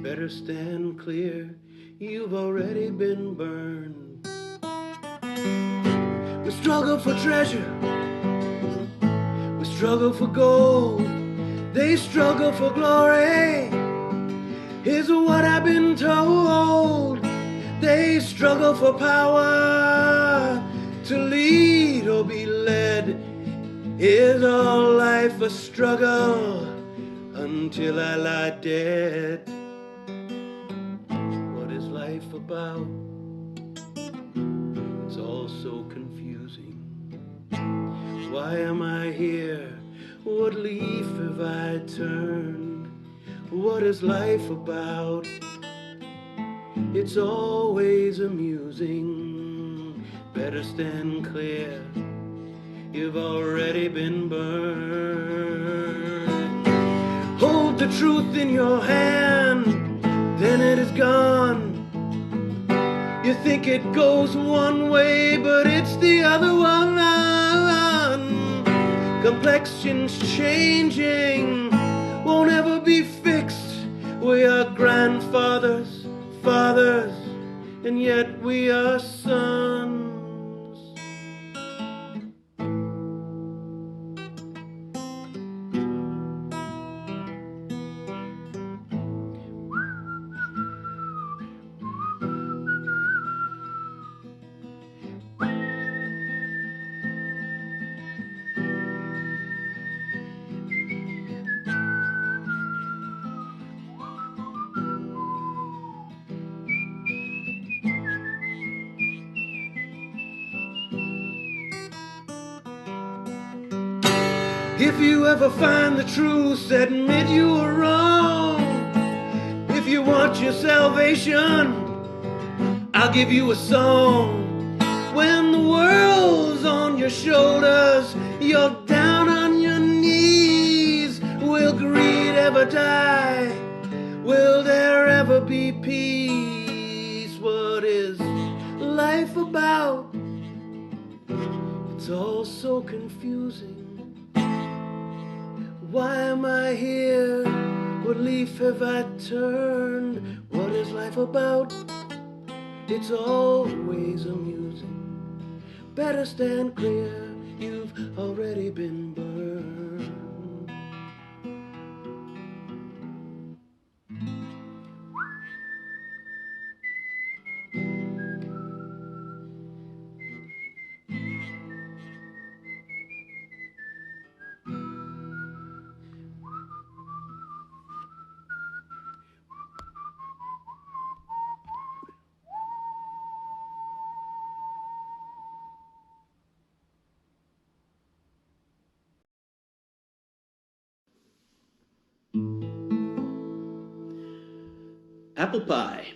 Better stand clear, you've already been burned. We struggle for treasure, we struggle for gold, they struggle for glory. Here's what I've been told, they struggle for power, to lead or be led. Is all life a struggle until I lie dead? What is life about? It's all so confusing. Why am I here? What leaf have I turned? What is life about? It's always amusing. Better stand clear, you've already been burned. Hold the truth in your hand, then it is gone. You think it goes one way, but it's the other one. Complexion's changing, won't ever be fixed. We are grandfathers, fathers, and yet we are sons. If you ever find the truth, admit you were wrong. If you want your salvation, I'll give you a song. When the world's on your shoulders, you're down on your knees. Will greed ever die? Will there ever be peace? What is life about? It's all so confusing. Why am I here? What leaf have I turned? What is life about? It's always amusing. Better stand clear, you've already been burned. apple pie.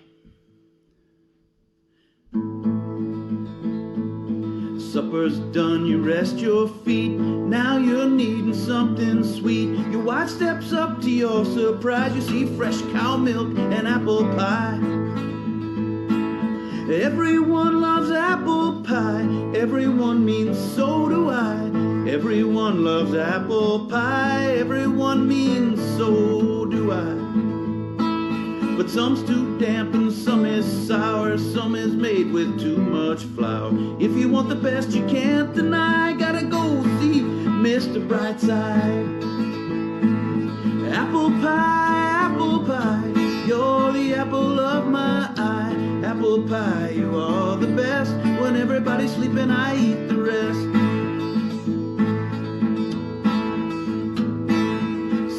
Supper's done, you rest your feet. Now you're needing something sweet. Your wife steps up to your surprise. You see fresh cow milk and apple pie. Everyone loves apple pie. Everyone means so do I. Everyone loves apple pie. Everyone means so do I. But some's too damp and some is sour. Some is made with too much flour. If you want the best you can't deny, gotta go see Mr. Brightside. Apple pie, you're the apple of my eye. Apple pie, you are the best. When everybody's sleeping, I eat the rest.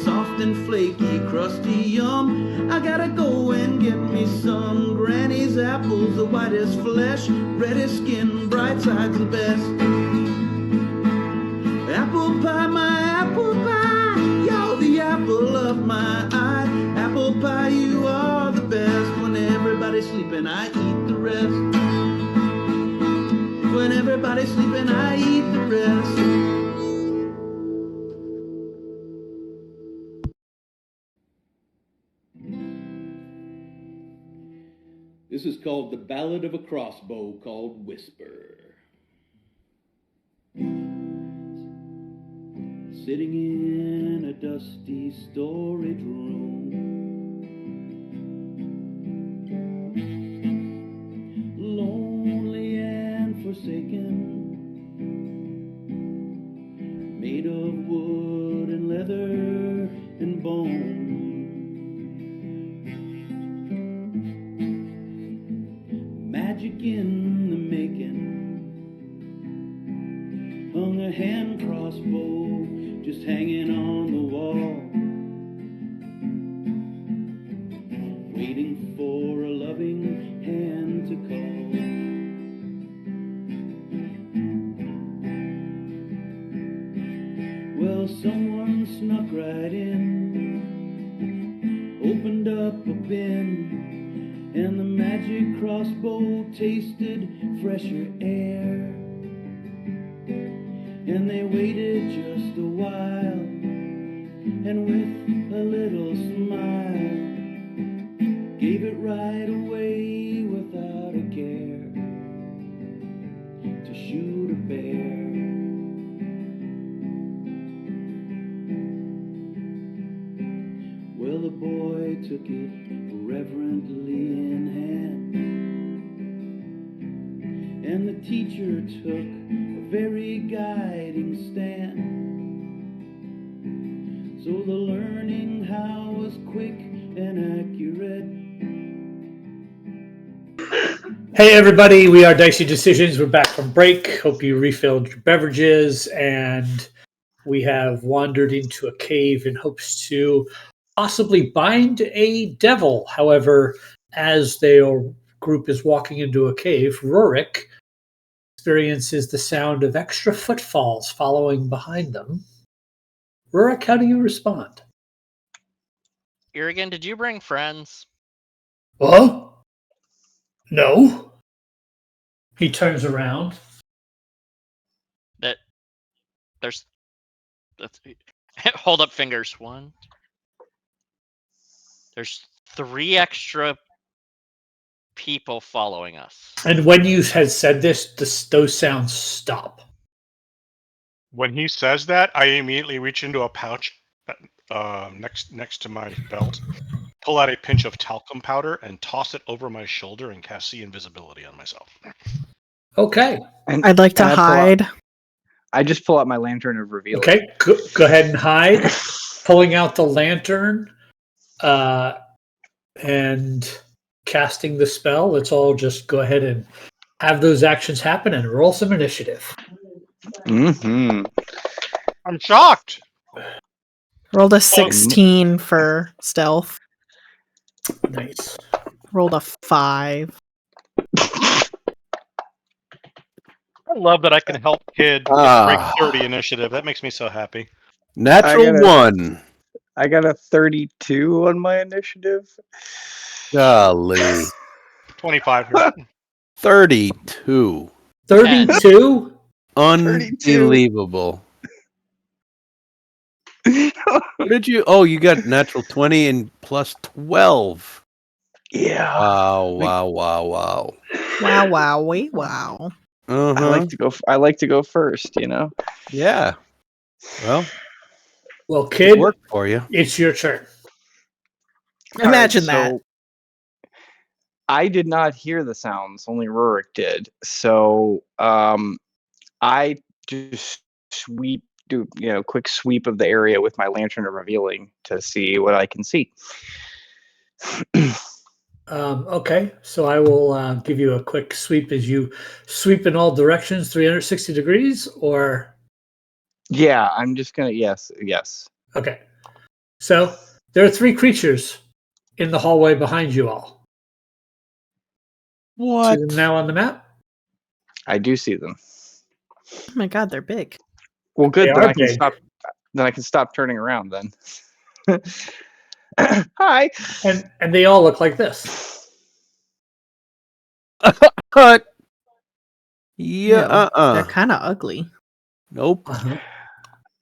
Soft and flaky, crusty, yum. I gotta go and get me some. Granny's apples, the whitest flesh, reddest skin, bright side's the best. Apple pie, my apple pie, you're the apple of my eye. Apple pie, you are the best. When everybody's sleeping, I eat the rest. When everybody's sleeping, I eat the rest. This is called the Ballad of a Crossbow called Whisper. Sitting in a dusty storage room, lonely and forsaken, made of wood and leather and bone. Magic in the making, hung a hand crossbow just hanging on the wall, waiting for a loving hand to call. Well, someone snuck right in, opened up a bin, and the magic crossbow tasted fresher air. And they waited just a while, and with a little smile, gave it right away without a care, to shoot a bear. Well, the boy took it reverently in hand, and the teacher took a very guiding stand. So the learning how was quick and accurate. Hey everybody, we are Dicey Decisions. We're back from break. Hope you refilled your beverages, and we have wandered into a cave in hopes to possibly bind a devil. However, as their group is walking into a cave, Rurik experiences the sound of extra footfalls following behind them. Rurik, how do you respond? Irrigan, did you bring friends? What? No. He turns around. There's hold up fingers. One. There's 3 extra people following us. And when you had said this, those sounds stop. When he says that, I immediately reach into a pouch next to my belt, pull out a pinch of talcum powder, and toss it over my shoulder and cast see invisibility on myself. Okay. And I'd like to hide. I just pull out my lantern of reveal. Okay, go ahead and hide. Pulling out the lantern and casting the spell. Let's all just go ahead and have those actions happen and roll some initiative. Mm-hmm. I'm shocked. Rolled a 16 for stealth. Nice. Rolled a 5. I love that I can help kid break 30 initiative. That makes me so happy. Natural 1. I got a 32 on my initiative. Golly. 25 here. 32. 32? Unbelievable. What did you? Oh, you got natural 20 and plus 12. Yeah. Wow, wow, wow, wow. Wow, wow, wait, wow. I like to go. I like to go first. You know. Yeah. Well, Well, it kid, worked for you. it's your turn. Imagine that. So I did not hear the sounds. Only Rurik did. So I just do quick sweep of the area with my lantern of revealing to see what I can see. Okay, so I will give you a quick sweep as you sweep in all directions, 360 degrees, or Yeah, I'm just gonna yes. okay. So there are 3 creatures in the hallway behind you all. What? See them now on the map? I do see them. Oh my god, they're big. Well, They good. Then are I can big. stop. Then I can stop turning around. Then. Hi. And they all look like this. Cut. Yeah. They're kind of ugly. Nope. Uh-huh.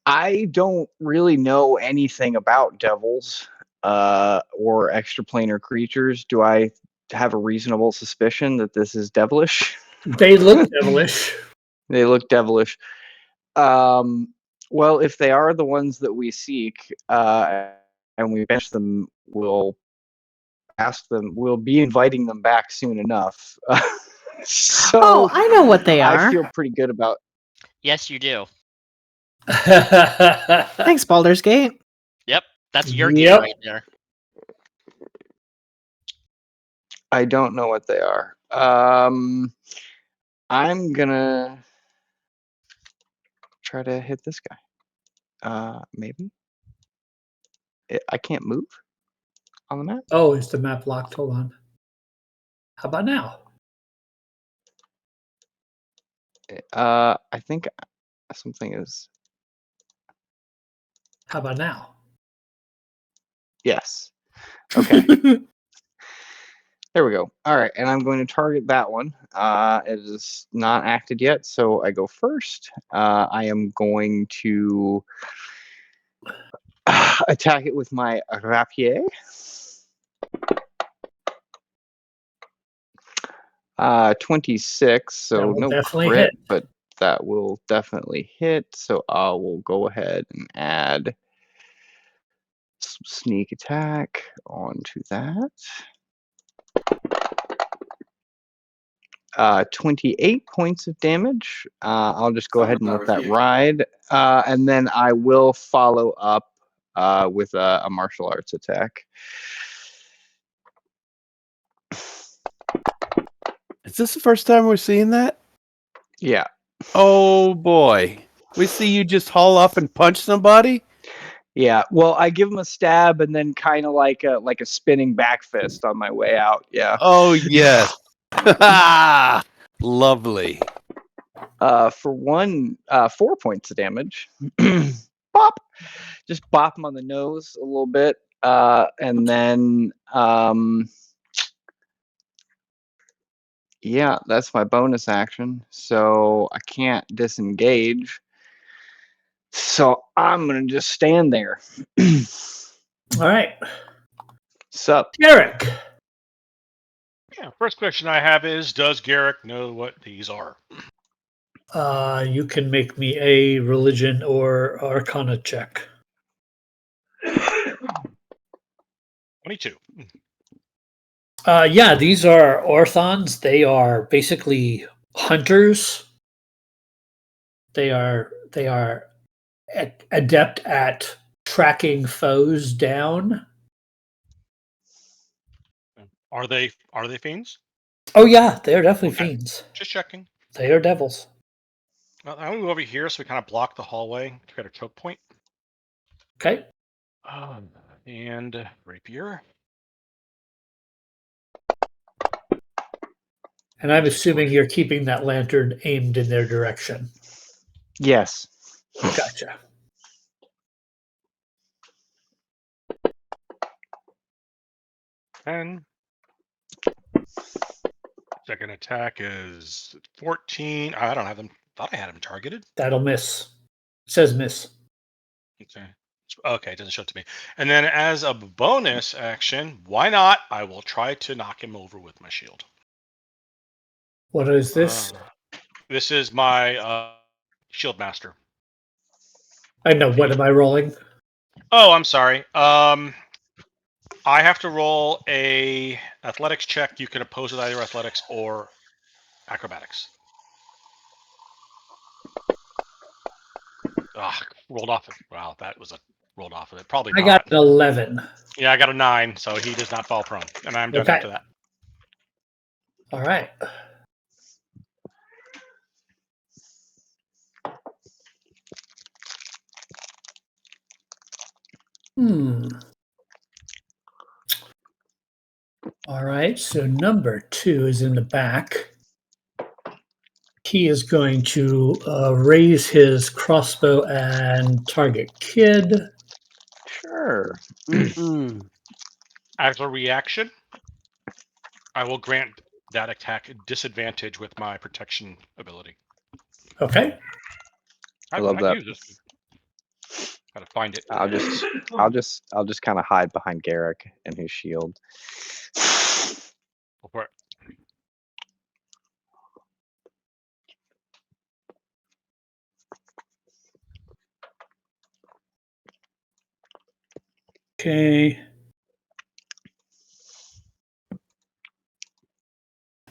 I don't really know anything about devils or extraplanar creatures. Do I have a reasonable suspicion that this is devilish? They look devilish. They look devilish. Well, if they are the ones that we seek, and we bench them, we'll ask them. We'll be inviting them back soon enough. So Oh, I know what they I are. feel pretty good about. Yes, you do. Thanks, Baldur's Gate. Yep, that's your Yep. game right there. I don't know what they are. I'm gonna try to hit this guy. Maybe. I can't move on the map. Oh, is the map locked? Hold on. How about now? I think something is. How about now? Yes. Okay. There we go. All right, and I'm going to target that one. It is not acted yet, so I go first. I am going to attack it with my rapier. 26, so That will no definitely crit, hit. but that will definitely hit. So I will go ahead and add some sneak attack onto that. 28 points of damage. I'll just go ahead and let that ride. And then I will follow up with a martial arts attack. Is this the first time we're seeing that? Yeah. Oh boy. We see you just haul up and punch somebody? Yeah. Well, I give him a stab and then kind of like a spinning back fist on my way out. Yeah. Oh yes. Lovely. For 4 points of damage. Bop. Just bop him on the nose a little bit. And then yeah, that's my bonus action. So I can't disengage. So I'm gonna just stand there. All right. Sup? Garrick. Yeah, first question I have is, does Garrick know what these are? You can make me a religion or arcana check. 22. Yeah, these are orthons. They are basically hunters. They are adept at tracking foes down. Are they fiends? Oh yeah, they are definitely Okay. fiends. Just checking. They are devils. I'm gonna move over here so we kind of block the hallway to get a choke point. Okay. And rapier. And I'm assuming you're keeping that lantern aimed in their direction. Yes. Gotcha. And Second attack is 14. I don't have them. Thought I had him targeted. That'll miss. Says miss. Okay. Okay, it doesn't show it to me. And then as a bonus action, why not? I will try to knock him over with my shield. What is this? This is my shield master. I know. What am I rolling? Oh, I'm sorry. I have to roll a athletics check. You can oppose with either athletics or acrobatics. Rolled off it. Wow, that was a rolled off of it. Probably I not. got an 11. Yeah, I got a 9, so he does not fall prone, and I'm done Okay. after that. All right. All right. So number 2 is in the back. He is going to raise his crossbow and target Kid. Sure. As a reaction, I will grant that attack disadvantage with my protection ability. Okay. I love that. Use this. Gotta find it. I'll just kind of hide behind Garrick and his shield. Go for it. Okay.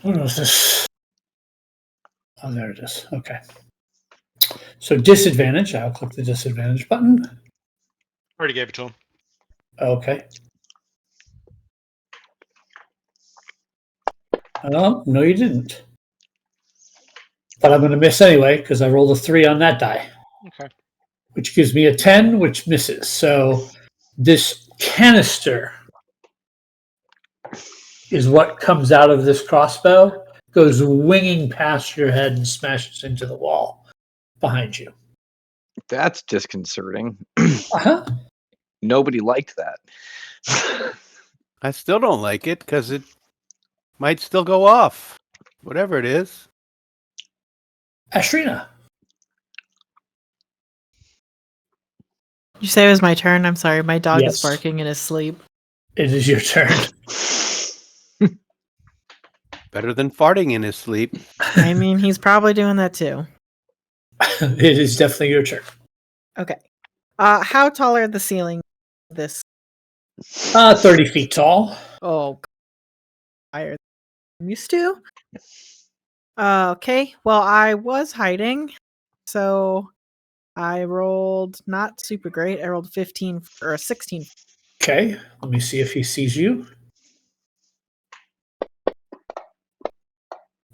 What was this? Oh, there it is. Okay. So disadvantage. I'll click the disadvantage button. Already gave it to him. Okay. Oh, no, you didn't. But I'm going to miss anyway because I rolled a 3 on that die. Okay. Which gives me a 10, which misses. So this canister is what comes out of this crossbow, goes winging past your head and smashes into the wall behind you. That's disconcerting. Uh-huh. Nobody liked that. I still don't like it because it might still go off. Whatever it is. Ashrina. You say it was my turn? I'm sorry. My dog Yes. is barking in his sleep. It is your turn. Better than farting in his sleep. I mean, he's probably doing that too. It is definitely your turn. Okay. How tall are the ceiling of this? 30 feet tall. Oh, higher than I'm used to. Okay. Well, I was hiding, so I rolled not super great. I rolled 15 or 16. Okay. Let me see if he sees you.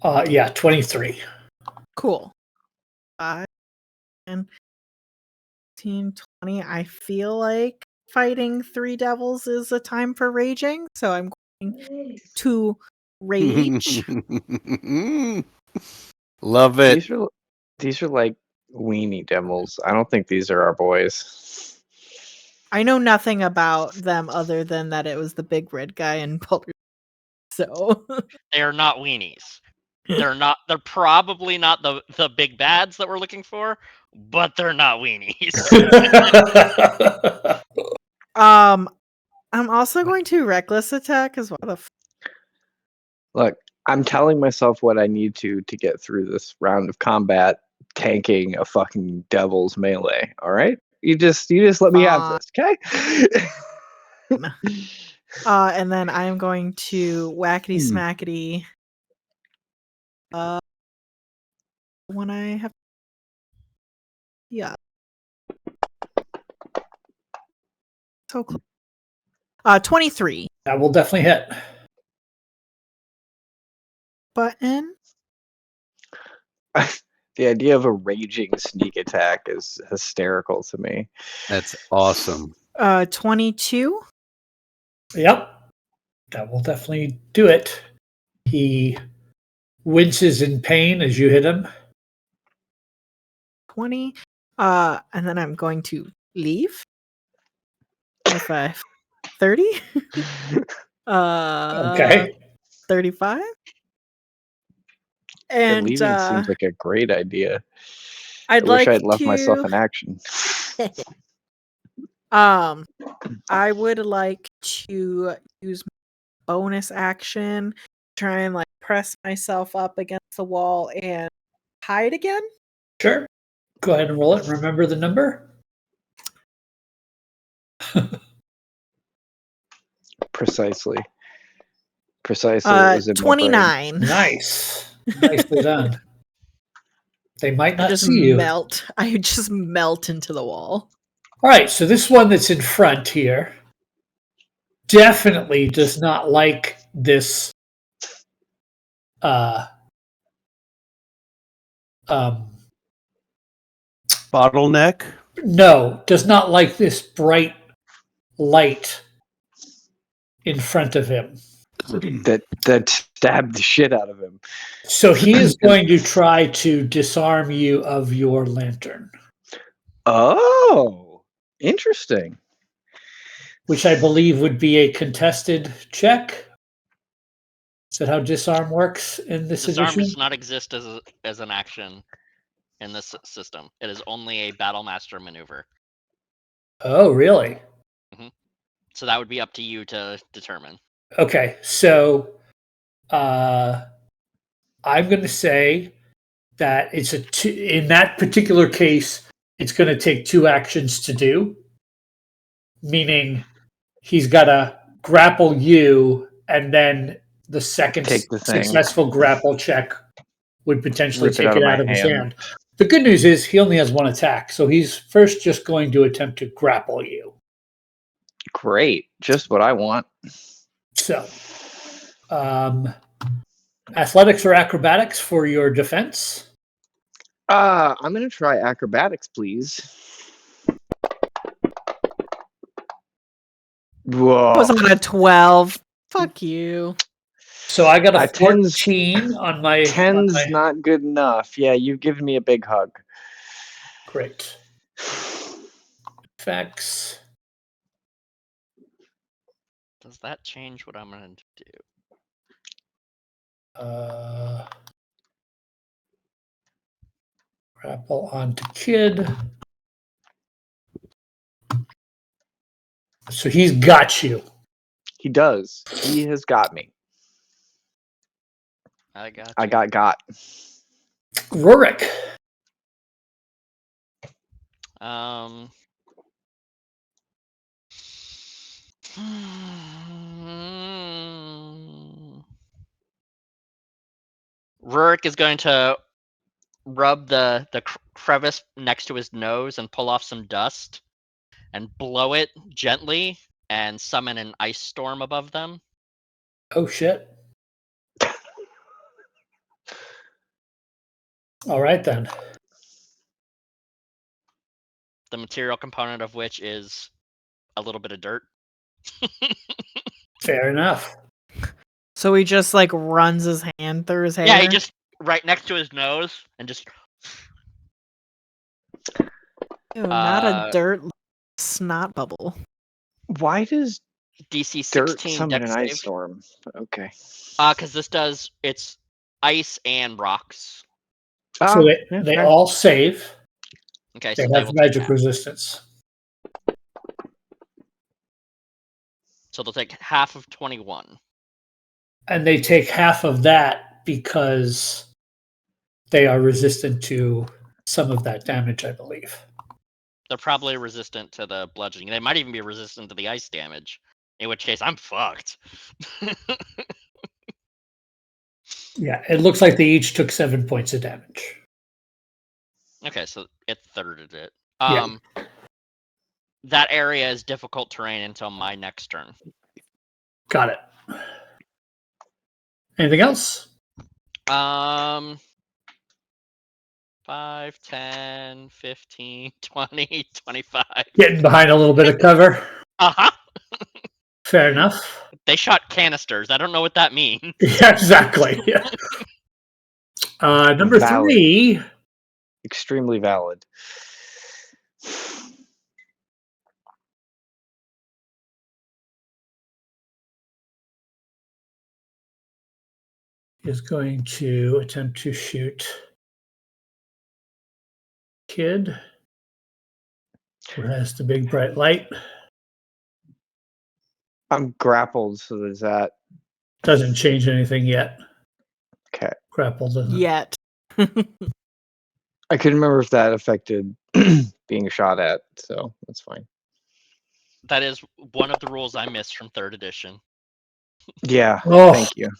Yeah, 23. Cool. 5 and 15, 20. I feel like fighting 3 devils is a time for raging, so I'm going to rage. Love it. These are like weenie devils. I don't think these are our boys. I know nothing about them other than that it was the big red guy and Baldur's. So They're not weenies. They're probably not the big bads that we're looking for, but they're not weenies. I'm also going to reckless attack as well. Look, I'm telling myself what I need to get through this round of combat, tanking a fucking devil's melee. All right, you just let me have this, okay? And then I am going to whackety smackety. When I have, yeah, so close. 23. That will definitely hit. Button. The idea of a raging sneak attack is hysterical to me. That's awesome. 22. Yep. That will definitely do it. He winces in pain as you hit him. 20. And then I'm going to leave. With a 30. Okay. 35. And leaving seems like a great idea. I'd I wish like I had left myself to. in action. I would like to use bonus action, try and like press myself up against the wall and hide again. Sure. Go ahead and roll it. Remember the number? Precisely. Precisely. It was in my brain. 29. Nice. Nicely done. They might I not just see you. melt. I just melt into the wall. All right, so this one that's in front here definitely does not like this Bottleneck. no, does not like this bright light in front of him. That stabbed the shit out of him. So he is going to try to disarm you of your lantern, Oh, interesting. which I believe would be a contested check. Is that how disarm works in this Disarm edition? does not exist as an action in this system. It is only a battle master maneuver. Oh, really? So that would be up to you to determine. Okay, so I'm going to say that it's in that particular case, it's going to take 2 actions to do, meaning he's got to grapple you, and then the second Take the thing. successful grapple check would potentially Rip it take out it of out my of his hand. hand. The good news is he only has 1 attack, so he's first just going to attempt to grapple you. Great. Just what I want. So, athletics or acrobatics for your defense? I'm going to try acrobatics, please. Whoa. I was on a 12. Fuck you. So I got a 10's 14 on my 10's not good enough. Yeah, you've given me a big hug. Great. Effects. Does that change what I'm going to do? Grapple onto kid. So he's got you. He does. He has got me. I got. I got. Rurik. Rurik is going to rub the crevice next to his nose and pull off some dust and blow it gently and summon an ice storm above them. Oh shit. All right then. The material component of which is a little bit of dirt. Fair enough. So he just like runs his hand through his hair. Yeah, he just right next to his nose and just. Ew, not a dirt snot bubble. Why does DC dirt 16 summon dex an ice save? storm? Okay. Because this does it's ice and rocks. So they all save. Okay, They so they have will magic take resistance. So they'll take half of 21. And they take half of that because they are resistant to some of that damage, I believe. They're probably resistant to the bludgeoning. They might even be resistant to the ice damage. In which case, I'm fucked. Yeah, it looks like they each took 7 points of damage. Okay, so it thirded it. Yeah. That area is difficult terrain until my next turn. Got it. Anything else? 5, 10, 15, 20, 25. Getting behind a little bit of cover. Uh-huh. Fair enough. They shot canisters. I don't know what that means. Yeah, exactly. Yeah. Number Valid. 3. Extremely valid. is going to attempt to shoot Kid, who has the big bright light. I'm grappled, so does that. Doesn't change anything yet. Okay. Grapple doesn't. Yet. I couldn't remember if that affected being shot at, so that's fine. That is one of the rules I missed from 3rd edition. Yeah, Oh. thank you.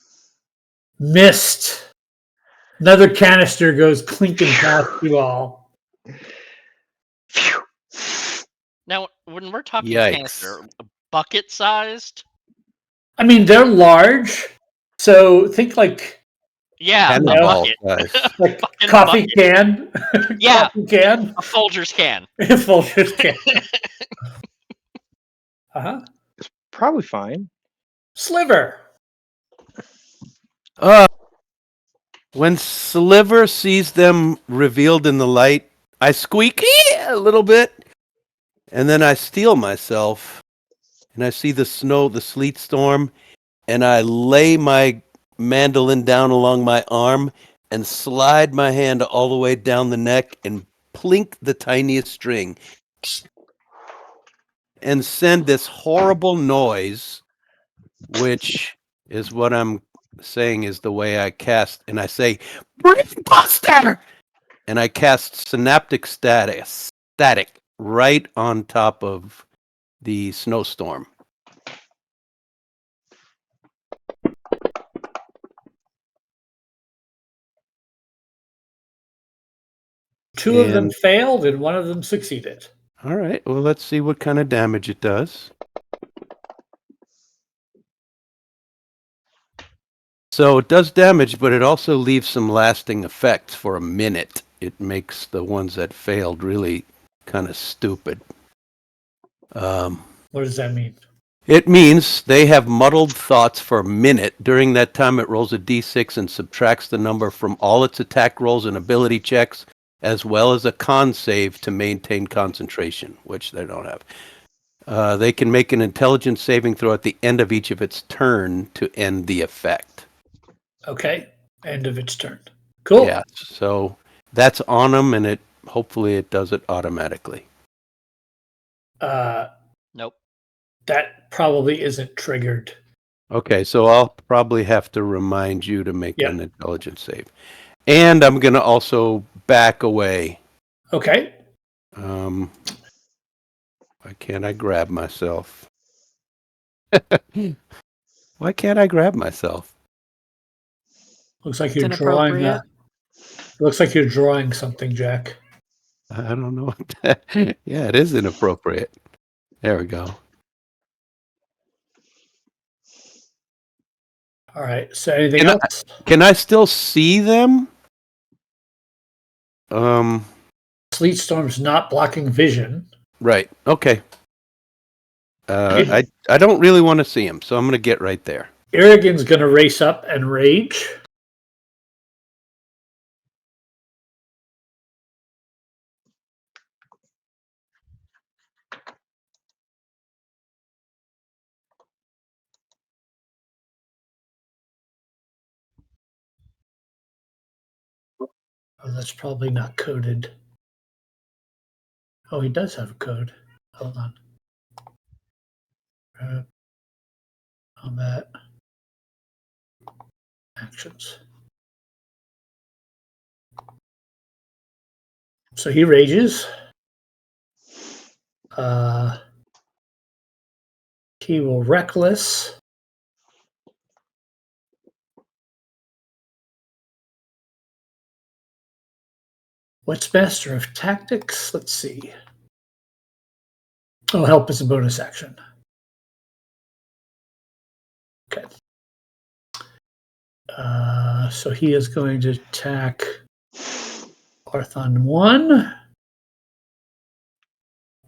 Missed. Another canister goes clinking past you all. Phew. Now, when we're talking Yikes. canister, bucket-sized? I mean, they're large, so think like Yeah, a Cannonball bucket. size. like Fucking coffee bucket. can. Yeah. Coffee can. A Folgers can. Folgers can. Uh-huh. Probably fine. Sliver. When Sliver sees them revealed in the light, I squeak a little bit, and then I steel myself, and I see the snow, the sleet storm, and I lay my mandolin down along my arm and slide my hand all the way down the neck and plink the tiniest string and send this horrible noise, which is what I'm saying is the way I cast, and I say, Brainbuster! And I cast Synaptic Static right on top of the snowstorm. Two of them And- failed and one of them succeeded. All right, well, let's see what kind of damage it does. So it does damage, but it also leaves some lasting effects for a minute. It makes the ones that failed really kind of stupid. What does that mean? It means they have muddled thoughts for a minute. During that time, it rolls a d6 and subtracts the number from all its attack rolls and ability checks, as well as a con save to maintain concentration, which they don't have. They can make an intelligence saving throw at the end of each of its turn to end the effect. Okay. End of its turn. Cool. Yeah, so that's on them, and hopefully it does it automatically. Nope. That probably isn't triggered. Okay, so I'll probably have to remind you to make Yep. an intelligence save. And I'm going to also back away. Okay. Why can't I grab myself? Why can't I grab myself? Looks like It's you're drawing. inappropriate. Looks like you're drawing something, Jack. I don't know what that... Yeah, it is inappropriate. There we go. All right. So anything else? Can I still see them? Sleet storm's not blocking vision. Right. Okay. I don't really want to see him, so I'm going to get right there. Irrigan's going to race up and rage. Oh, that's probably not coded. Oh, he does have a code. Hold on. Combat actions. So he rages. He will reckless. What's Master of Tactics? Let's see. Oh, help is a bonus action. Okay. So he is going to attack Arthon 1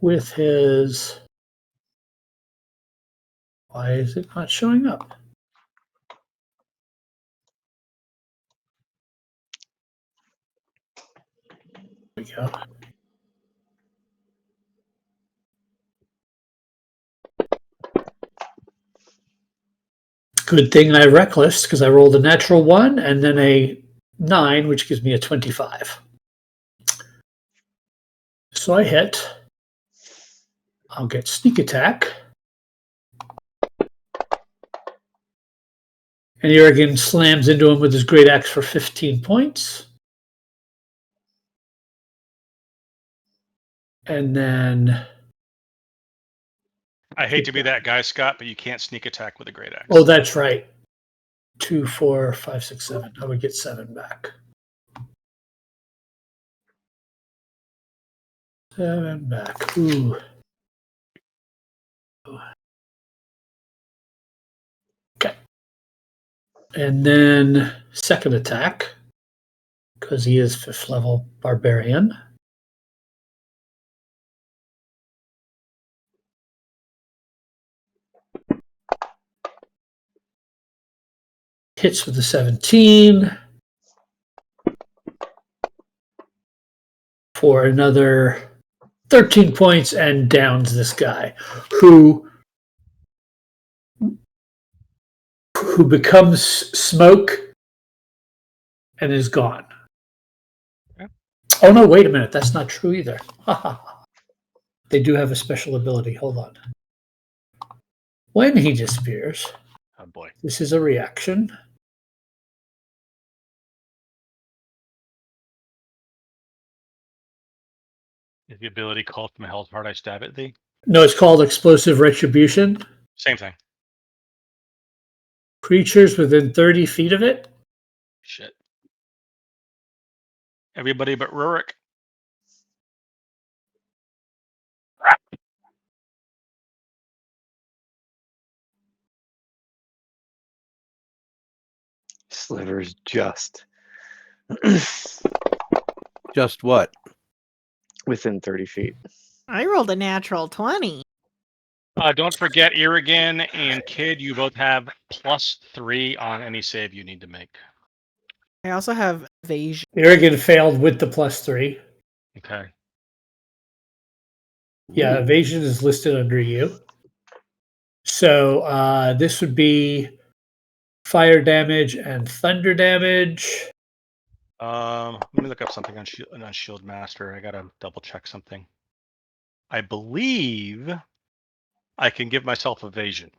with his... Why is it not showing up? There we go. Good thing I reckless because I rolled a natural 1 and then a 9, which gives me a 25. So I hit. I'll get sneak attack. And Jurgen slams into him with his great axe for 15 points. And then... I hate to be that guy, Scott, but you can't sneak attack with a great axe. Oh, that's right. 2, 4, 5, 6, 7. I would get 7 back. 7 back. Ooh. Okay. And then second attack, because he is 5th level barbarian. Hits with the 17 for another 13 points and downs this guy who becomes smoke and is gone. Okay. Oh no, wait a minute. That's not true either. They do have a special ability. Hold on. When he disappears, Oh boy. this is a reaction. Is the ability called from hell's heart I stab at thee? No, it's called explosive retribution. Same thing. Creatures within 30 feet of it. Shit. Everybody but Rurik. Sliver's just Just what? within 30 feet. I rolled a natural 20. Don't forget, Irrigan and Kid, you both have +3 on any save you need to make. I also have evasion. Irrigan failed with the +3. Okay. Yeah, evasion is listed under you. So this would be fire damage and thunder damage. Let me look up something on Shield Master. I gotta double check something. I believe I can give myself evasion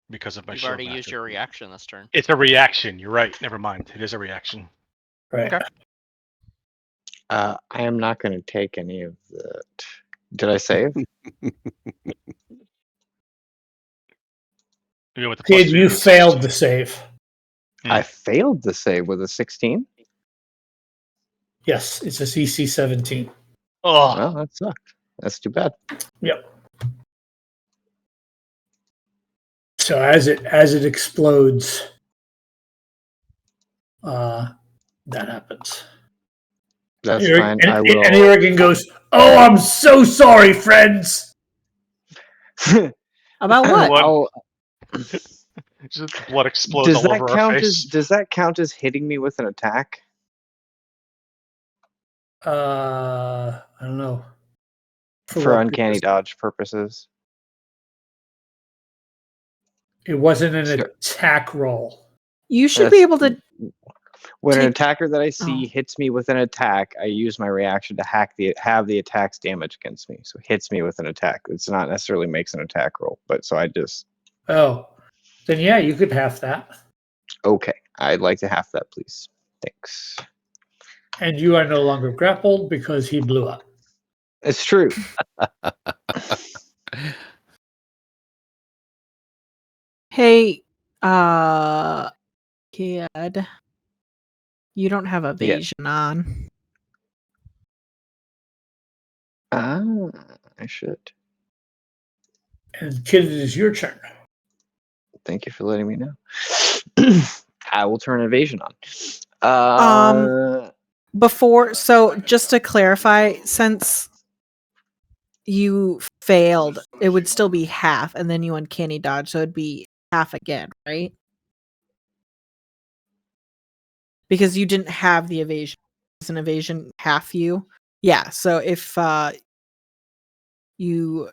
because of my You've Shield already Master. used your reaction this turn. It's a reaction. You're right. Never mind. It is a reaction. Right. Okay. I am not going to take any of that. Did I save? You go with the Kid, +2 you to failed the 16. save. I failed the save with a 16. Yes, it's a CC 17. Oh, Well, that sucked. That's too bad. Yep. So as it explodes, that happens. That's Eric, fine. and, I will. and Eric goes, "Oh, I'm so sorry, friends." About what? I'll- just blood explodes all over our face. Does that count as hitting me with an attack? I don't know. For what uncanny purpose? dodge purposes. It wasn't an Sure. attack roll. You should be able to. When an Take- attacker that I see hits me with an attack, I use my reaction to have the attack's damage against me. So it hits me with an attack. It's not necessarily makes an attack roll, but so I just Oh, then yeah, you could have that. okay. I'd like to have that, please. Thanks. And you are no longer grappled because he blew up. It's true. Hey, kid, you don't have evasion on. Ah, I should. And Kid, it is your turn. Thank you for letting me know. I will turn evasion on. Before, so just to clarify, since you failed, it would still be half, and then you uncanny dodge, so it'd be half again, right? Because you didn't have the evasion. Is an evasion half you? Yeah, so if you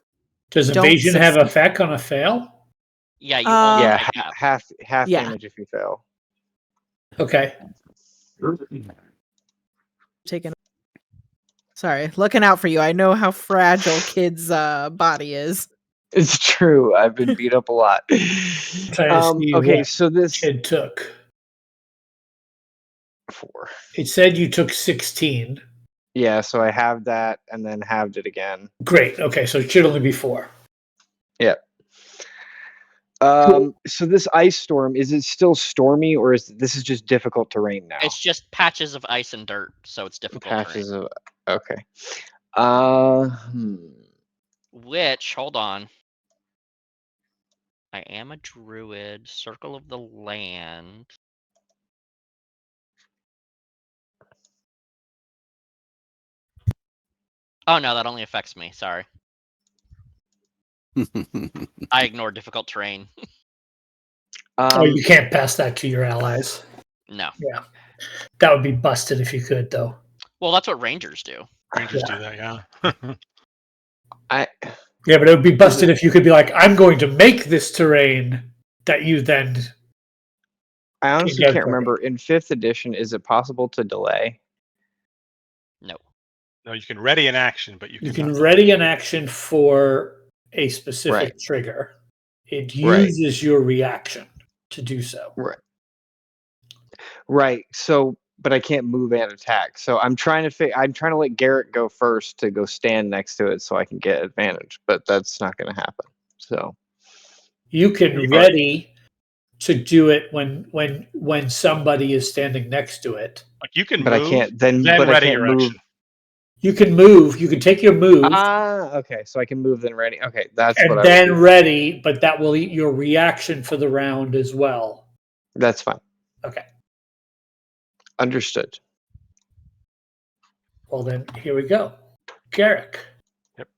Does don't evasion have succeed- effect on a fail? Yeah, you only Yeah, take half Yeah. damage if you fail. Okay. Taking. Sorry, looking out for you. I know how fragile Kid's body is. It's true. I've been beat up a lot. Trying to see Okay, what so this Kid took. 4. It said you took 16. Yeah, so I have that and then halved it again. Great. Okay, so it should only be 4. Yeah. So this ice storm, is it still stormy, or is this just difficult terrain now? It's just patches of ice and dirt, so it's difficult Patches terrain. of okay. Which, hold on. I am a druid. Circle of the Land. Oh no, that only affects me. Sorry. I ignored difficult terrain. Oh, you can't pass that to your allies. No. Yeah. That would be busted if you could, though. Well, that's what rangers do. Rangers do that, yeah. Yeah, but it would be busted if you could be like, I'm going to make this terrain that you then. I honestly get can't for me. remember. In 5th edition, is it possible to delay? No. No, you can ready an action, but you You cannot can ready an action for a specific trigger. It uses your reaction to do so. Right. So, but I can't move and attack. So I'm trying to let Garrett go first to go stand next to it so I can get advantage, but that's not going to happen. So you can ready to do it when somebody is standing next to it. Like you can but move, I can't then then but I ready can't your move. action. You can move. You can take your move. Okay. So I can move then ready. Okay, that's and what I then would do. ready, but that will eat your reaction for the round as well. That's fine. Okay. Understood. Well, then here we go. Garrick. Yep.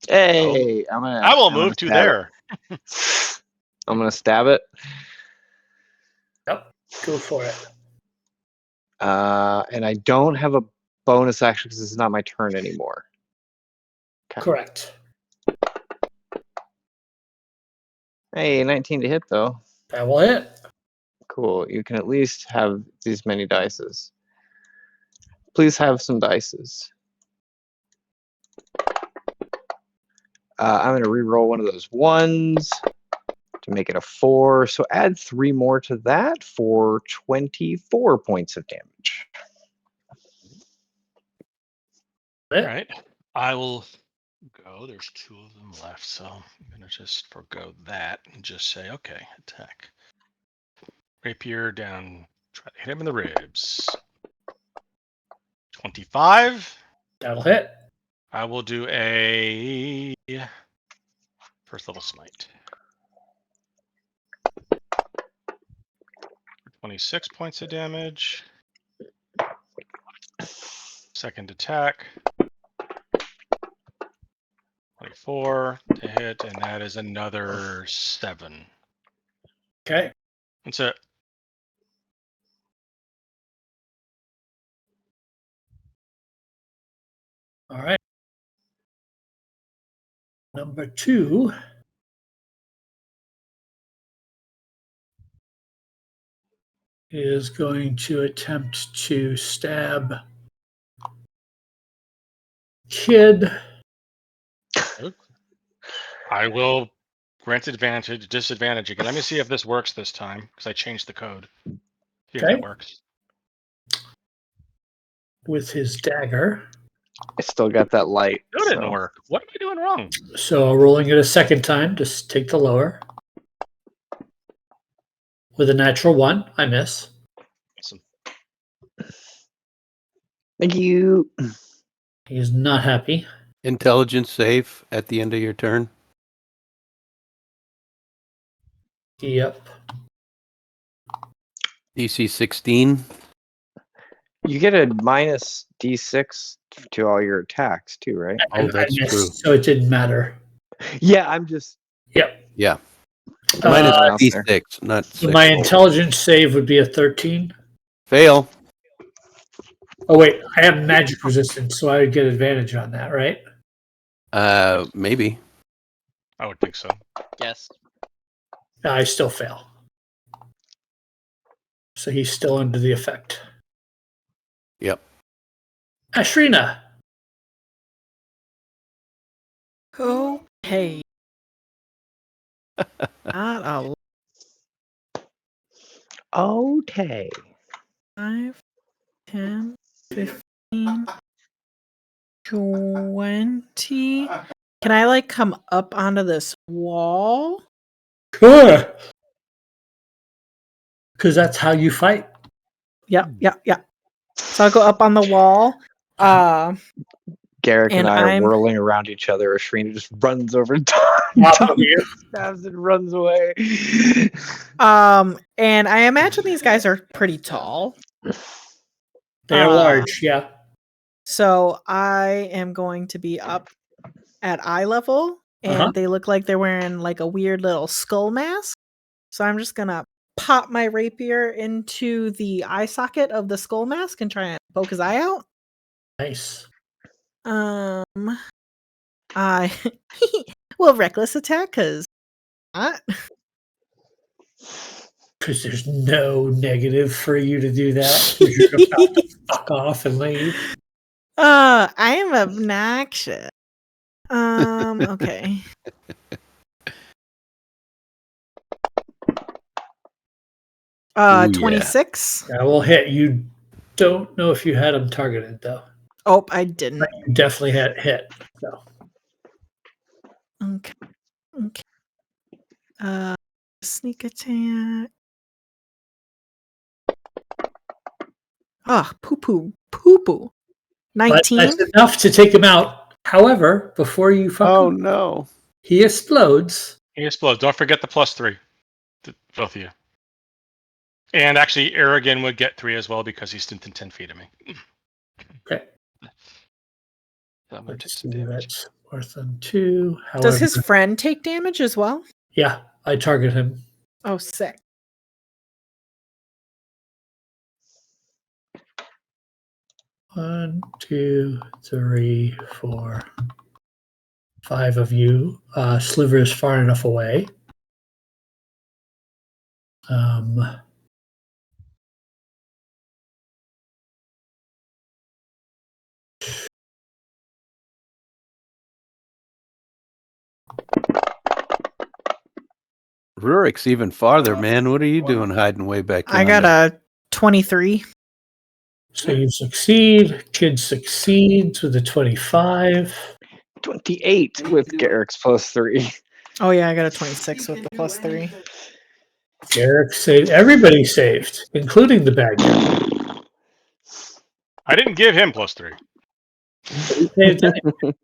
Hey, I will move to there. I'm gonna stab it. Yep. Go for it. And I don't have a bonus action because it's not my turn anymore. Okay. Correct. Hey, 19 to hit though. That will hit. Cool. You can at least have these many dices. Please have some dices. I'm going to re-roll one of those ones to make it a 4. So add 3 more to that for 24 points of damage. All right. I will go. There's 2 of them left, so I'm going to just forgo that and just say, okay, attack. Rapier down. Try to hit him in the ribs. 25. That'll hit. I will do a first level smite. 26 points of damage. Second attack. 24 to hit, and that is another 7. Okay. That's it. All right. Number 2 is going to attempt to stab Kid. I will grant disadvantage again. Let me see if this works this time, because I changed the code. See if that works. With his dagger. I still got that light. It didn't work. What am I doing wrong? So rolling it a second time, just take the lower. With a natural 1, I miss. Awesome. Thank you. He's not happy. Intelligence save at the end of your turn. Yep. DC 16. You get a minus D6 to all your attacks too, right? Oh, that's I missed, true. So it didn't matter. Yeah, I'm just. Yep. Yeah. Minus Uh, D6, not So 6. my intelligence save would be a 13. Fail. Oh, wait. I have magic resistance, so I would get advantage on that, right? Maybe. I would think so. Yes. I still fail. So he's still under the effect. Yep. Ashrina. Okay. Not a Okay. 5, 10, 15, 20. Can I like come up onto this wall? Sure. Because that's how you fight. Yep. So I'll go up on the wall. Garrick and And I are I'm- whirling around each other. Ashrina just runs over Top of Tom, you. stabs and runs away. And I imagine these guys are pretty tall. They're large, yeah. So I am going to be up at eye level, and they look like they're wearing like a weird little skull mask. So I'm just gonna pop my rapier into the eye socket of the skull mask and try and poke his eye out. Nice. I will reckless attack because not. Because there's no negative for you to do that. 'Cause you're about to fuck off and leave. I am obnoxious. Okay. Ooh, 26. That will hit. You don't know if you had him targeted, though. Oh, I didn't. But you definitely had hit. So. Okay. Sneak attack. Poo poo. 19. But that's enough to take him out. However, before you fuck him, no. he explodes. He explodes. Don't forget the +3. Both of you. And actually, Aragon would get 3 as well because he's within 10 feet of me. Okay. I'm gonna take Let's some see, damage. that's worse than 2. However, Does his friend take damage as well? Yeah, I target him. Oh, sick. One, 2, 3, 4, 5 of you. Sliver is far enough away. Rurik's even farther, man. What are you doing hiding way back I got a 23. So you succeed. Kid succeeds with a 25. 28 with Garrick's +3. Oh, yeah, I got a 26 with the +3. Garrick saved. Everybody saved, including the bad guy. I didn't give him +3. He saved anyway.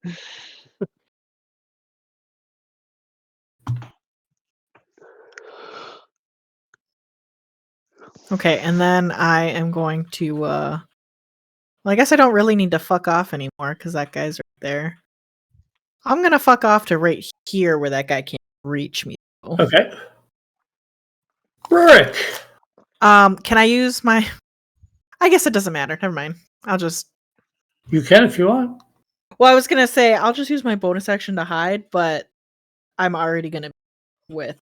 Okay, and then I am going to well, I guess I don't really need to fuck off anymore because that guy's right there. I'm gonna fuck off to right here where that guy can't reach me. Though. Okay. Rurik. Can I use my I guess it doesn't matter. Never mind. I'll just You can if you want. Well, I was gonna say I'll just use my bonus action to hide, but I'm already gonna be with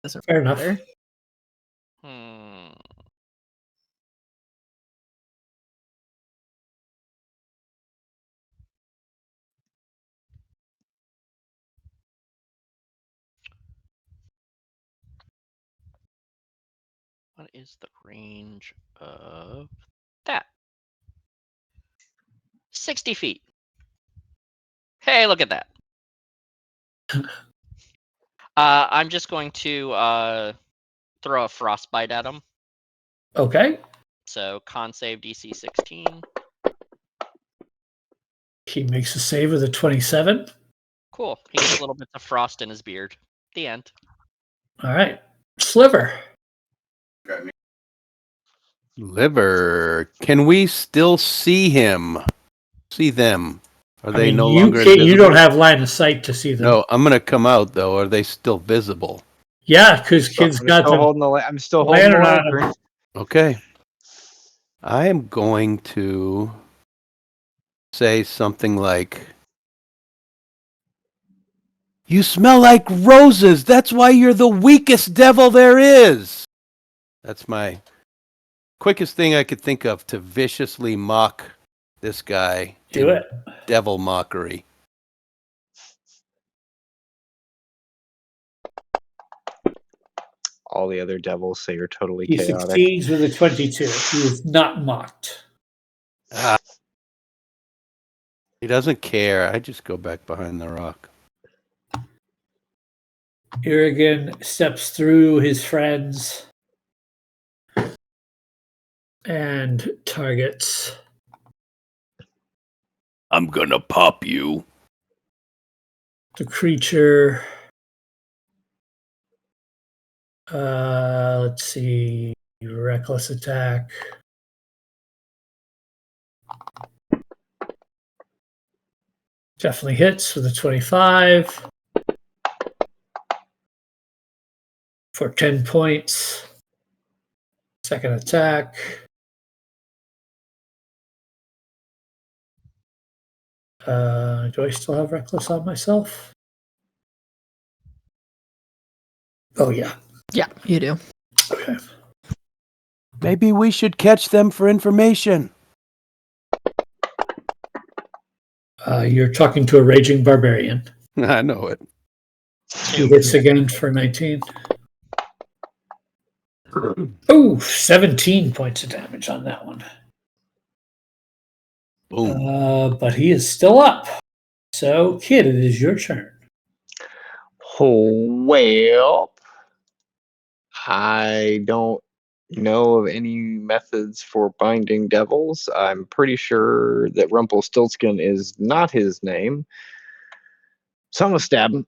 doesn't Fair enough. matter. What is the range of that? 60 feet. Hey, look at that. I'm just going to throw a frostbite at him. Okay. So con save DC 16. He makes a save with a 27. Cool. He gets a little bit of frost in his beard. The end. All right. Sliver. Liver. Can we still see him? See them? Are they no you longer can't- invisible? You don't have line of sight to see them. No, I'm gonna come out though. Are they still visible? Yeah, because kids I'm got still them. holding the I'm still holding the lantern on lantern. Okay. I am going to say something like, You smell like roses. That's why you're the weakest devil there is. That's my quickest thing I could think of to viciously mock this guy. Do in it. Devil mockery. All the other devils say you're totally He chaotic. succeeds with a 22. He is not mocked. He doesn't care. I just go back behind the rock. Irrigan steps through his friends and targets. I'm gonna pop you. The creature. Let's see. Reckless attack. Definitely hits with a 25 for 10 points. Second attack. Do I still have reckless on myself? Oh, yeah. Yeah, you do. Okay. Maybe we should catch them for information. You're talking to a raging barbarian. I know it. He hits again for 19. Oh, 17 points of damage on that one. Boom. But he is still up. So, Kid, it is your turn. Oh, well, I don't know of any methods for binding devils. I'm pretty sure that Rumpelstiltskin is not his name. So I'm going to stab him.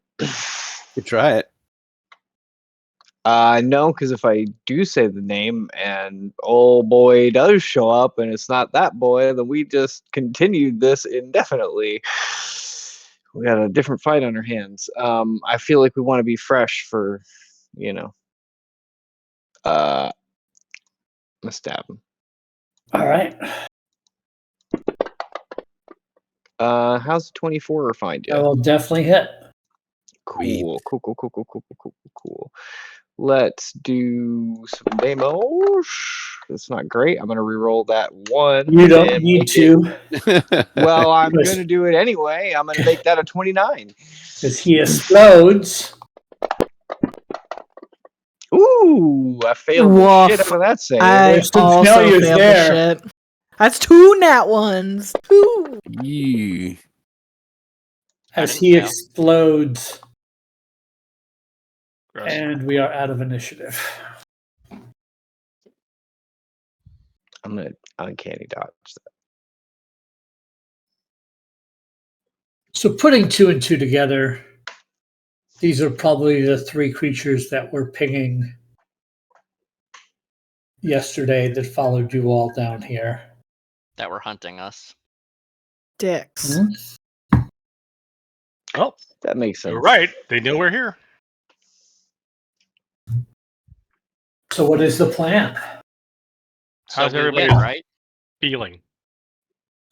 You try it. No, because if I do say the name and old boy does show up and it's not that boy, then we just continued this indefinitely. We got a different fight on our hands. I feel like we want to be fresh for, let's stab him. All right. How's 24 find I you? will definitely hit. Cool. Let's do some demos. That's not great. I'm gonna re-roll that one. You don't and need make to. Well, I'm gonna do it anyway. I'm gonna make that a 29. Because he explodes. Ooh, I failed the shit out of that save. I There's some also failures failed there. the shit. That's 2 nat ones. 2. Yeah. As didn't he fail. explodes. Gross. And we are out of initiative. I'm gonna uncanny dodge that. So putting 2 and 2 together, these are probably the 3 creatures that were pinging yesterday that followed you all down here. That were hunting us. Dicks. Oh, That makes sense. you're right. They know we're here. So what is the plan? How's So we everybody win, right? feeling?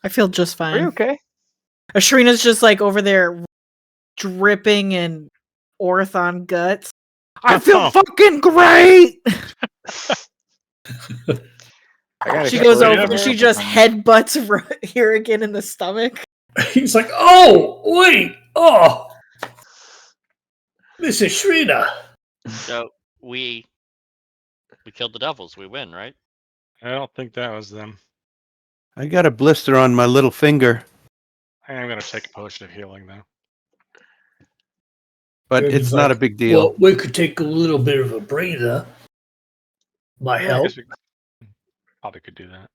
I feel just Are you fine. okay? Ashrina's just like over there dripping in Orthon guts. I feel fucking great. She goes over and she just headbutts here again in the stomach. He's like, oh, wait, oh, this is Shrina. So we killed the devils. We win, right? I don't think that was them. I got a blister on my little finger, I'm gonna take a potion of healing though. but He's it's not a like, big deal. Well, we could take a little bit of a breather. My Yeah, I help. guess we probably could do that.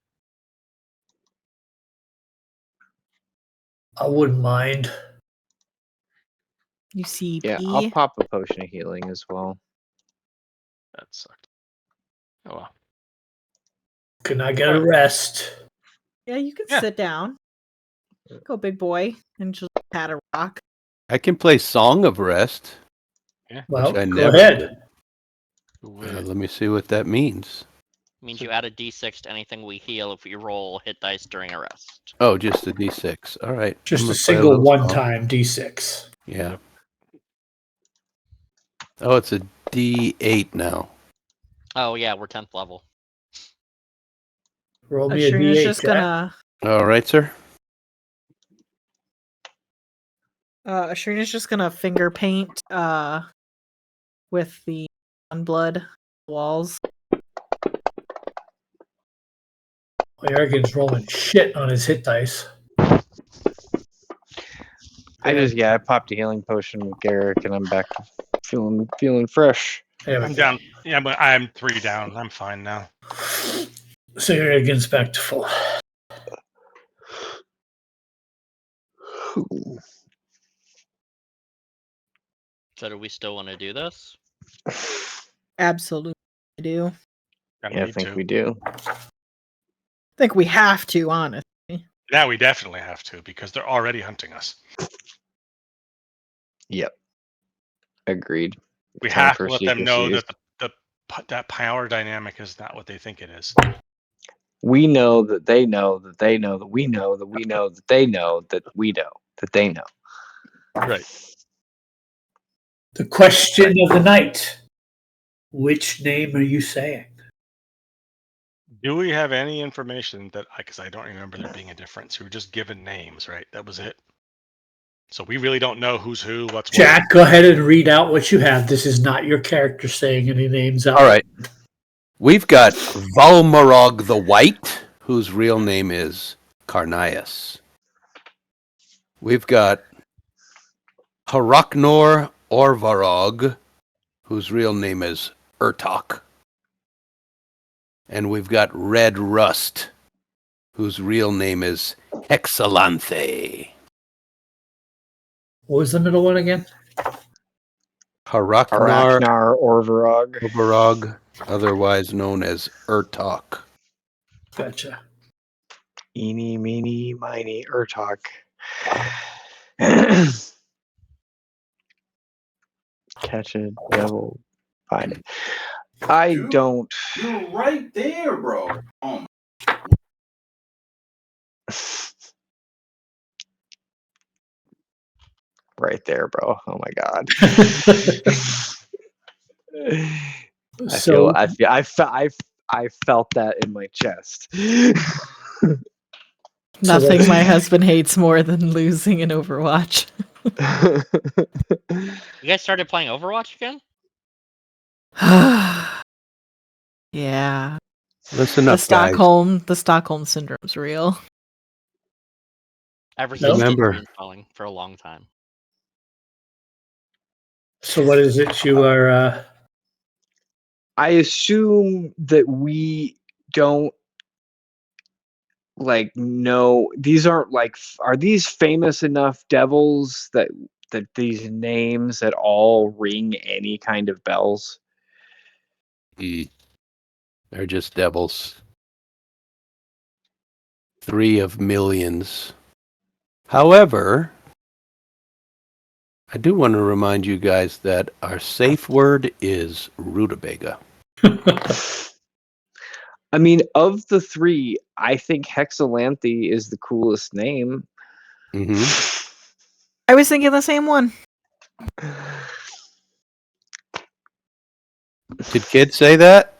I wouldn't mind. You see, Yeah, I'll pop a potion of healing as well. That sucked. Oh well. Can I get a rest? Yeah, you can Yeah. sit down. Go, big boy, and just pat a rock. I can play Song of Rest. Yeah. Well, I go never ahead. Let me see what that means. Means you add a d6 to anything we heal if we roll hit dice during a rest. Oh, just a D6. All right. I'm Just gonna a play single little song. one-time D6. Yeah. Oh, it's a D8 now. Oh yeah, we're 10th level. Roll me a Shrina's D8, just Jack. gonna All right, sir. Shrina's just gonna finger paint with the blood walls. Arrogant's rolling shit on his hit dice. I popped a healing potion with Garrick, and I'm back to feeling fresh. There we I'm go. down. Yeah, but I'm 3 down. I'm fine now. So your arrogant's back to full. So do we still want to do this? Absolutely do. Yeah, I think we do. I think we have to, honestly. Now we definitely have to because they're already hunting us. Yep. Agreed. We Time have for to let them secret know seas. that that power dynamic is not what they think it is. We know that they know that they know that we know that we know that they know that we know that they know. Right. The question of the night. Which name are you saying? Do we have any information that, because I don't remember there being a difference. We were just given names, right? That was it. So we really don't know who's who, what's Jack, what. go ahead and read out what you have. This is not your character saying any names out. All right. We've got Valmarog the White, whose real name is Carnias. We've got Haraknor Orvarog, whose real name is Urtok. And we've got Red Rust, whose real name is Hexalanthe. What was the middle one again? Haraknar Arachnar Orvarog. Orvarog, otherwise known as Urtok. Gotcha. Eeny, meeny, miny, Urtok. Catch a devil, find it. I Dude, don't. You're right there, bro. Oh, Right there, bro. Oh my god. So I felt that in my chest. Nothing what's- my husband hates more than losing in Overwatch. You guys started playing Overwatch again? Yeah. Listen The up, guys. Stockholm syndrome's real. Ever No. since Remember- the installing for a long time. So what is it you are I assume that we don't know these aren't are these famous enough devils that these names at all ring any kind of bells? They're just devils. 3 of millions. However, I do want to remind you guys that our safe word is rutabaga. I mean, of the 3, I think Hexalanthe is the coolest name. Mm-hmm. I was thinking the same one. Did kids say that?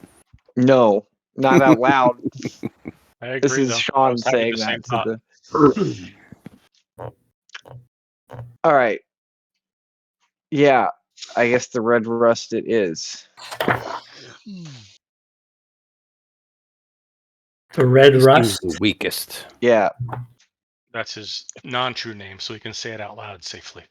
No, not out loud. I agree, This is though. I Sean was having saying the same that to thought. the. All right. Yeah, I guess the red rust it is. the Red He seems Rust? the weakest. Yeah. That's his non-true name, so he can say it out loud safely.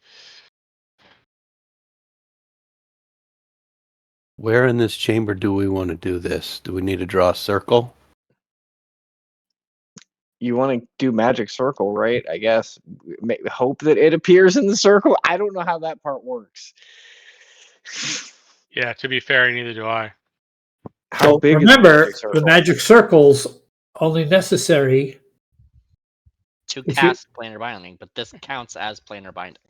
Where in this chamber do we want to do this? Do we need to draw a circle? You want to do magic circle, right? I guess. Hope that it appears in the circle. I don't know how that part works. Yeah, to be fair, neither do I. How Well, big remember, is the magic the circle? magic circle's only necessary. To If you- cast planar binding, but this counts as planar binding.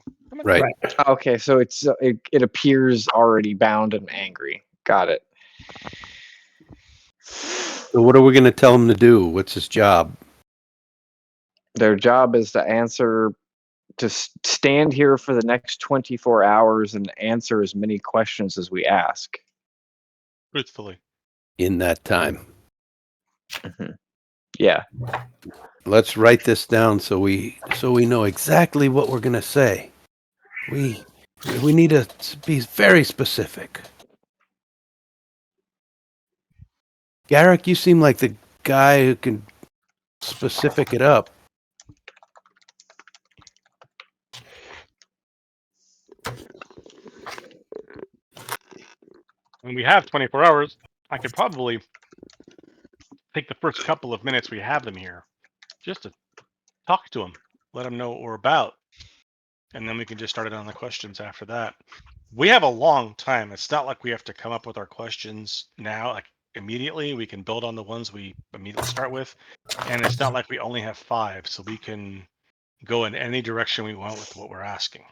Right. Right. Okay, so it appears already bound and angry. Got it. So what are we going to tell him to do? What's his job? Their job is to answer to stand here for the next 24 hours and answer as many questions as we ask. Truthfully. In that time. Yeah. Let's write this down so we know exactly what we're gonna say. We need to be very specific. Garrick, you seem like the guy who can specific it up. When we have 24 hours, I could probably take the first couple of minutes we have them here just to talk to them, let them know what we're about, and then we can just start it on the questions after that. We have a long time. It's not like we have to come up with our questions now, like immediately. We can build on the ones we immediately start with, and it's not like we only have 5, so we can go in any direction we want with what we're asking.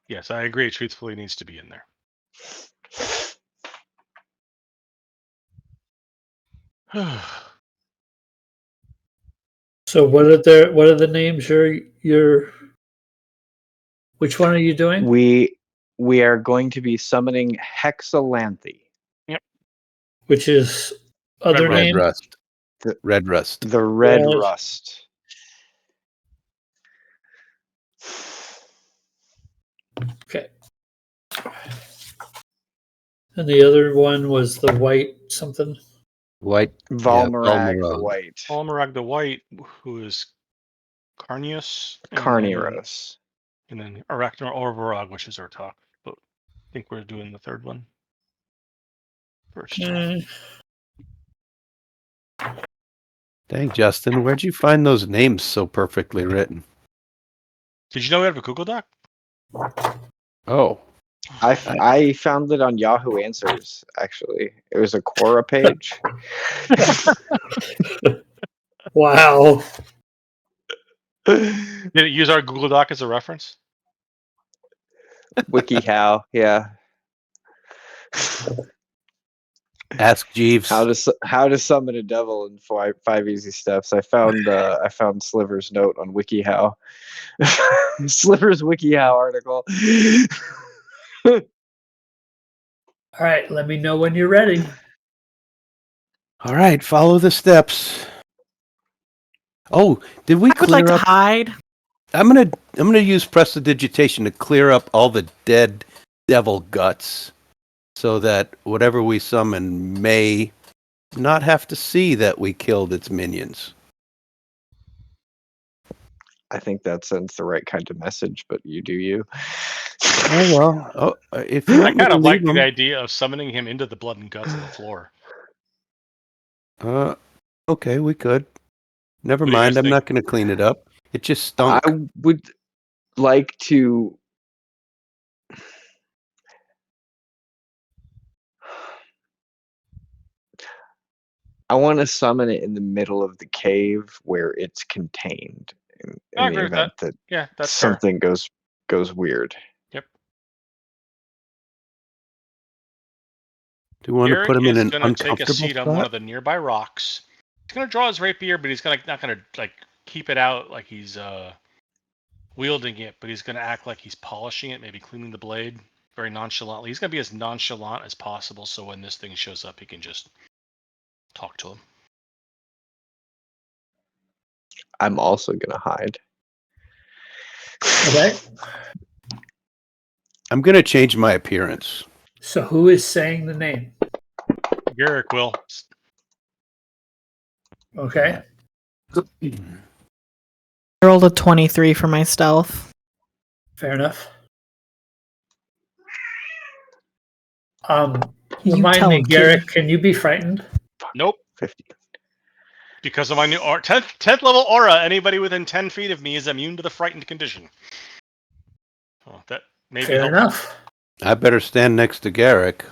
Yes, I agree. Truthfully needs to be in there. So what are the names you're which one are you doing? We are going to be summoning Hexalanthe. Yep. Which is other Red name? Rust. Red Rust. The Red Red. Rust. Okay. And the other one was the white something. White. Valmerag the Valmerag. White. Almarag the White, who is Carnius. Carniros. And then Arachnor Orvarog, which is our talk. But I think we're doing the third one first. Dang, Justin, where'd you find those names so perfectly written? Did you know we have a Google Doc? Oh. I found it on Yahoo Answers, actually. It was a Quora page. Wow. Did it use our Google Doc as a reference? WikiHow, yeah. Ask Jeeves. How to summon a devil in 5 easy steps. I found Sliver's note on WikiHow. Sliver's WikiHow article. All right, let me know when you're ready. All right, follow the steps. Oh, did we I would clear like to up? hide. I'm gonna use prestidigitation to clear up all the dead devil guts, so that whatever we summon may not have to see that we killed its minions. I think that sends the right kind of message, but you do you. Oh well. Oh, if you I want me kind to of like leave the them. idea of summoning him into the blood and guts of the floor. Okay, we could. Never What do you mind. guys I'm think? not going to clean it up. It just stunk. I would like to. I want to summon it in the middle of the cave where it's contained I in the agree with event that. that Yeah, that's fair. something goes weird. Yep. Do you want to put Garrick him in is an gonna take a uncomfortable seat on one spot? of the nearby rocks. He's gonna draw his rapier, but he's not gonna like keep it out like he's wielding it, but he's gonna act like he's polishing it, maybe cleaning the blade very nonchalantly. He's gonna be as nonchalant as possible, so when this thing shows up, he can just talk to him. I'm also gonna hide. Okay. I'm going to change my appearance. So who is saying the name? Garrick will. Okay. I rolled a 23 for my stealth. Fair enough. You Remind tell me, him, Garrick, kid. can you be frightened? Nope. 50. Because of my new 10th level aura, anybody within 10 feet of me is immune to the frightened condition. Oh, that may be Fair helpful. enough. I better stand next to Garrick.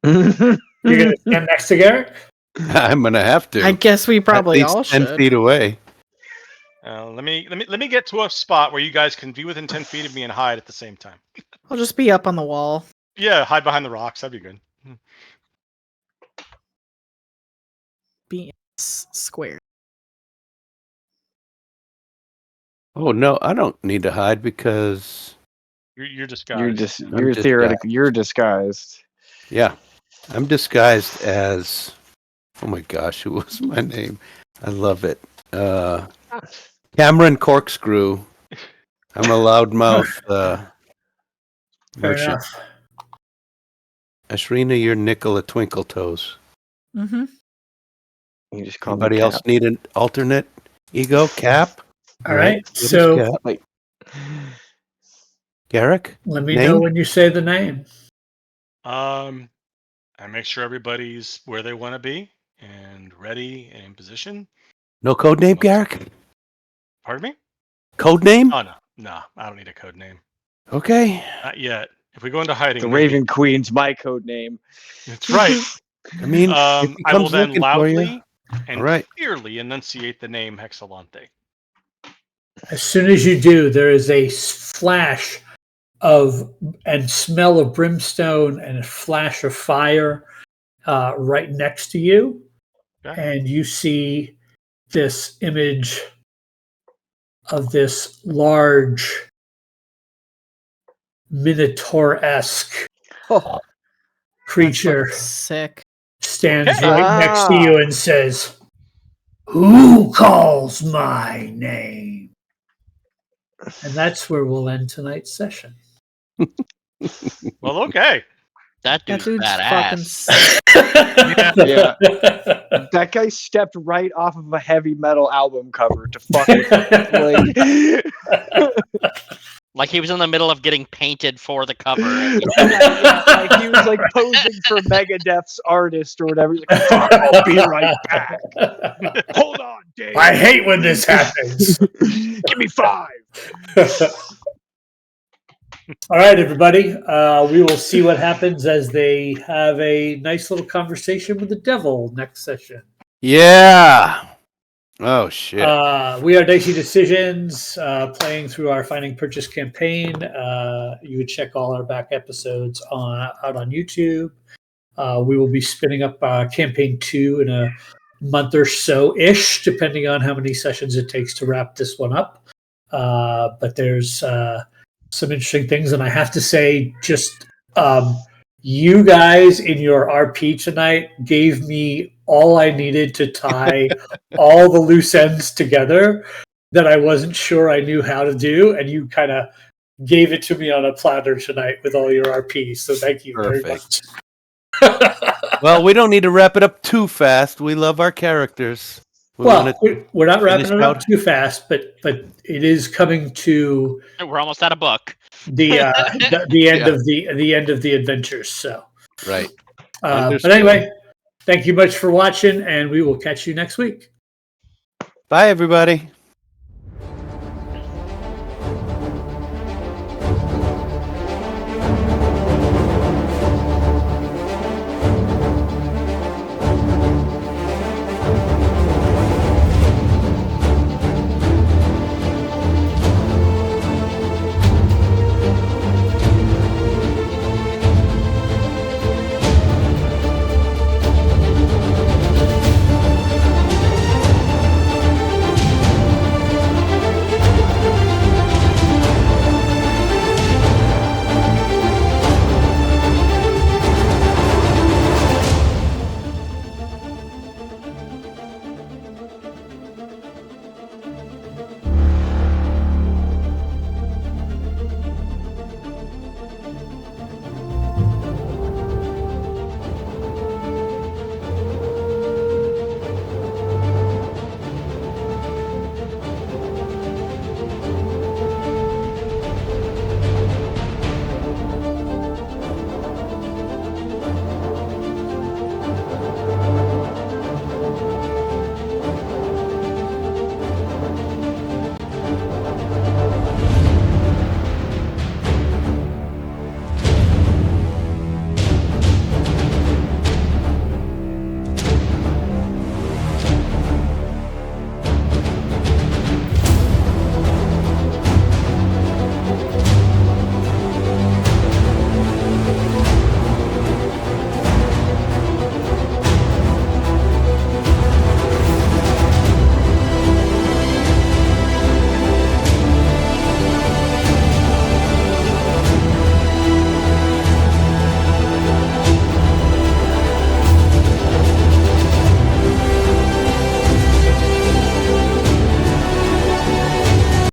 You're going to stand next to Garrick? I'm going to have to. I guess we probably At least all 10 should. feet away. Let me get to a spot where you guys can be within 10 feet of me and hide at the same time. I'll just be up on the wall. Yeah, hide behind the rocks. That'd be good. Be square. Oh no, I don't need to hide because You're disguised. You're theoretically you're disguised. yeah, I'm disguised as. Oh my gosh, who was my name? I love it. Cameron Corkscrew. I'm a loudmouth Fair merchant. enough. Ashrina, you're Nicola Twinkletoes. Mm-hmm. You just call Anybody me else Cap. need an alternate ego? Cap? All right. What is So Cap? Like, Garrick? let me Name? know when you say the name. I make sure everybody's where they want to be and ready and in position. No code name, Garrick? Pardon me? Code name? Oh no, I don't need a code name. Okay. Not yet. If we go into hiding, the maybe. Raven Queen's my code name. That's right. I mean, if he I will comes then looking for you. loudly and All right. clearly enunciate the name Hexalante. As soon as you do, there is a flash of and smell of brimstone and a flash of fire right next to you. Okay. And you see this image of this large Minotaur-esque Oh, creature sick. stands Okay. right next to you and says, "Who calls my name?" And that's where we'll end tonight's session. Well, okay. That That dude's dude's fucking badass. sick. Yeah. That guy stepped right off of a heavy metal album cover to fuck with me. Like he was in the middle of getting painted for the cover. Yeah, like he was like posing for Megadeth's artist or whatever. He's like, fuck, I'll be right back. Hold on, Dave. I hate when this happens. Give me 5. All right, everybody. We will see what happens as they have a nice little conversation with the devil next session. Yeah. Oh, shit. We are Dicey Decisions, playing through our Finding Purchase campaign. You would check all our back episodes out on YouTube. We will be spinning up campaign 2 in a month or so-ish, depending on how many sessions it takes to wrap this one up. But there's some interesting things, and I have to say, just you guys in your RP tonight gave me all I needed to tie all the loose ends together that I wasn't sure I knew how to do, and you kind of gave it to me on a platter tonight with all your RPs. So thank you very much. Well, we don't need to wrap it up too fast. We love our characters. We're not wrapping it up out. too fast, but it is coming to We're almost out of book. the end of the adventures. So Right. but anyway, thank you much for watching, and we will catch you next week. Bye, everybody.